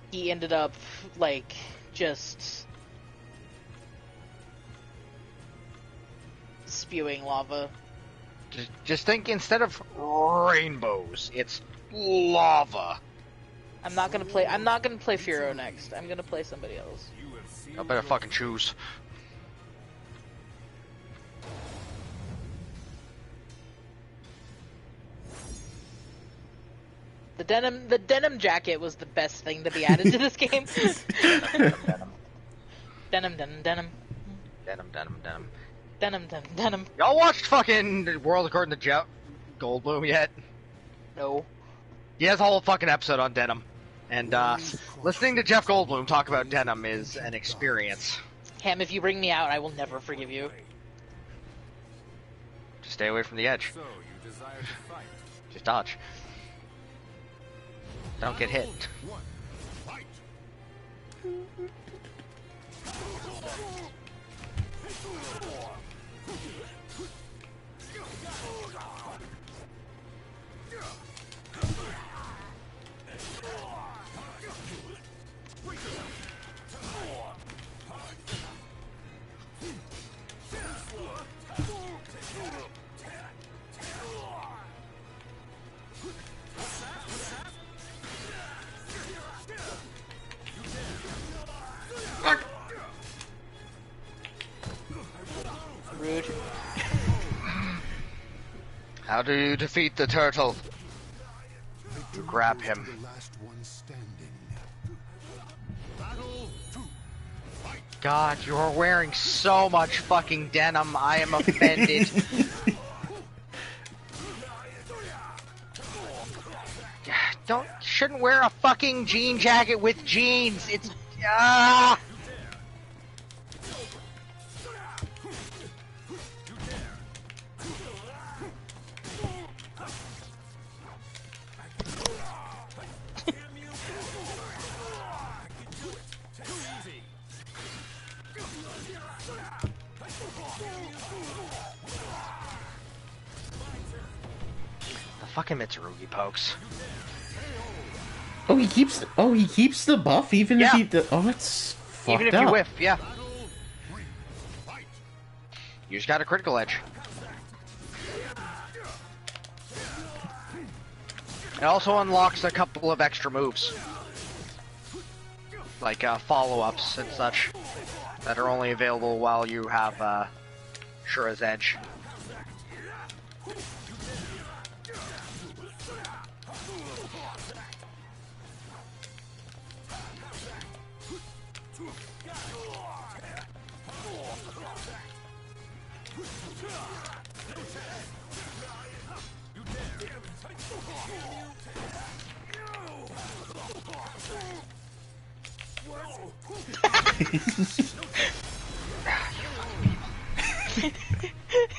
he ended up like just spewing lava. Just think, instead of rainbows, it's lava. I'm not gonna play Furo next. I'm gonna play somebody else. I better fucking choose. The denim jacket was the best thing to be added to this game. Denim. Denim. Y'all watched fucking World According to Jeff Goldblum yet? No. He has a whole fucking episode on denim. And listening to Jeff Goldblum talk about denim is an experience. Ham, if you bring me out, I will never forgive you. Just stay away from the edge. So, you desire to fight? Just dodge. Don't get hit. One, fight! Rude. How do you defeat the turtle? You grab him. The last one standing. Battle 2. Fight! God, you're wearing so much fucking denim. I am offended. Shouldn't wear a fucking jean jacket with jeans. It's the fucking Mitsurugi pokes. Oh, he keeps the buff even Yeah. if he. Oh, it's fucked Even if up. you whiff, yeah. Battle 3. Fight! You just got a critical edge. It also unlocks a couple of extra moves. Like follow-ups and such. That are only available while you have Shura's Edge.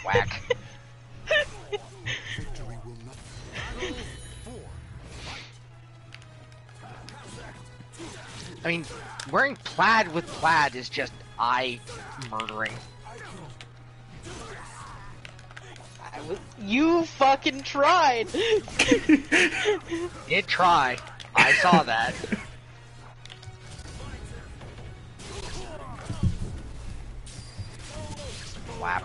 Whack. Victory will not. Battle 4. I mean, wearing plaid with plaid is just eye-murdering. You fucking tried. Did try. I saw that. Whap.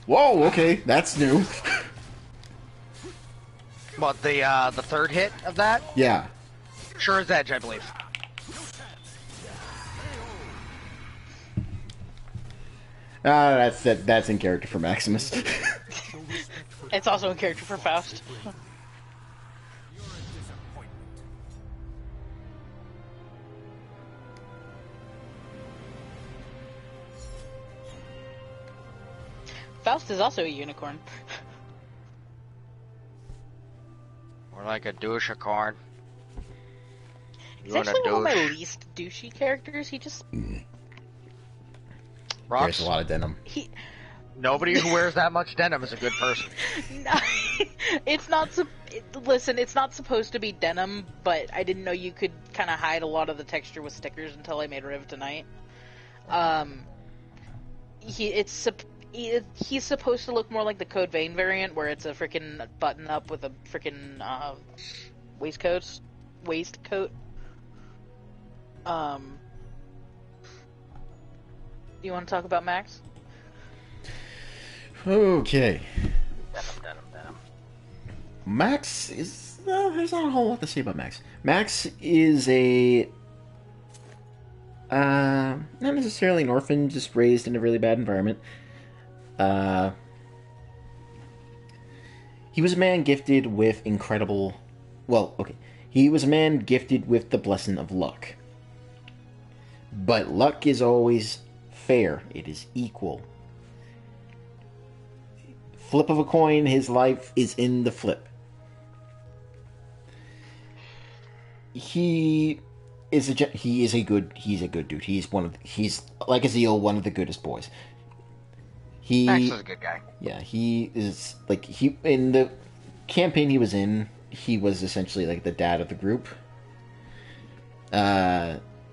Whoa, okay, that's new. What, the third hit of that? Yeah. Shura's Edge, I believe. That's in character for Maximus. It's also a character for Faust. Faust is also a unicorn. More like a douche-a-corn. He's You want a actually one of my douche? least douchey characters. He just There's Rocks? a lot of denim. Nobody who wears that much denim is a good person. it's not. Listen, it's not supposed to be denim, but I didn't know you could kind of hide a lot of the texture with stickers until I made Riv tonight. He's supposed to look more like the Code Vein variant, where it's a freaking button up with a freaking waistcoat. Do you want to talk about Max? Okay. Denim. Max is... there's not a whole lot to say about Max. Max is a... not necessarily an orphan, just raised in a really bad environment. He was a man gifted with incredible... Well, okay. He was a man gifted with the blessing of luck. But luck is always fair. It is equal. Flip of a coin, his life is in the flip. He's a good dude. He's like Azil, one of the goodest boys. Max is a good guy. Yeah, he is in the campaign he was in, he was essentially like the dad of the group.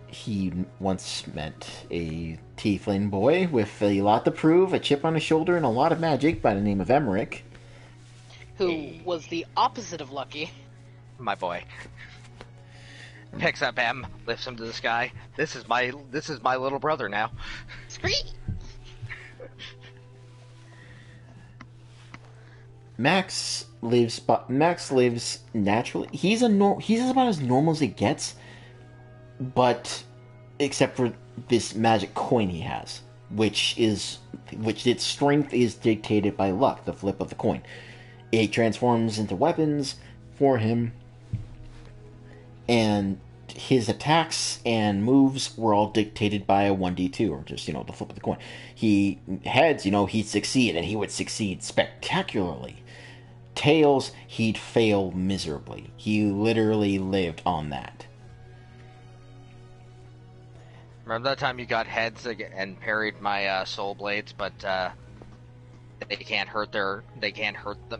He once met a tiefling boy with a lot to prove, a chip on his shoulder, and a lot of magic by the name of Emmerich. Who was the opposite of lucky. My boy. Picks up M, lifts him to the sky. This is my little brother now. Screet! Max lives naturally. He's about as normal as it gets, but except for this magic coin he has, which its strength is dictated by luck, the flip of the coin. It transforms into weapons for him, and his attacks and moves were all dictated by a 1d2, or just, the flip of the coin. He heads, he'd succeed, and he would succeed spectacularly. Tails, he'd fail miserably. He literally lived on that. Remember that time you got heads and parried my soul blades, but they can't hurt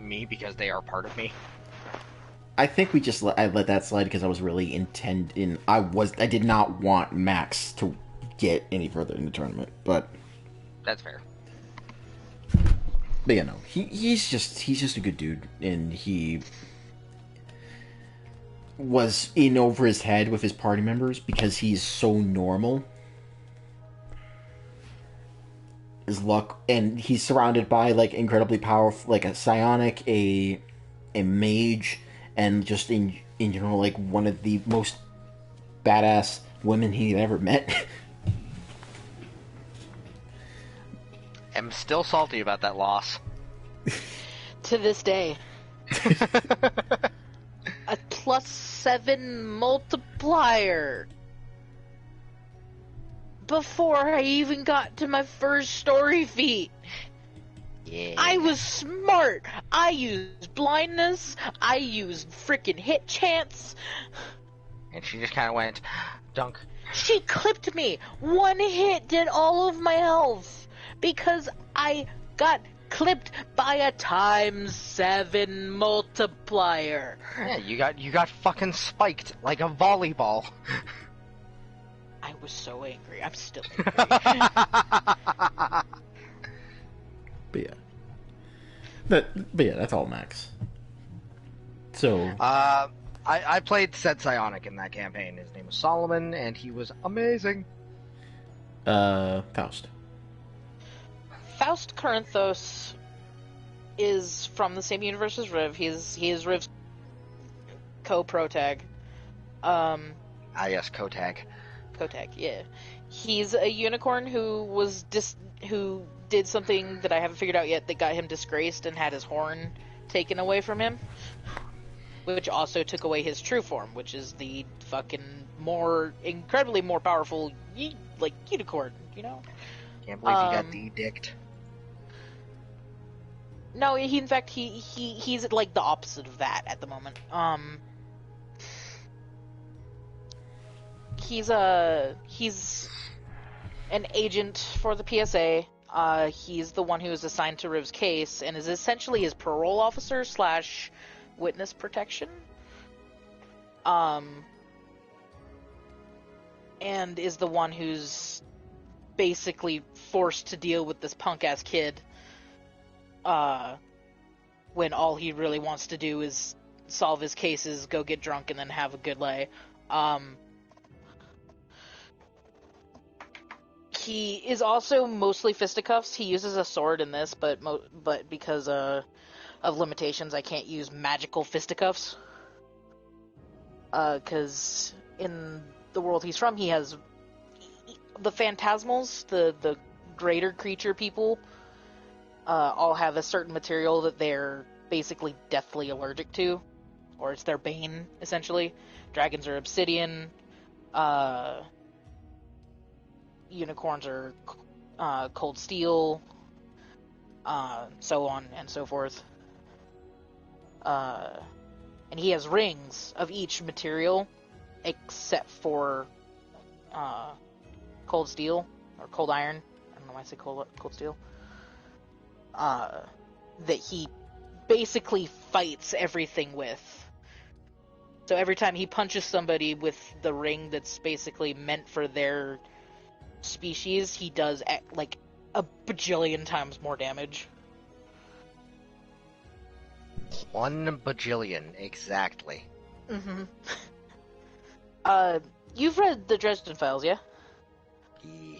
me because they are part of me. I think I let that slide because I was really I did not want Max to get any further in the tournament, but that's fair. But he's just a good dude, and he was in over his head with his party members because he's so normal. His luck, and he's surrounded by incredibly powerful, a psionic, a mage, and just in general one of the most badass women he ever met. I'm still salty about that loss. To this day. A +7 multiplier. Before I even got to my first story feat. Yeah. I was smart. I used blindness. I used freaking hit chance. And she just kind of went, dunk. She clipped me. One hit did all of my health. Because I got clipped by a ×7 multiplier. Yeah, you got fucking spiked like a volleyball. I was so angry. I'm still angry. But yeah, that's all Max. So I played said psionic in that campaign. His name was Solomon, and he was amazing. Faust. Faust Corinthos is from the same universe as Riv. He is Riv's co-protag. Yes, Kotag. Kotag, yeah. He's a unicorn who did something that I haven't figured out yet that got him disgraced and had his horn taken away from him, which also took away his true form, which is the fucking incredibly more powerful unicorn, Can't believe he got de-dicked. No, he's like the opposite of that at the moment. He's an agent for the PSA. He's the one who is assigned to Riv's case and is essentially his parole officer / witness protection. And is the one who's basically forced to deal with this punk-ass kid, when all he really wants to do is solve his cases, go get drunk, and then have a good lay. He is also mostly fisticuffs. He uses a sword in this, but because of limitations, I can't use magical fisticuffs. Because in the world he's from, he has the phantasmals, the greater creature people, all have a certain material that they're basically deathly allergic to, or it's their bane, essentially. Dragons are obsidian, unicorns are cold steel, so on and so forth. And he has rings of each material, except for cold steel, or cold iron. I don't know why I say cold steel. That he basically fights everything with. So every time he punches somebody with the ring that's basically meant for their species, he does like a bajillion times more damage. 1 bajillion, exactly. Mm-hmm. You've read the Dresden Files, yeah? You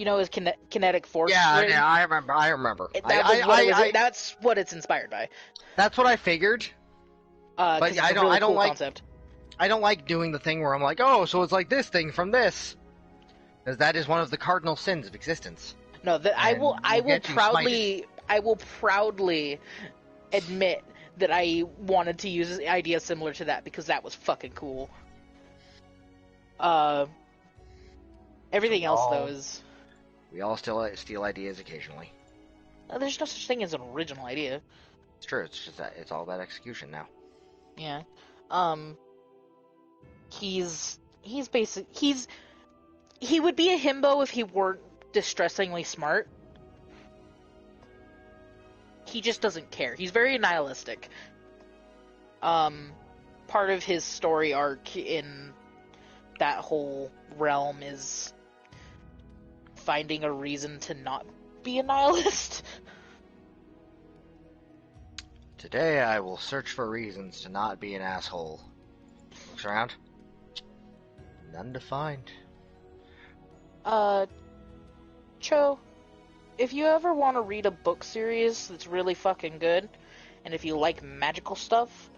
know his kinetic force Yeah, ring? yeah, I remember. That's what it's inspired by. That's what I figured. But But I don't cool like concept. I don't like doing the thing where I'm like, oh, so it's like this thing from this, because that is one of the cardinal sins of existence. No, I will proudly admit that I wanted to use an idea similar to that because that was fucking cool. Everything else though is. We all still steal ideas occasionally. There's no such thing as an original idea. It's true. It's just that it's all about execution now. Yeah. He would be a himbo if he weren't distressingly smart. He just doesn't care. He's very nihilistic. Part of his story arc in that whole realm is finding a reason to not be a nihilist. Today I will search for reasons to not be an asshole. Looks around. None to find. Cho, if you ever want to read a book series that's really fucking good, and if you like magical stuff,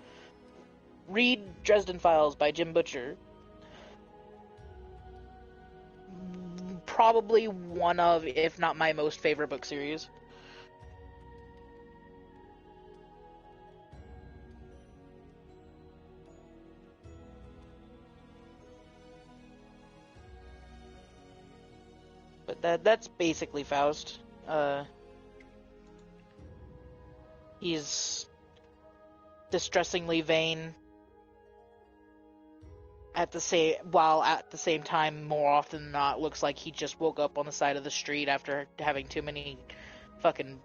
read Dresden Files by Jim Butcher. Probably one of, if not my most favorite book series. But that's basically Faust. He's distressingly vain, while at the same time, more often than not, looks like he just woke up on the side of the street after having too many fucking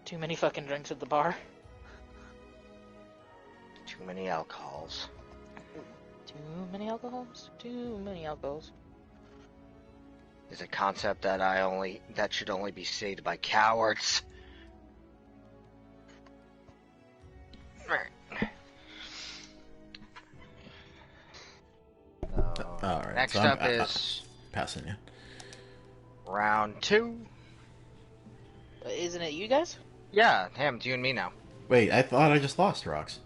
drinks at the bar. Too many alcohols. Too many alcohols? Too many alcohols. Is a concept that should only be stated by cowards. All right. Next so up I'm is passing you. round 2. Isn't it you guys? Yeah, Ham, it's you and me now. Wait, I thought I just lost rocks.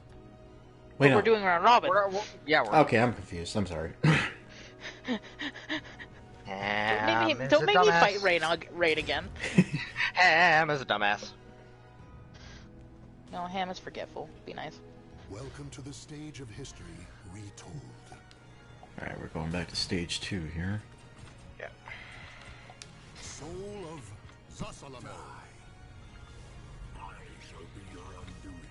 Wait, no. We're doing round robin. We're Okay, I'm confused. I'm sorry. Don't make me fight Rain again. Ham is a dumbass. No, Ham is forgetful. Be nice. Welcome to the stage of history retold. Alright, we're going back to stage 2 here. Yeah. Soul of Zasalamel. I shall be your undoing.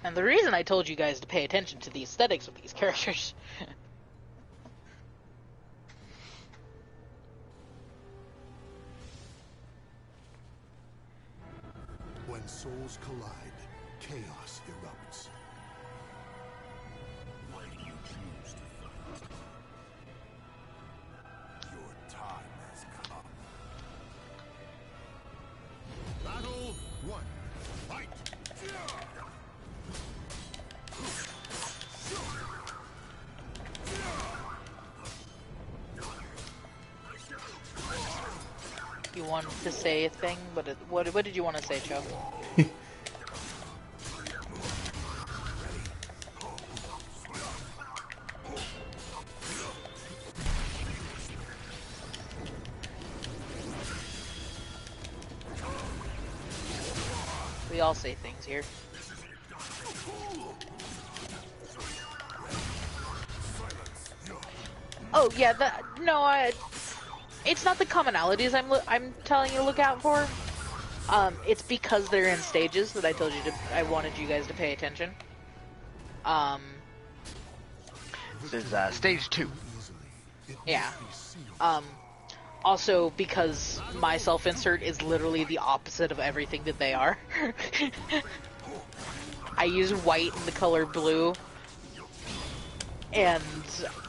And the reason I told you guys to pay attention to the aesthetics of these characters. When souls collide, chaos erupts. Why do you choose to fight? Your time has come. Battle 1. Fight! You wanted to say a thing, but what did you want to say, Joe? We all say things here. Oh yeah, it's not the commonalities I'm telling you to look out for. It's because they're in stages that I wanted you guys to pay attention. This is stage 2. Yeah. Also because my self-insert is literally the opposite of everything that they are. I use white and the color blue, and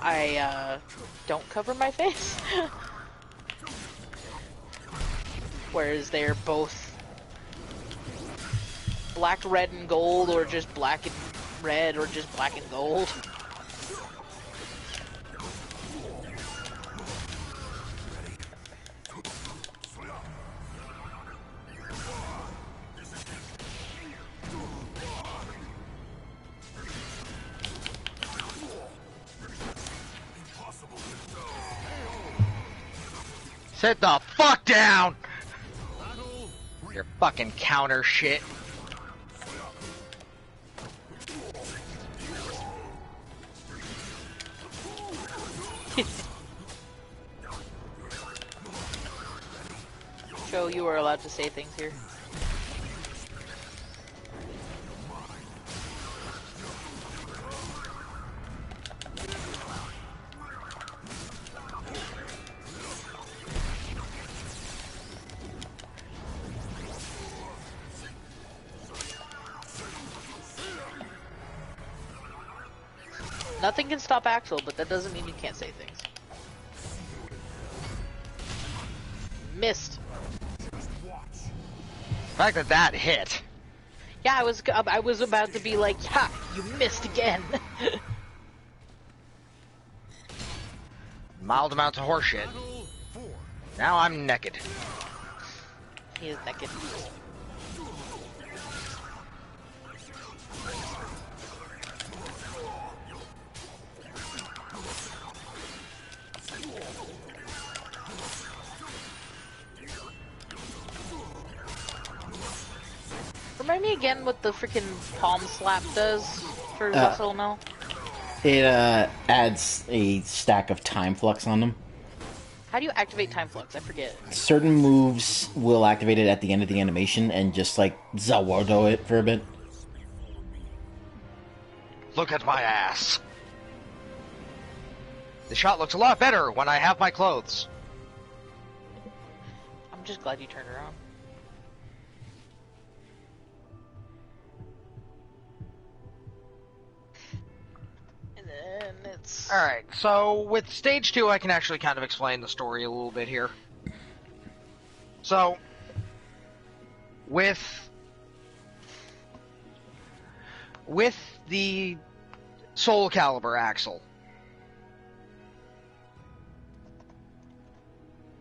I don't cover my face. Whereas they're both black, red, and gold, or just black and red, or just black and gold. Sit the fuck down! Your fucking counter shit. Joe, you are allowed to say things here. Nothing can stop Axel, but that doesn't mean you can't say things. Missed. The fact that that hit. Yeah, I was about to be like, ha, you missed again. Mild amounts of horseshit. Now I'm naked. He is naked. Remind me again what the freaking palm slap does for Vessel now? It adds a stack of time flux on them. How do you activate time flux? I forget. Certain moves will activate it at the end of the animation and just like Zawardo it for a bit. Look at my ass. The shot looks a lot better when I have my clothes. I'm just glad you turned around. And then it's... Alright, so with stage 2 I can actually kind of explain the story a little bit here. So, with the Soul Calibur Axel.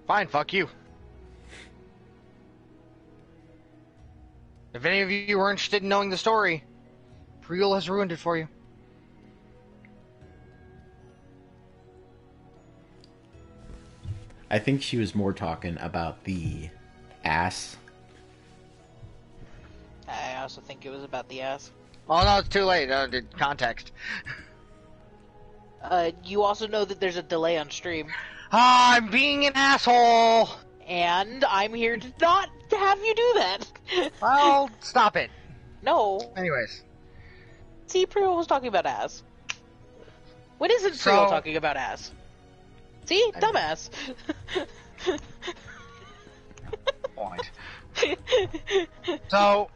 Fine, fuck you. If any of you are interested in knowing the story, Carrillo has ruined it for you. I think she was more talking about the ass. I also think it was about the ass. Oh no, it's too late. Context. You also know that there's a delay on stream. I'm being an asshole! And I'm here to not have you do that. Well, stop it. No. Anyways. See, Priyo was talking about ass. When isn't So- Priyo talking about ass? See? Dumbass. Point. So,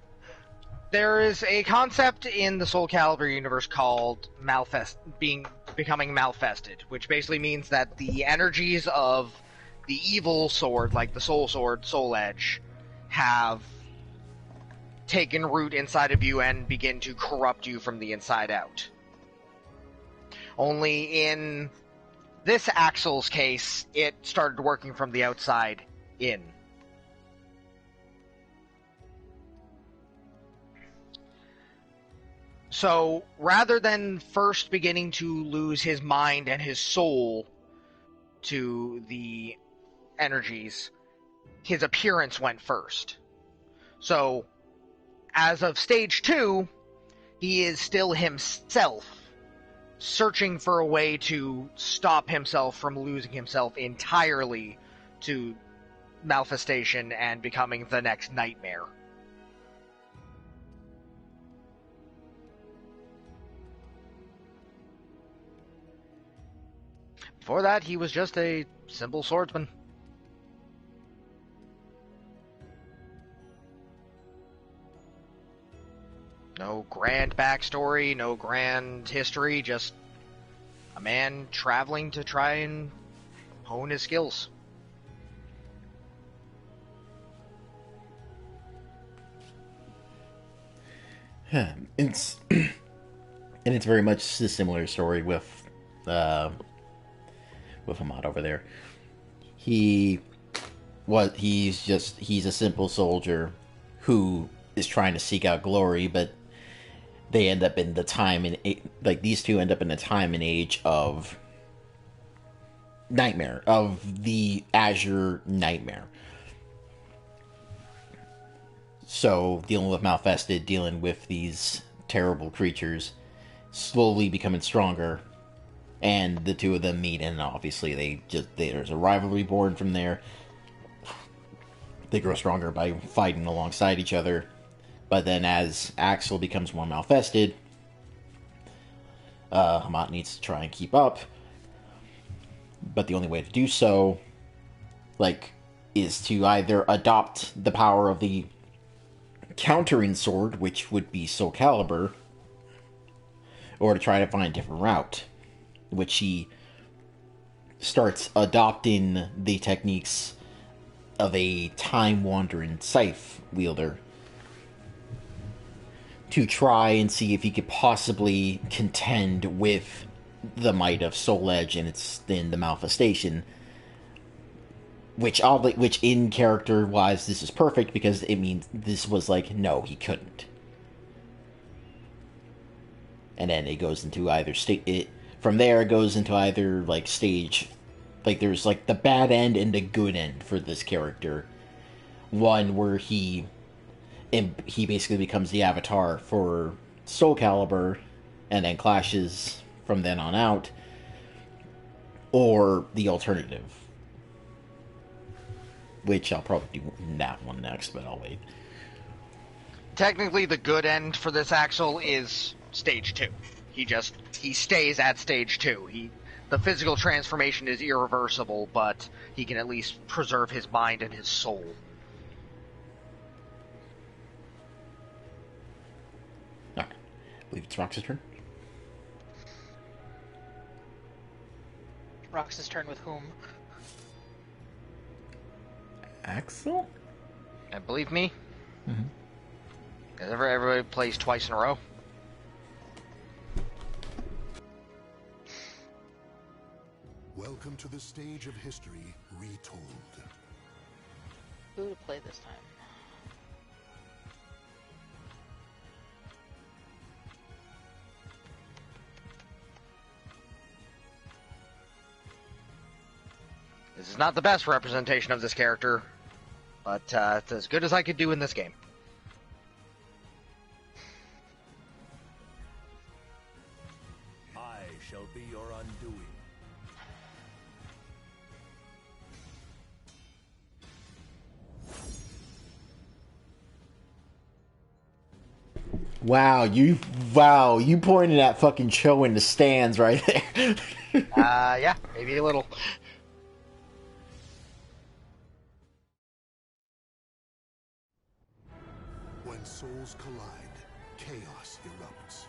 There is a concept in the Soul Calibur universe called becoming malfested, which basically means that the energies of the evil sword, like the Soul Sword, Soul Edge, have taken root inside of you and begin to corrupt you from the inside out. Only in this Axel's case, it started working from the outside in. So, rather than first beginning to lose his mind and his soul to the energies, his appearance went first. So, as of stage 2, he is still himself, searching for a way to stop himself from losing himself entirely to malfestation and becoming the next nightmare. Before that, he was just a simple swordsman. No grand backstory, no grand history, just a man traveling to try and hone his skills. It's and it's very much a similar story with Ahmad over there. He's a simple soldier who is trying to seek out glory, but they end up in the time and like these two end up in the time and age of nightmare, of the Azure nightmare. So dealing with Malfested, dealing with these terrible creatures, slowly becoming stronger, and the two of them meet, and obviously there's a rivalry born from there. They grow stronger by fighting alongside each other. But then as Axel becomes more malfested, Hamat needs to try and keep up. But the only way to do so, is to either adopt the power of the countering sword, which would be Soul Calibur, or to try to find a different route, which he starts adopting the techniques of a time-wandering scythe wielder to try and see if he could possibly contend with the might of Soul Edge and in the Malfestation. Which in character-wise, this is perfect, because it means this was no, he couldn't. And then it goes into either from there it goes into either stage, there's the bad end and the good end for this character. One where he basically becomes the avatar for Soul Calibur and then clashes from then on out, or the alternative, which I'll probably do that one next, but I'll wait. Technically, the good end for this Axel is stage 2. He stays at stage 2. The physical transformation is irreversible, but he can at least preserve his mind and his soul. Alright. I believe it's Rox's turn. Rox's turn with whom? Axel? And believe me, Mm-hmm. everybody plays twice in a row. Welcome to the stage of history retold. Who to play this time? This is not the best representation of this character, but it's as good as I could do in this game. I shall be your undoing. Wow, you pointed at fucking Cho in the stands right there. Yeah, maybe a little. When souls collide, chaos erupts.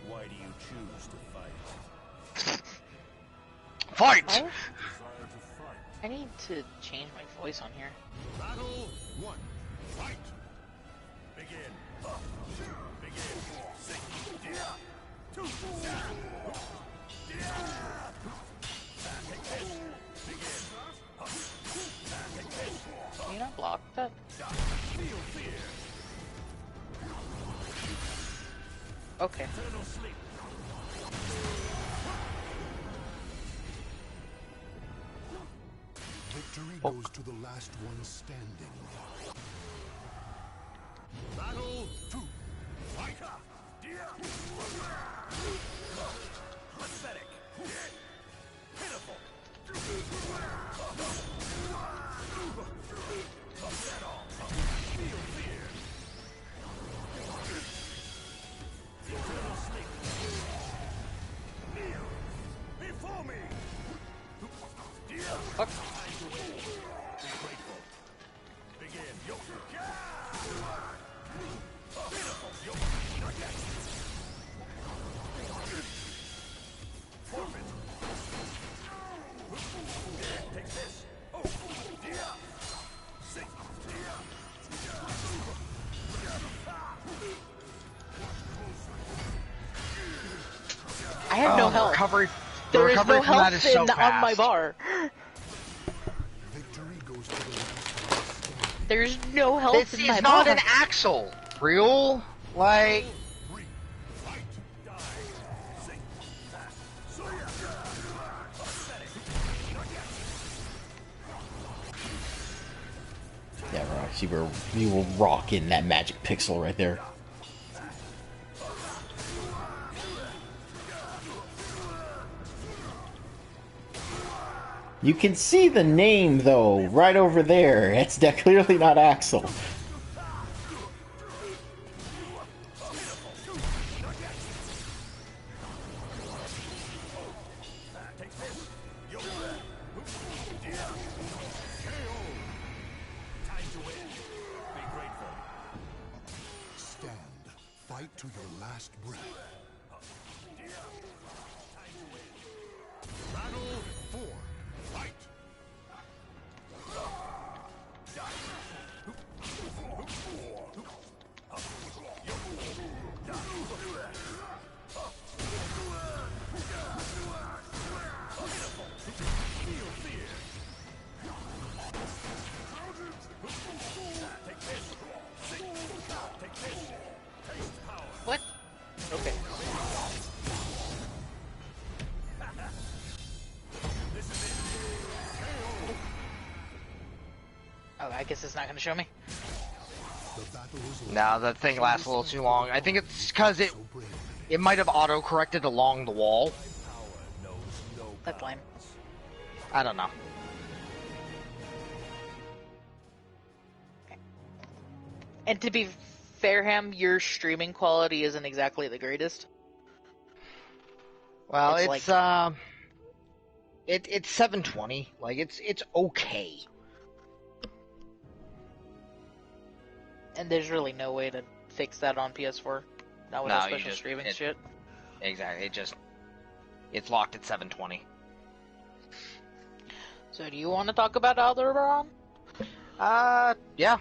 Why do you choose to fight? Fight! I, Desire to fight. I need to change my voice on here. Battle 1. Fight! Begin. Begin. Sing. Two. Can you not block that? Feel fear. Okay. Eternal sleep. Victory goes to the last one standing. Battle 2. Fight! Pathetic. Pitiful. Feel fear. Eternal sleep. Kneel before me. Fuck. Be grateful. Begin. Yo. Pitiful. Yo. Not yet. Forfeit. Take this. Oh. Dia. Sing. Dia. I have no The health. recovery, the There is recovery no from that health is so on my fast. bar. Victory goes to the last one standing. There's no health This in is my not bar. an axle. Real? Like, 3. Fight. Die. Sing. Soya. Pathetic. Not yet. Yeah, Roxy, we will rock in that magic pixel right there. You can see the name, though, right over there. It's clearly not Axel. Time to win. Be grateful. Stand. Fight to your last breath. Battle 4. Fight. What? Okay. Oh, I guess it's not gonna show me. The battle is over. no, that thing lasts a little too long. I think it's because So brave. it might have auto-corrected along the wall. That's lame. I don't know. And to be fair, Ham, your streaming quality isn't exactly the greatest. Well, It's it's, like- it's 720. Like, it's okay. And there's really no way to fix that on PS4. Not with No, a you special just- streaming it- shit. Exactly. It's locked at 720. So do you want to talk about Aldebaran? Yeah.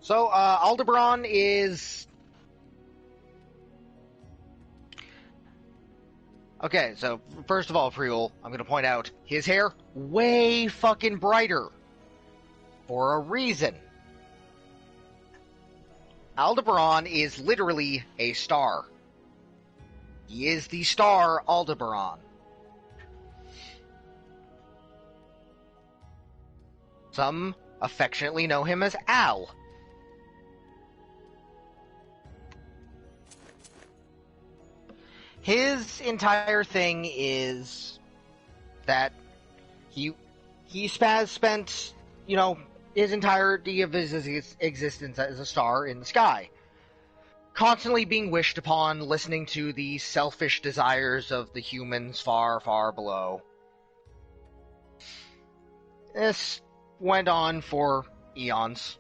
So, Aldebaran is... Okay, so, first of all, Priul, I'm gonna point out, his hair, way fucking brighter. For a reason. Aldebaran is literally a star. He is the star Aldebaran. Some affectionately know him as Al. His entire thing is that he spent, you know, his entirety of his existence as a star in the sky, constantly being wished upon, listening to the selfish desires of the humans far, far below. This went on for eons.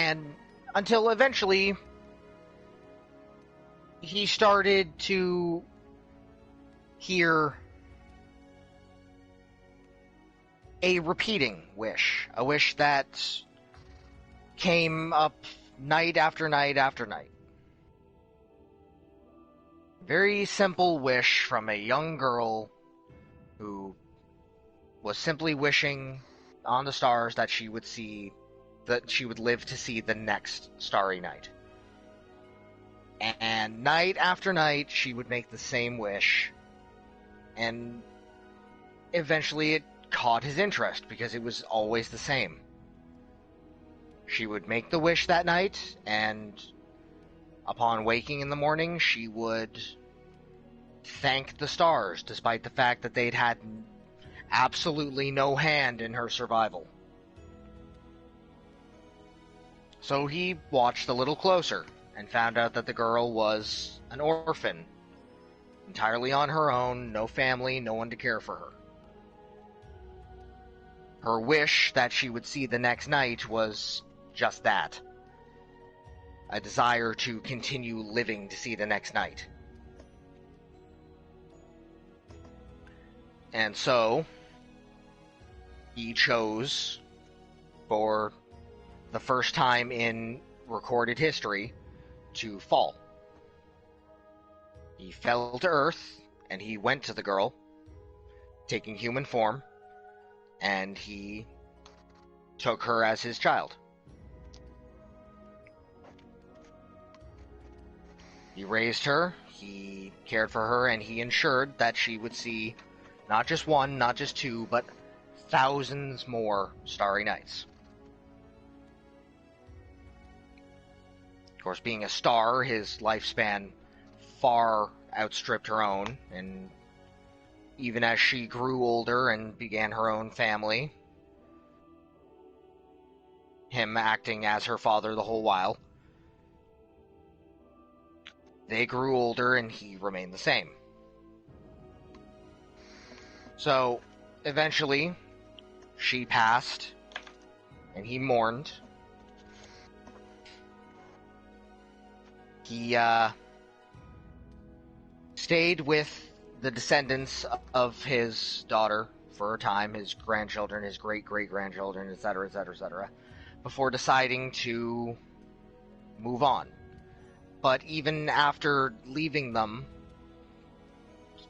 And until eventually, he started to hear a repeating wish. A wish that came up night after night after night. Very simple wish from a young girl who was simply wishing on the stars that she would live to see the next starry night. And night after night, she would make the same wish, and eventually it caught his interest because it was always the same. She would make the wish that night, and upon waking in the morning, she would thank the stars, despite the fact that they'd had absolutely no hand in her survival. So he watched a little closer and found out that the girl was an orphan, entirely on her own, no family, no one to care for her. Her wish that she would see the next night was just that. A desire to continue living to see the next night. And so, he chose, for the first time in recorded history, to fall. He fell to earth, and he went to the girl, taking human form, and he took her as his child. He raised her, he cared for her, and he ensured that she would see not just one, not just two, but thousands more starry nights. Of course, being a star, his lifespan far outstripped her own, and even as she grew older and began her own family, him acting as her father the whole while, they grew older and he remained the same. So, eventually, she passed, and he mourned. He stayed with the descendants of his daughter for a time, his grandchildren, his great-great-grandchildren, etc., etc., etc., before deciding to move on. But even after leaving them,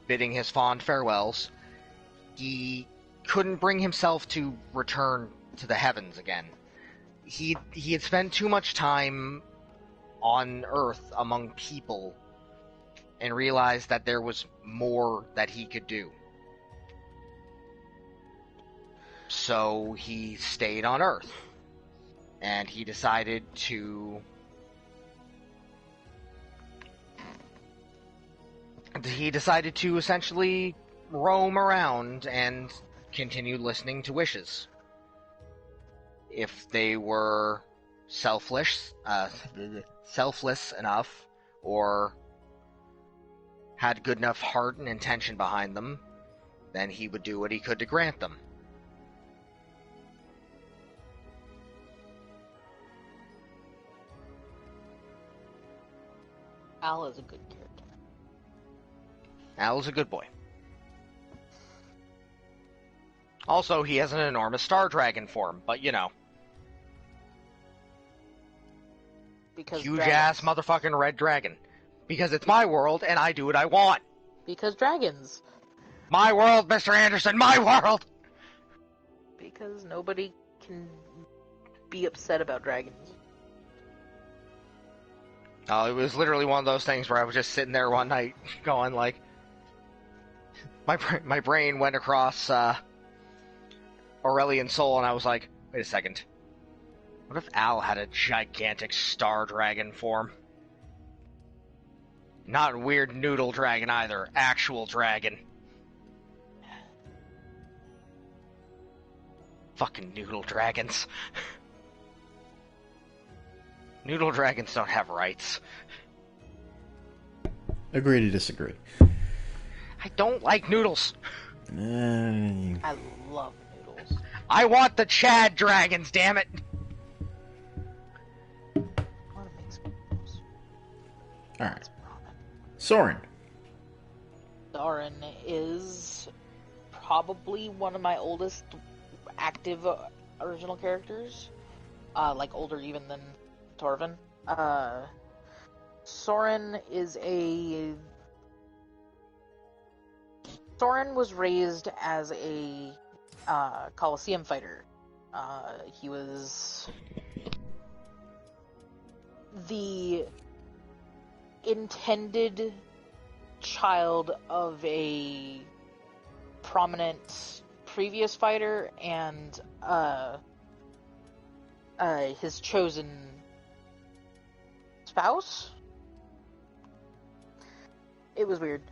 bidding his fond farewells, he couldn't bring himself to return to the heavens again. He had spent too much time on Earth among people and realized that there was more that he could do. So he stayed on Earth, and he decided to essentially roam around and continue listening to wishes. If they were selfless enough, or had good enough heart and intention behind them, then he would do what he could to grant them. Al is a good character. Al is a good boy. Also, he has an enormous star dragon form, but you know. Because Huge dragons. ass motherfucking red dragon. Because it's my world and I do what I want. Because dragons. My world, Mr. Anderson, my world! Because nobody can be upset about dragons. Oh, it was literally one of those things where I was just sitting there one night going like... My brain went across Aurelian Soul and I was like, wait a second. What if Al had a gigantic star dragon form? Not weird noodle dragon either. Actual dragon. Fucking noodle dragons. Noodle dragons don't have rights. Agree to disagree. I don't like noodles. I love noodles. I want the Chad dragons, damn it. Alright. Soren. Soren is probably one of my oldest active original characters. Like, older even than Torvin. Soren was raised as a Colosseum fighter. He was the intended child of a prominent previous fighter and his chosen spouse. It was weird.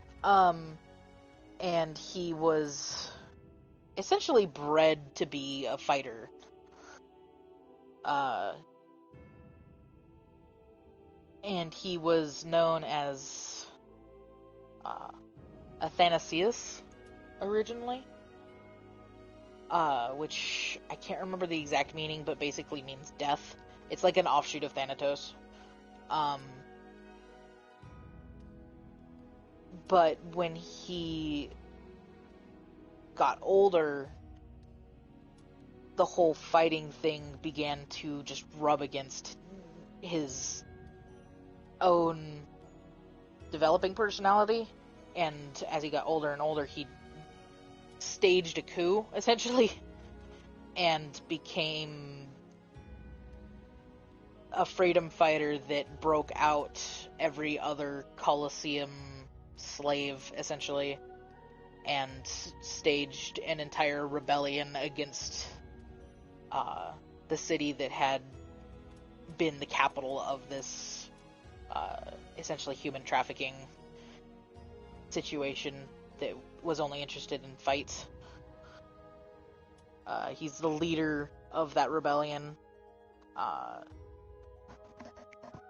And he was essentially bred to be a fighter. And he was known as Athanasius originally, which I can't remember the exact meaning, but basically means death. It's like an offshoot of Thanatos. But when he got older, the whole fighting thing began to just rub against his own developing personality, and as he got older and older, he staged a coup, essentially, and became a freedom fighter that broke out every other Colosseum slave, essentially, and staged an entire rebellion against the city that had been the capital of this essentially human trafficking situation that was only interested in fights. He's the leader of that rebellion,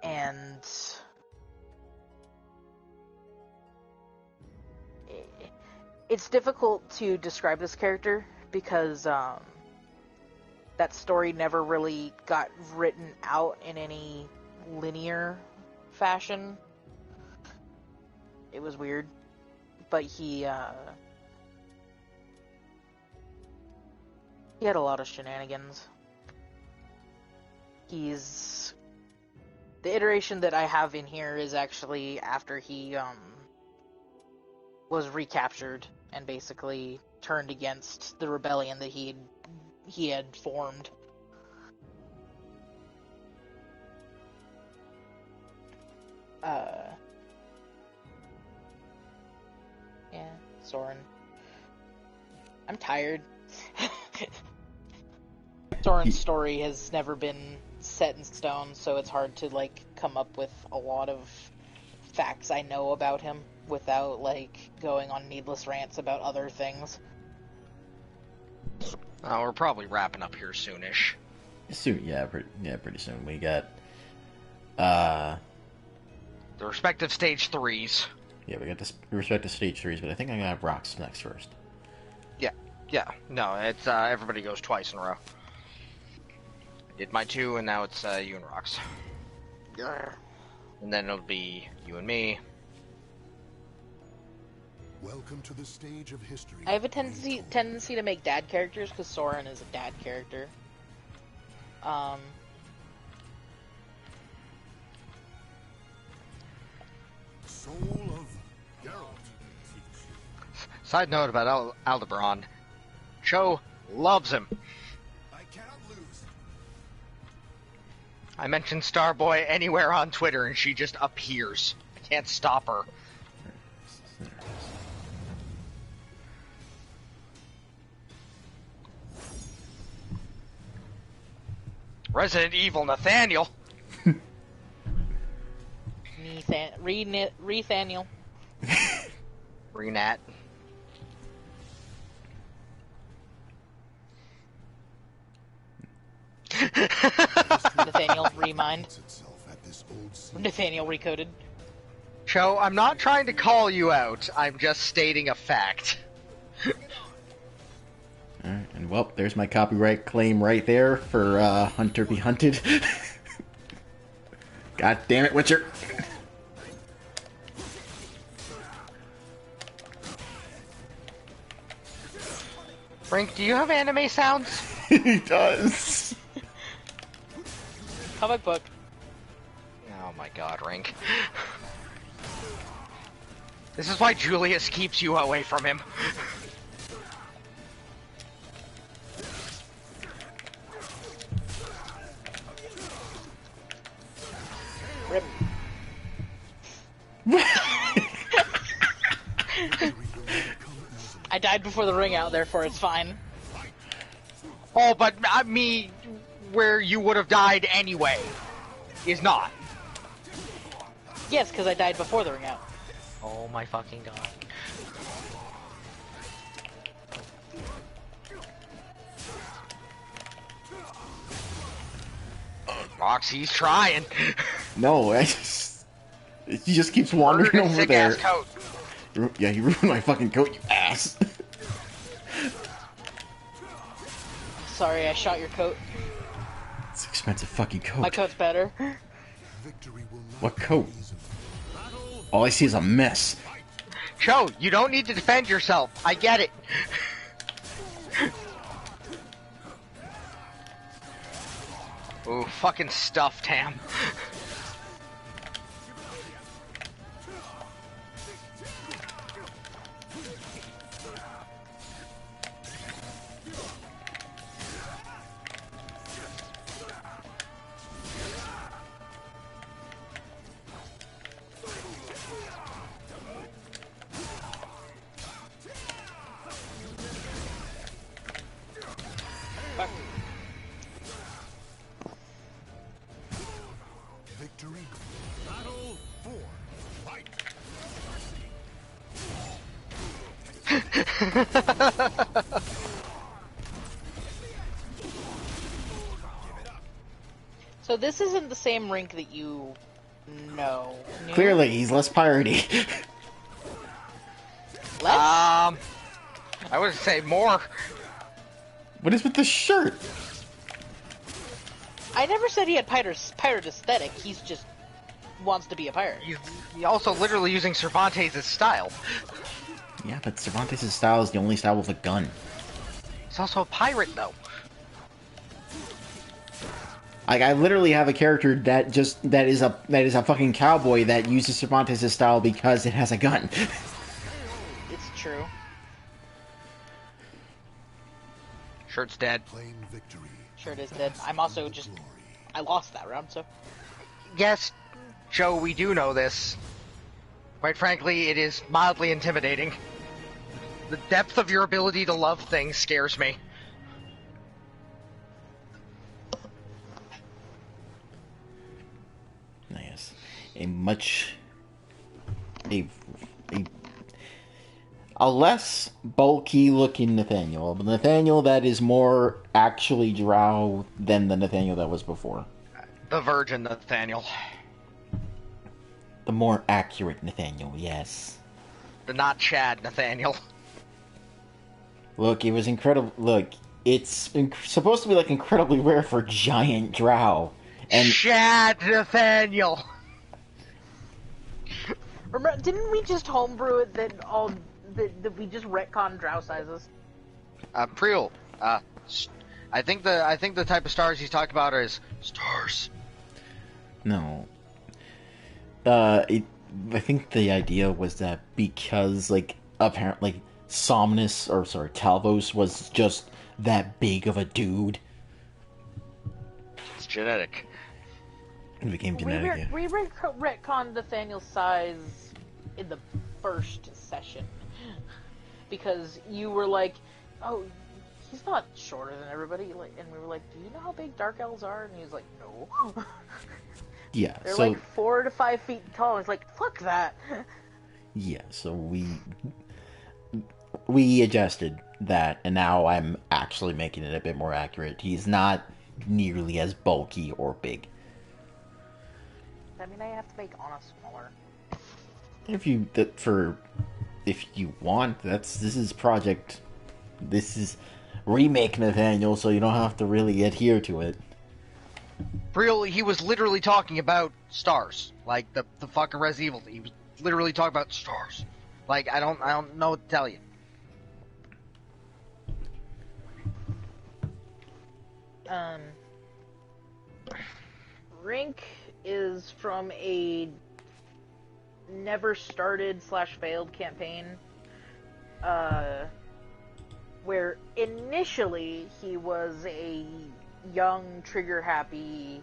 and it's difficult to describe this character because that story never really got written out in any linear fashion. It was weird, but he had a lot of shenanigans. He's the iteration that I have in here is actually after he was recaptured and basically turned against the rebellion that he had formed. Yeah, Soren. I'm tired. Soren's story has never been set in stone, so it's hard to, like, come up with a lot of facts I know about him without, like, going on needless rants about other things. We're probably wrapping up here soonish. Soon, pretty soon. We got, the respective stage 3s. Yeah, we got the respective stage 3s, but I think I'm gonna have Rocks next first. Yeah. No, it's, everybody goes twice in a row. I did my 2, and now it's, you and Rocks. Yeah. And then it'll be you and me. Welcome to the stage of history. I have a tendency to make dad characters because Soren is a dad character. Soul of Geralt. Side note about Aldebaran. Cho loves him. I cannot lose. I mention Starboy anywhere on Twitter and she just appears. I can't stop her. Resident Evil Nathaniel. Rethaniel. Renat. Nathaniel Remind. Itself at this old sea. Nathaniel Recoded. Cho, I'm not trying to call you out. I'm just stating a fact. Alright, and well, there's my copyright claim right there for Hunter be Hunted. God damn it, Witcher! Brink, do you have anime sounds? He does. Comic book. Oh my god, Rink. This is why Julius keeps you away from him. Rip. I died before the ring out, therefore it's fine. Oh, but me, where you would have died anyway, is not. Yes, because I died before the ring out. Oh my fucking god. Roxy's trying. No, he just keeps wandering Murdered his over sick-ass there. coat. Yeah, you ruined my fucking coat, you ass. Sorry, I shot your coat. It's an expensive fucking coat. My coat's better. Victory will not What be coat? easy. All I see is a mess. Joe, you don't need to defend yourself. I get it. Ooh, fucking stuffed ham. Victory. Battle 4. Fight. So this isn't the same rink that you know. knew? Clearly, he's less piratey. Less? I would say more. What is with the shirt? I never said he had pirate aesthetic. He's just wants to be a pirate. He's also literally using Cervantes' style. Yeah, but Cervantes' style is the only style with a gun. He's also a pirate, though. Like, I literally have a character that is a fucking cowboy that uses Cervantes' style because it has a gun. It's true. Shirt's dead. Claim victory. Sure it is dead. I'm also just... I lost that round, so... Yes, Joe, we do know this. Quite frankly, it is mildly intimidating. The depth of your ability to love things scares me. Nice. A less bulky looking Nathaniel. A Nathaniel that is more actually drow than the Nathaniel that was before. The Virgin Nathaniel. The more accurate Nathaniel, yes. The not Chad Nathaniel. Look, it was incredible. Look, it's supposed to be like incredibly rare for giant drow. And Chad Nathaniel! Remember, didn't we just homebrew it that we just retcon drow sizes? Priel, I think the type of stars he's talking about is stars. no. I think the idea was that because, like, apparently Talvos was just that big of a dude. It's genetic. It became genetic. Yeah. We retconned Nathaniel's size in the first session. Because you were like, oh, he's not shorter than everybody. Like, and we were like, do you know how big Dark Elves are? And he was like, no. Yeah, They're so like 4 to 5 feet tall. It's like, fuck that. yeah, so we adjusted that, and now I'm actually making it a bit more accurate. He's not nearly as bulky or big. I mean, I have to make Anna smaller. If you want, this is remake Nathaniel, so you don't have to really adhere to it. Priel, he was literally talking about stars. Like the fucking Resident Evil. He was literally talking about stars. Like, I don't know what to tell you. Um, Rink is from a never started / failed campaign, where initially he was a young, trigger-happy,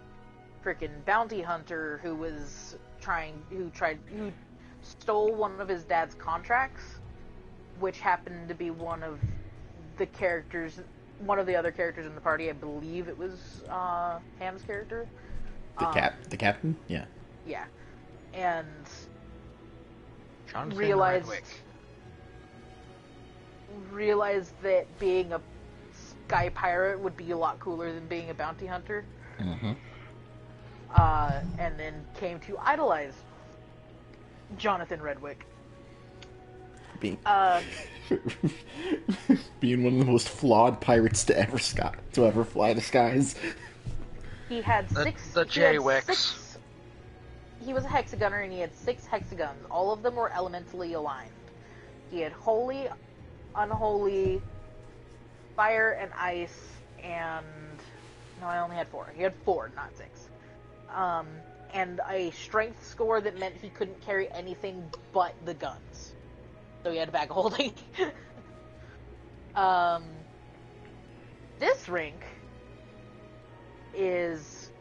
frickin' bounty hunter who stole one of his dad's contracts, which happened to be one of the other characters in the party. I believe it was Ham's character. The captain? Yeah. Yeah. And Jonathan realized that being a sky pirate would be a lot cooler than being a bounty hunter. Mm-hmm. And then came to idolize Jonathan Redwick. Being being one of the most flawed pirates to ever fly the skies. He had The six. J-Wicks. He was a hexagunner, and he had 6 hexagons. All of them were elementally aligned. He had holy, unholy, fire, and ice, and no, I only had 4. He had 4, not 6. And a strength score that meant he couldn't carry anything but the guns. So he had a bag of holding. This rink is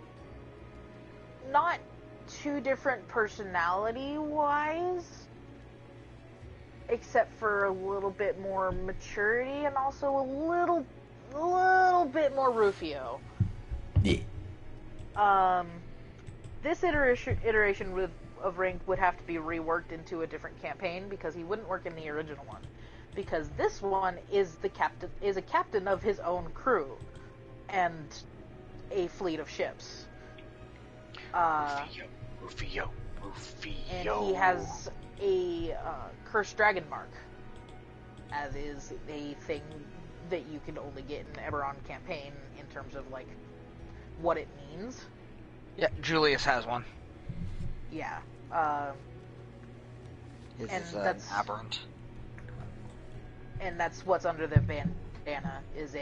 not too different personality-wise, except for a little bit more maturity and also a little bit more Rufio. Yeah. This iteration of Rink would have to be reworked into a different campaign because he wouldn't work in the original one. Because this one is a captain of his own crew and a fleet of ships. Rufio. And he has a cursed dragon mark, as is a thing that you can only get in Eberron campaign in terms of like what it means. Yeah, Julius has one. Yeah. His And is that's- aberrant. And that's what's under the bandana is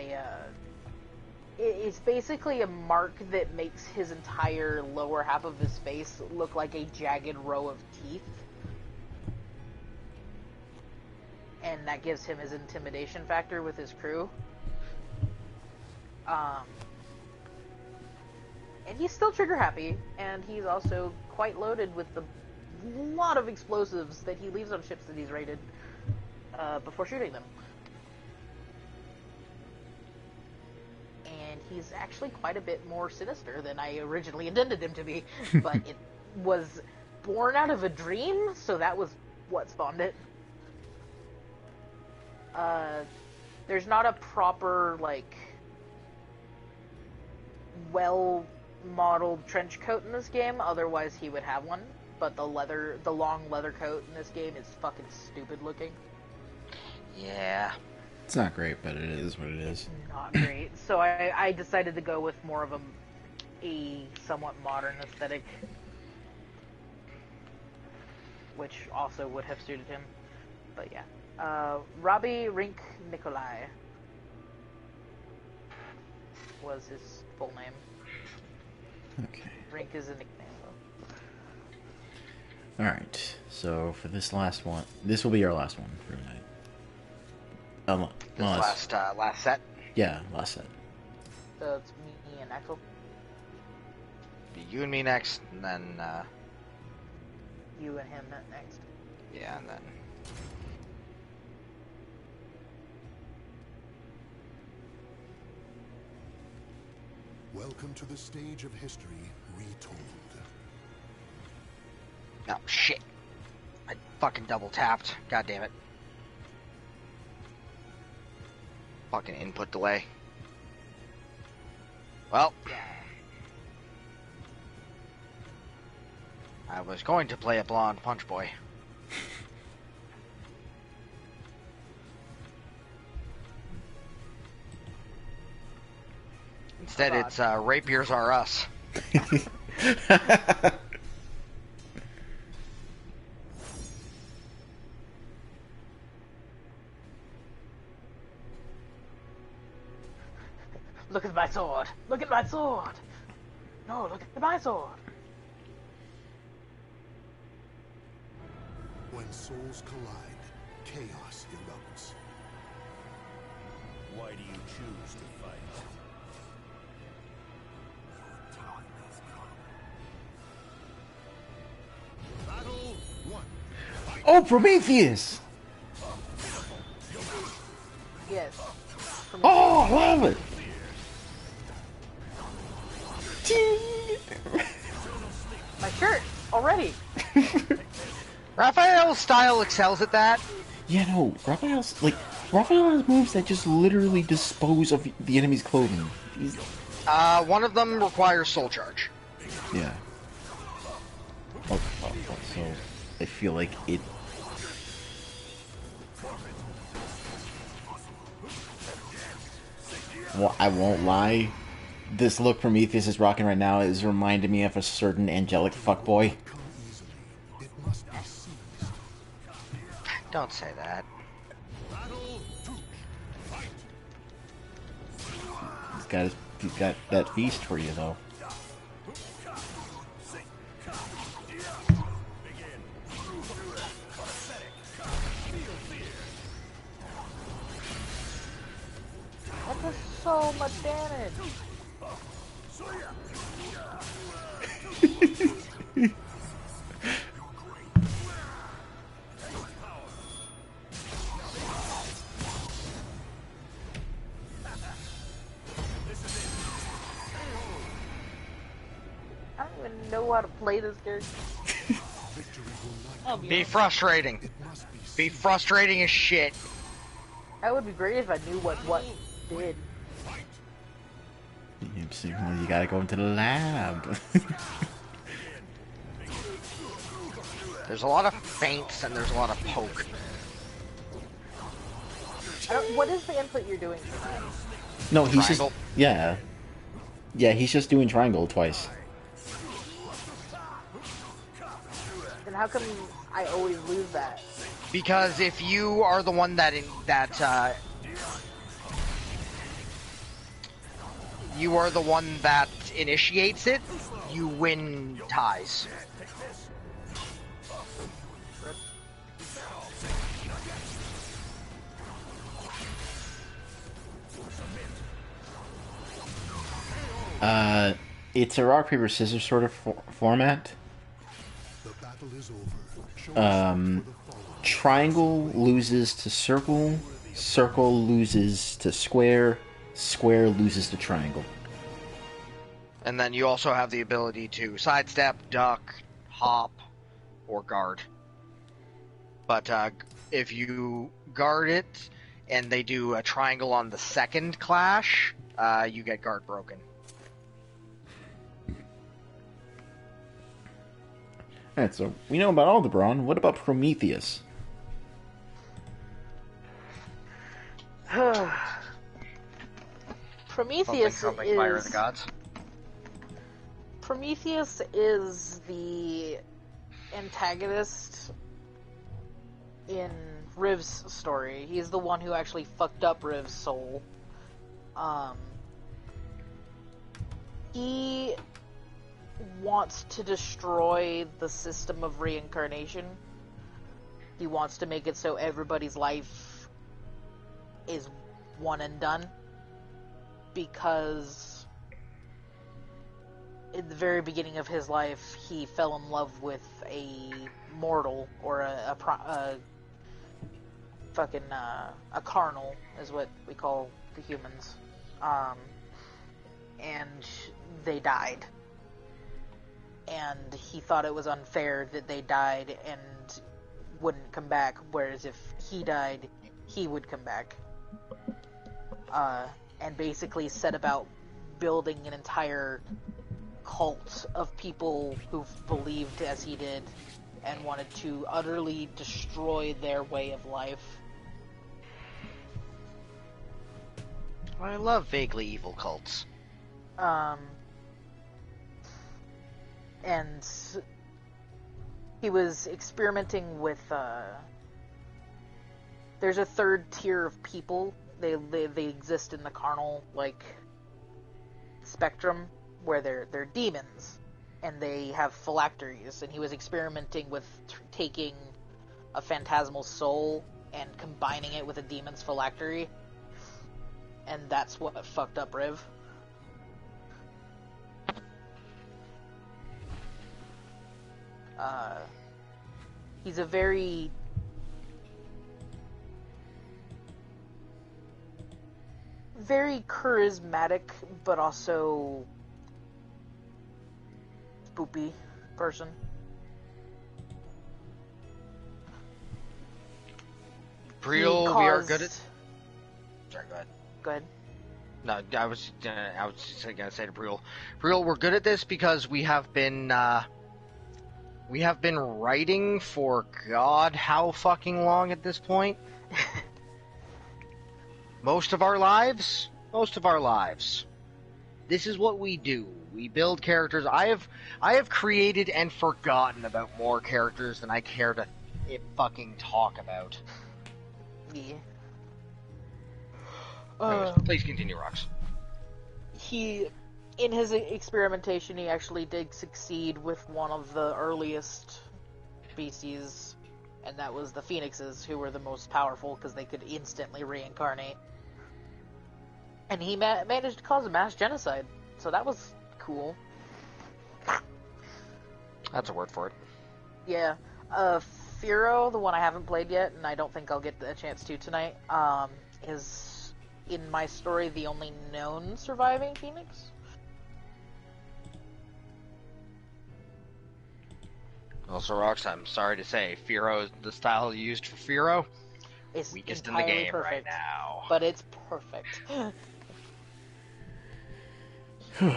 it's basically a mark that makes his entire lower half of his face look like a jagged row of teeth. And that gives him his intimidation factor with his crew. And he's still trigger happy, and he's also quite loaded with a lot of explosives that he leaves on ships that he's raided before shooting them. And he's actually quite a bit more sinister than I originally intended him to be, but it was born out of a dream, so that was what spawned it. There's not a proper, like, well-modeled trench coat in this game, otherwise he would have one, but the long leather coat in this game is fucking stupid looking. Yeah. It's not great, but it is what it is. Not great. So I decided to go with more of a somewhat modern aesthetic, which also would have suited him. But yeah. Robbie Rink Nikolai was his full name. Okay. Rink is a nickname, though. Alright, so for this last one, this will be our last one for tonight. Last set. Yeah, last set. So it's me and Axel. Be you and me next, and then You and him next. yeah, and then Welcome to the stage of history retold. oh shit, I fucking double tapped. God damn it. Fucking input delay. Well, I was going to play a blonde punch boy. Instead, it's rapiers are us. Look at my sword! Look at my sword! No, look at my sword! When souls collide, chaos erupts. Why do you choose to fight? Battle 1. Oh, Prometheus! Yes. Oh, I love it! My shirt! Already! Raphael's style excels at that. Yeah, no, Raphael has moves that just literally dispose of the enemy's clothing. He's... One of them requires soul charge. Yeah. So I feel like it. Well, I won't lie. This look Prometheus is rocking right now is reminding me of a certain angelic fuckboy. Come easily. It must be seized. Don't say that. Battle 2. Fight. He's got that feast for you though. That does so much damage! I don't even know how to play this character. Victory will not I'll come. Be frustrating. It must be Be seized. frustrating as shit. That would be great if I knew what did. You gotta go into the lab. There's a lot of feints and there's a lot of poke. What is the input you're doing for that? No, he's Triangle? just yeah, he's just doing triangle twice. Then how come I always lose that? Because if you are the one you are the one that initiates it, you win ties. It's a rock paper scissors sort of format. The battle is over. Show us for the fallen. Triangle loses to circle, circle loses to square, square loses to triangle. And then you also have the ability to sidestep, duck, hop, or guard. But if you guard it and they do a triangle on the second clash, you get guard broken. Alright, so we know about Aldebaran. What about Prometheus? Prometheus Something Fire of the is Gods. Prometheus is the antagonist in Riv's story. He's the one who actually fucked up Riv's soul. He wants to destroy the system of reincarnation. He wants to make it so everybody's life is one and done. Because in the very beginning of his life, he fell in love with a mortal, or a carnal, is what we call the humans. And they died. And he thought it was unfair that they died and wouldn't come back, whereas if he died, he would come back. And basically set about building an entire cult of people who believed as he did and wanted to utterly destroy their way of life. I love vaguely evil cults. And he was experimenting with, there's a third tier of people. They exist in the carnal, spectrum where they're demons, and they have phylacteries, and he was experimenting with taking a phantasmal soul and combining it with a demon's phylactery, and that's what fucked up Riv. He's a very charismatic, but also spoopy person. Breel, we are good at. Sorry, go ahead. Go ahead. No, I was just gonna say to Breel, we're good at this because we have been writing for God how fucking long at this point. Most of our lives. This is what we do. We build characters. I have created and forgotten about more characters than I care to fucking talk about. Yeah. Anyways, please continue, Rox. In his experimentation, he actually did succeed with one of the earliest species, and that was the phoenixes, who were the most powerful because they could instantly reincarnate. And he managed to cause a mass genocide, so that was cool. That's a word for it. Yeah. Firo, the one I haven't played yet, and I don't think I'll get a chance to tonight, is, in my story, the only known surviving phoenix. Also, Rox, I'm sorry to say, Firo, the style used for Firo, It's weakest in the entirely game perfect, right now. but it's perfect. In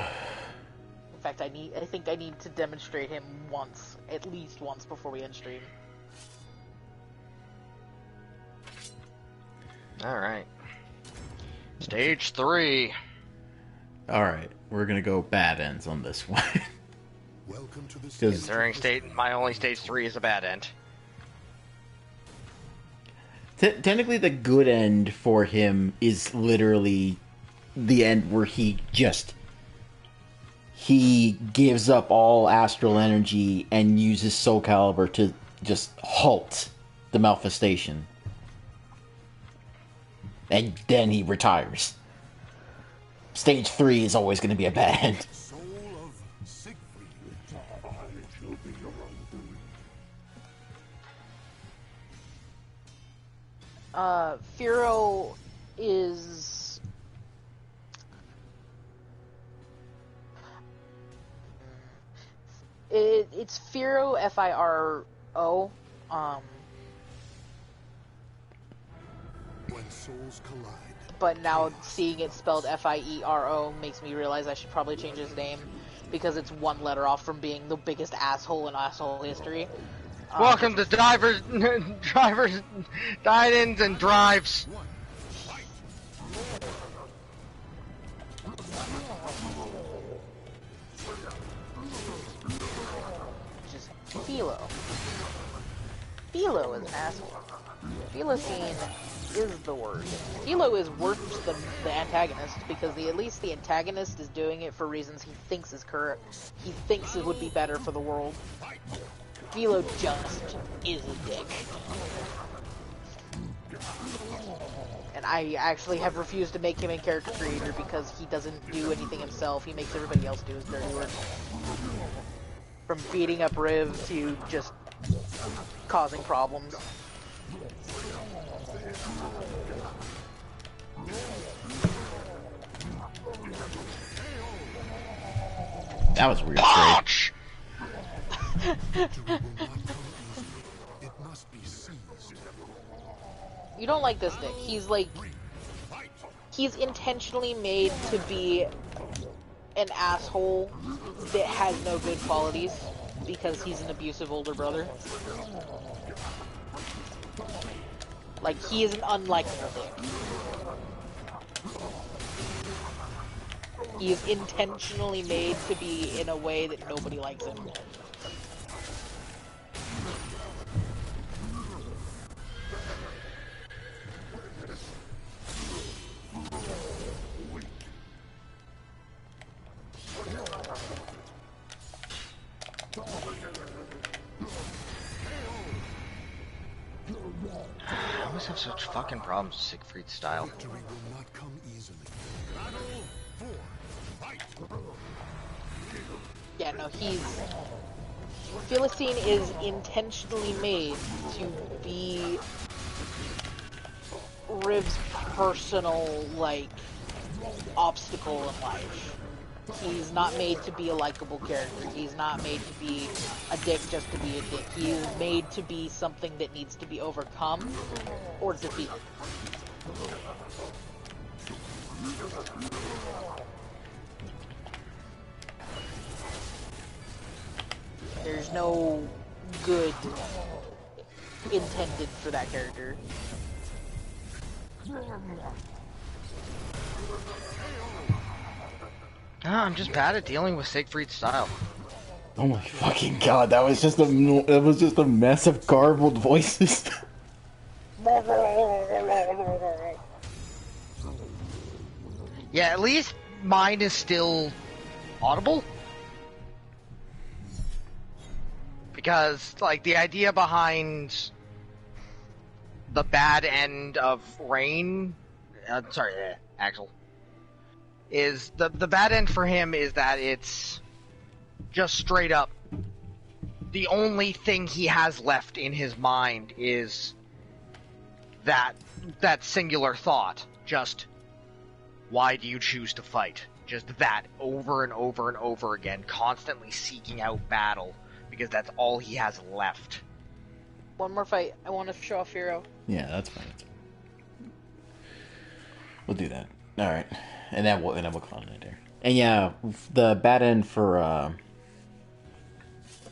fact, I think I need to demonstrate him once, at least once, before we end stream. Alright. Stage 3. Alright, we're gonna go bad ends on this one. Welcome to the Considering my only stage 3 is a bad end. Technically, the good end for him is literally the end where he gives up all astral energy and uses Soul Calibur to just halt the manifestation. And then he retires. Stage 3 is always going to be a bad end. soul of Siegfried. I shall be your undoing. Firo is... It's Firo, F-I-R-O. When souls collide. But now seeing it spelled F-I-E-R-O makes me realize I should probably change his name, because it's one letter off from being the biggest asshole in asshole history. Welcome to drivers, dine-ins, and drives. Just Philo. Philo is an asshole. Philocene is the worst. Philo is worse than the antagonist, because at least the antagonist is doing it for reasons he thinks is correct. He thinks it would be better for the world. Philo just is a dick. And I actually have refused to make him a character creator because he doesn't do anything himself. He makes everybody else do his dirty work. From beating up Riv to just causing problems. That was weird. Punch! Victory will not come easily. It must be seized. You don't like this dick. He's intentionally made to be an asshole that has no good qualities because he's an abusive older brother. Like, he is an unlikable dick. He is intentionally made to be in a way that nobody likes him. always have such fucking problems with Siegfried's style. Victory will not come easily. Battle 4. Fight! Yeah, no, Philistine is intentionally made to be Riv's personal, like, obstacle in life. He's not made to be a likable character. He's not made to be a dick just to be a dick. He is made to be something that needs to be overcome or defeated. There's no good intended for that character. I'm just bad at dealing with Siegfried's style. Oh my fucking god, that was just a mess of garbled voices. Yeah, at least mine is still audible. Because, like, the idea behind the bad end of Rain, Axel, is the bad end for him is that it's just straight up the only thing he has left in his mind is that singular thought. Just, why do you choose to fight? Just that over and over and over again, constantly seeking out battle, because that's all he has left. One more fight. I want to show off Hero. Yeah, that's fine. We'll do that. All right, and then we'll call it there. And yeah, the bad end for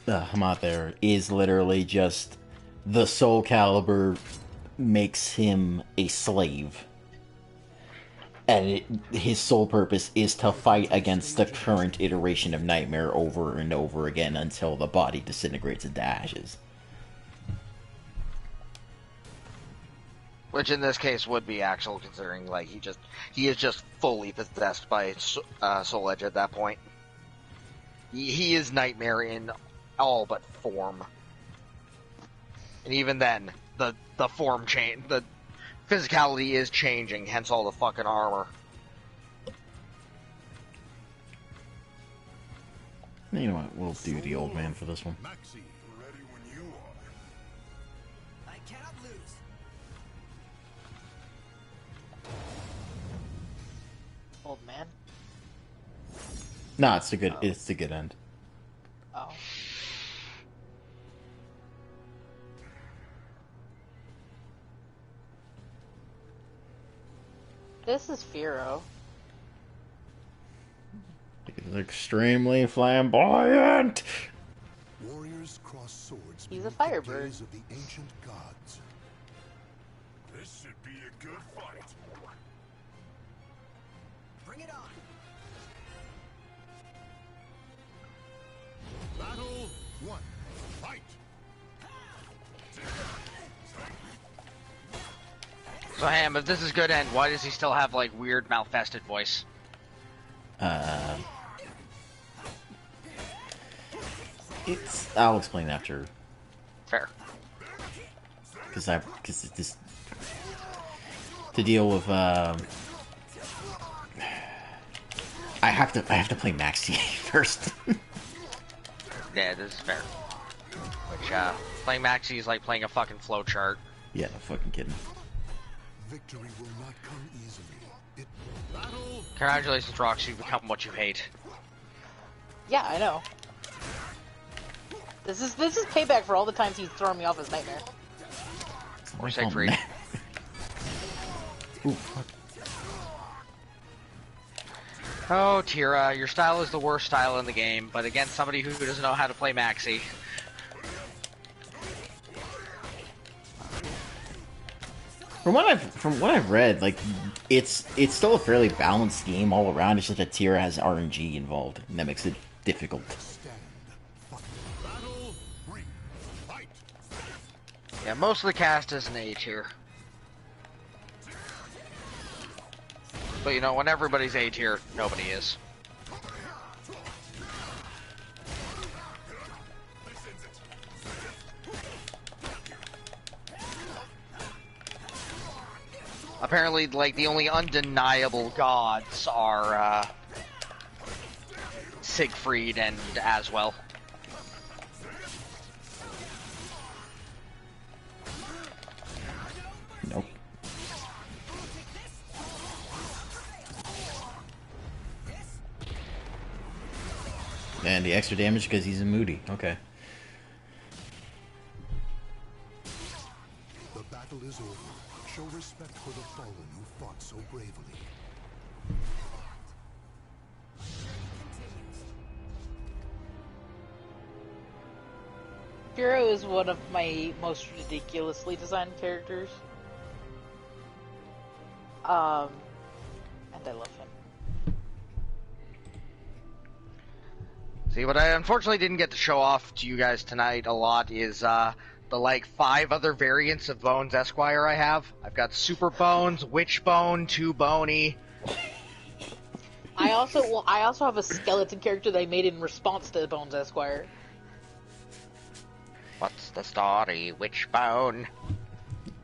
Hamad there is literally just the Soul Calibur makes him a slave, and his sole purpose is to fight against the current iteration of Nightmare over and over again until the body disintegrates into ashes. Which in this case would be Axel, considering like he is just fully possessed by Soul Edge at that point. He is Nightmare in all but form, and even then, the form change, the physicality is changing. Hence all the fucking armor. You know what? We'll do the old man for this one. Maxi, ready when you are. I cannot lose. Old man. No, it's a good. It's a good end. Oh. This is Firo. He's extremely flamboyant. Warriors cross swords. He's a beneath the firebird. gaze of the ancient gods. This should be a good fight. Bring it on. Battle 1. Fight! So Ham, if this is good end, why does he still have like weird malfested voice? I'll explain after, Fair. because it's just to deal with. I have to play Maxi first. Yeah, this is fair. Which playing Maxi is like playing a fucking flowchart. Yeah, no fucking kidding. Victory will not come easily. It battle. Congratulations, Rox, you've become what you hate. Yeah, I know. This is payback for all the times he's thrown me off as Nightmare. Or Siegfried. Ooh, fuck. Oh, Tira, your style is the worst style in the game, but against somebody who doesn't know how to play Maxi. From what I've read, like it's still a fairly balanced game all around. It's just that Tira has RNG involved, and that makes it difficult. Battle 3. Fight! Yeah, most of the cast is an A tier. But you know, when everybody's A tier, nobody is. Apparently, like, the only undeniable gods are, Siegfried and Aswell. Nope. And the extra damage because he's a moody. Okay. The battle is over. Show respect for the fallen who fought so bravely. Hero is one of my most ridiculously designed characters. And I love him. See, what I unfortunately didn't get to show off to you guys tonight a lot is, the, like, 5 other variants of Bones Esquire I have. I've got Super Bones, Witch Bone, 2 Boney. I also have a skeleton character that I made in response to Bones Esquire. What's the story, Witchbone?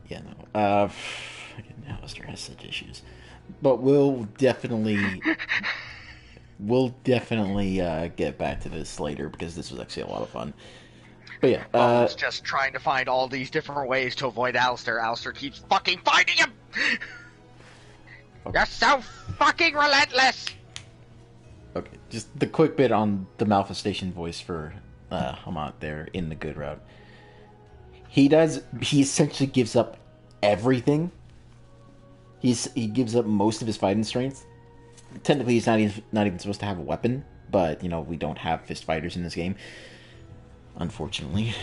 Yeah, no. Alistair has such issues. But we'll definitely get back to this later because this was actually a lot of fun. But yeah, Bones just trying to find all these different ways to avoid Alistair. Alistair keeps fucking finding him! Okay. You're so fucking relentless! Okay, just the quick bit on the Malfestation voice for Hamant there in the good route. He essentially gives up everything. He gives up most of his fighting strength. Technically, he's not even supposed to have a weapon, but you know we don't have fist fighters in this game, unfortunately.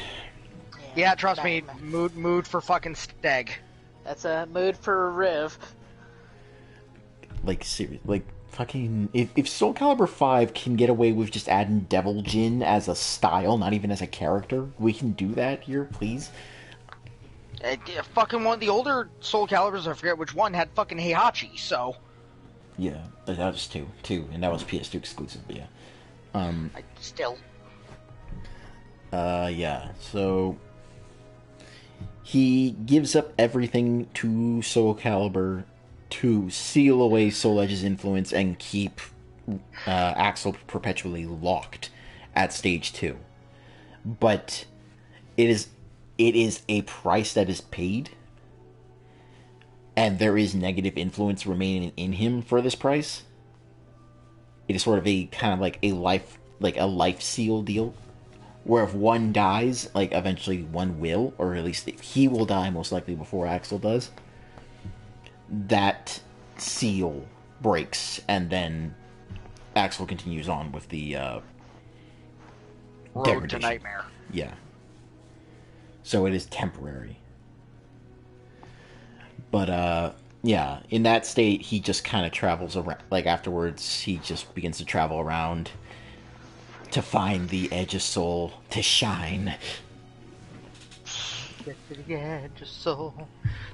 Yeah, trust me, mood for fucking Steg. That's a mood for Riv. Like seriously, like fucking if Soul Calibur 5 can get away with just adding Devil Jin as a style, not even as a character, we can do that here, please. Fucking one of the older Soul Caliburs, I forget which one, had fucking Heihachi, so... Yeah, that was two, and that was PS2 exclusive, but yeah. Still. Yeah, so... He gives up everything to Soul Calibur to seal away Soul Edge's influence and keep Axel perpetually locked at stage 2. But it is a price that is paid, and there is negative influence remaining in him for this price. It is sort of a kind of like a life seal deal, where if one dies, like eventually one will, or at least he will die most likely before Axel does. That seal breaks, and then Axel continues on with the Road degradation. to Nightmare. Yeah. So it is temporary. But, yeah, in that state, he just kind of travels around. Like, afterwards, he just begins to travel around to find the edge of soul to shine. Get to the edge of soul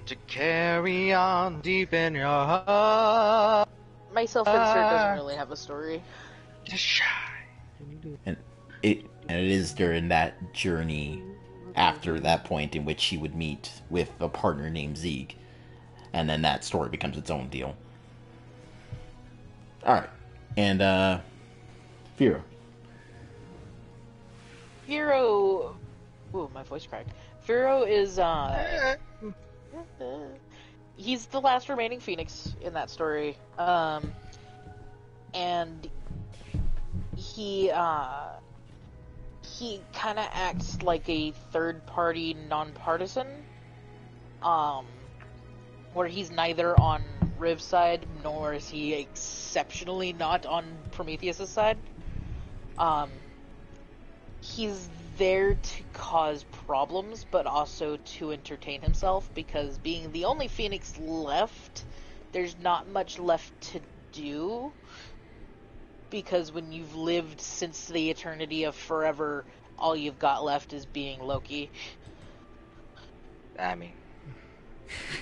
to carry on deep in your heart. My self-insert doesn't really have a story. To shine. And it is during that journey, after that point, in which he would meet with a partner named Zeeg. And then that story becomes its own deal. Alright. And, Firo. Firo... Ooh, my voice cracked. Firo is, he's the last remaining Phoenix in that story. And he kind of acts like a third-party non-partisan, where he's neither on Riv's side, nor is he exceptionally not on Prometheus' side. He's there to cause problems, but also to entertain himself, because being the only Phoenix left, there's not much left to do. Because when you've lived since the eternity of forever, all you've got left is being Loki. I mean,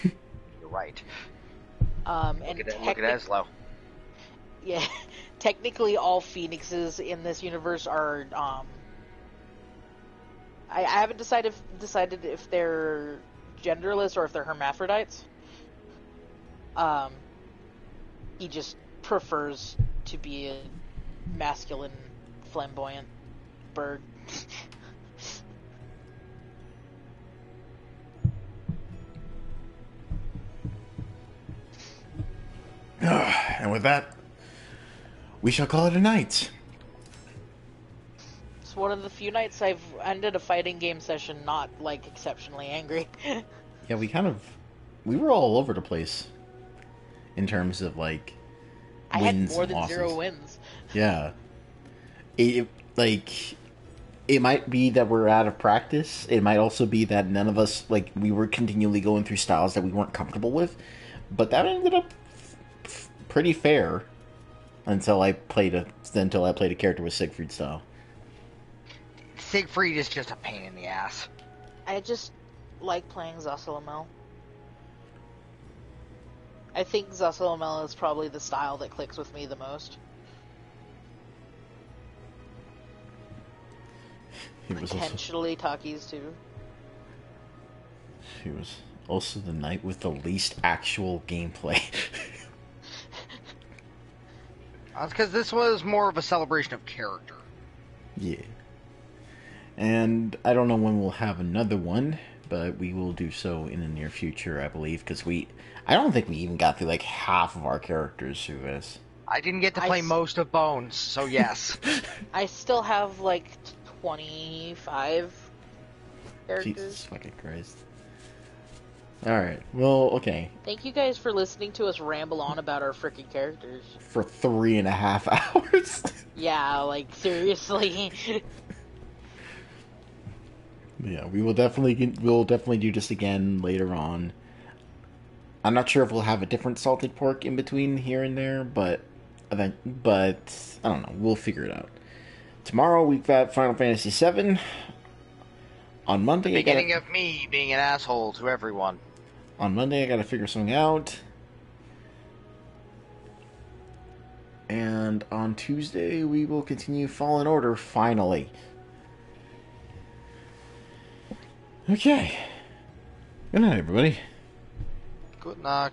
you're right. And Look at Eslo. Yeah, technically all Phoenixes in this universe are, I haven't decided if they're genderless or if they're hermaphrodites. Um, he just prefers to be a masculine, flamboyant bird. And with that, we shall call it a night. It's one of the few nights I've ended a fighting game session not, like, exceptionally angry. Yeah, we were all over the place in terms of, like, I had wins more and than losses. 0 wins. Yeah. It might be that we're out of practice. It might also be that none of us, like, we were continually going through styles that we weren't comfortable with. But that ended up pretty fair until I played a character with Siegfried style. Siegfried is just a pain in the ass. I just like playing Zasalamel. I think Zasalamel is probably the style that clicks with me the most. Potentially Taki's too. He was also the knight with the least actual gameplay. That's because this was more of a celebration of character. Yeah. And I don't know when we'll have another one, but we will do so in the near future, I believe, because I don't think we even got through like half of our characters through this. I didn't get to play most of Bones, so yes. I still have like 25 characters. Jesus fucking Christ. Alright, well, okay. Thank you guys for listening to us ramble on about our freaking characters. For 3.5 hours? Yeah, like, seriously. Yeah, we'll definitely do this again later on. I'm not sure if we'll have a different salted pork in between here and there, but I don't know. We'll figure it out. Tomorrow we've got Final Fantasy VII. On Monday, beginning of me being an asshole to everyone. On Monday, I gotta figure something out. And on Tuesday, we will continue Fallen Order, finally. Okay. Good night, everybody. Good night.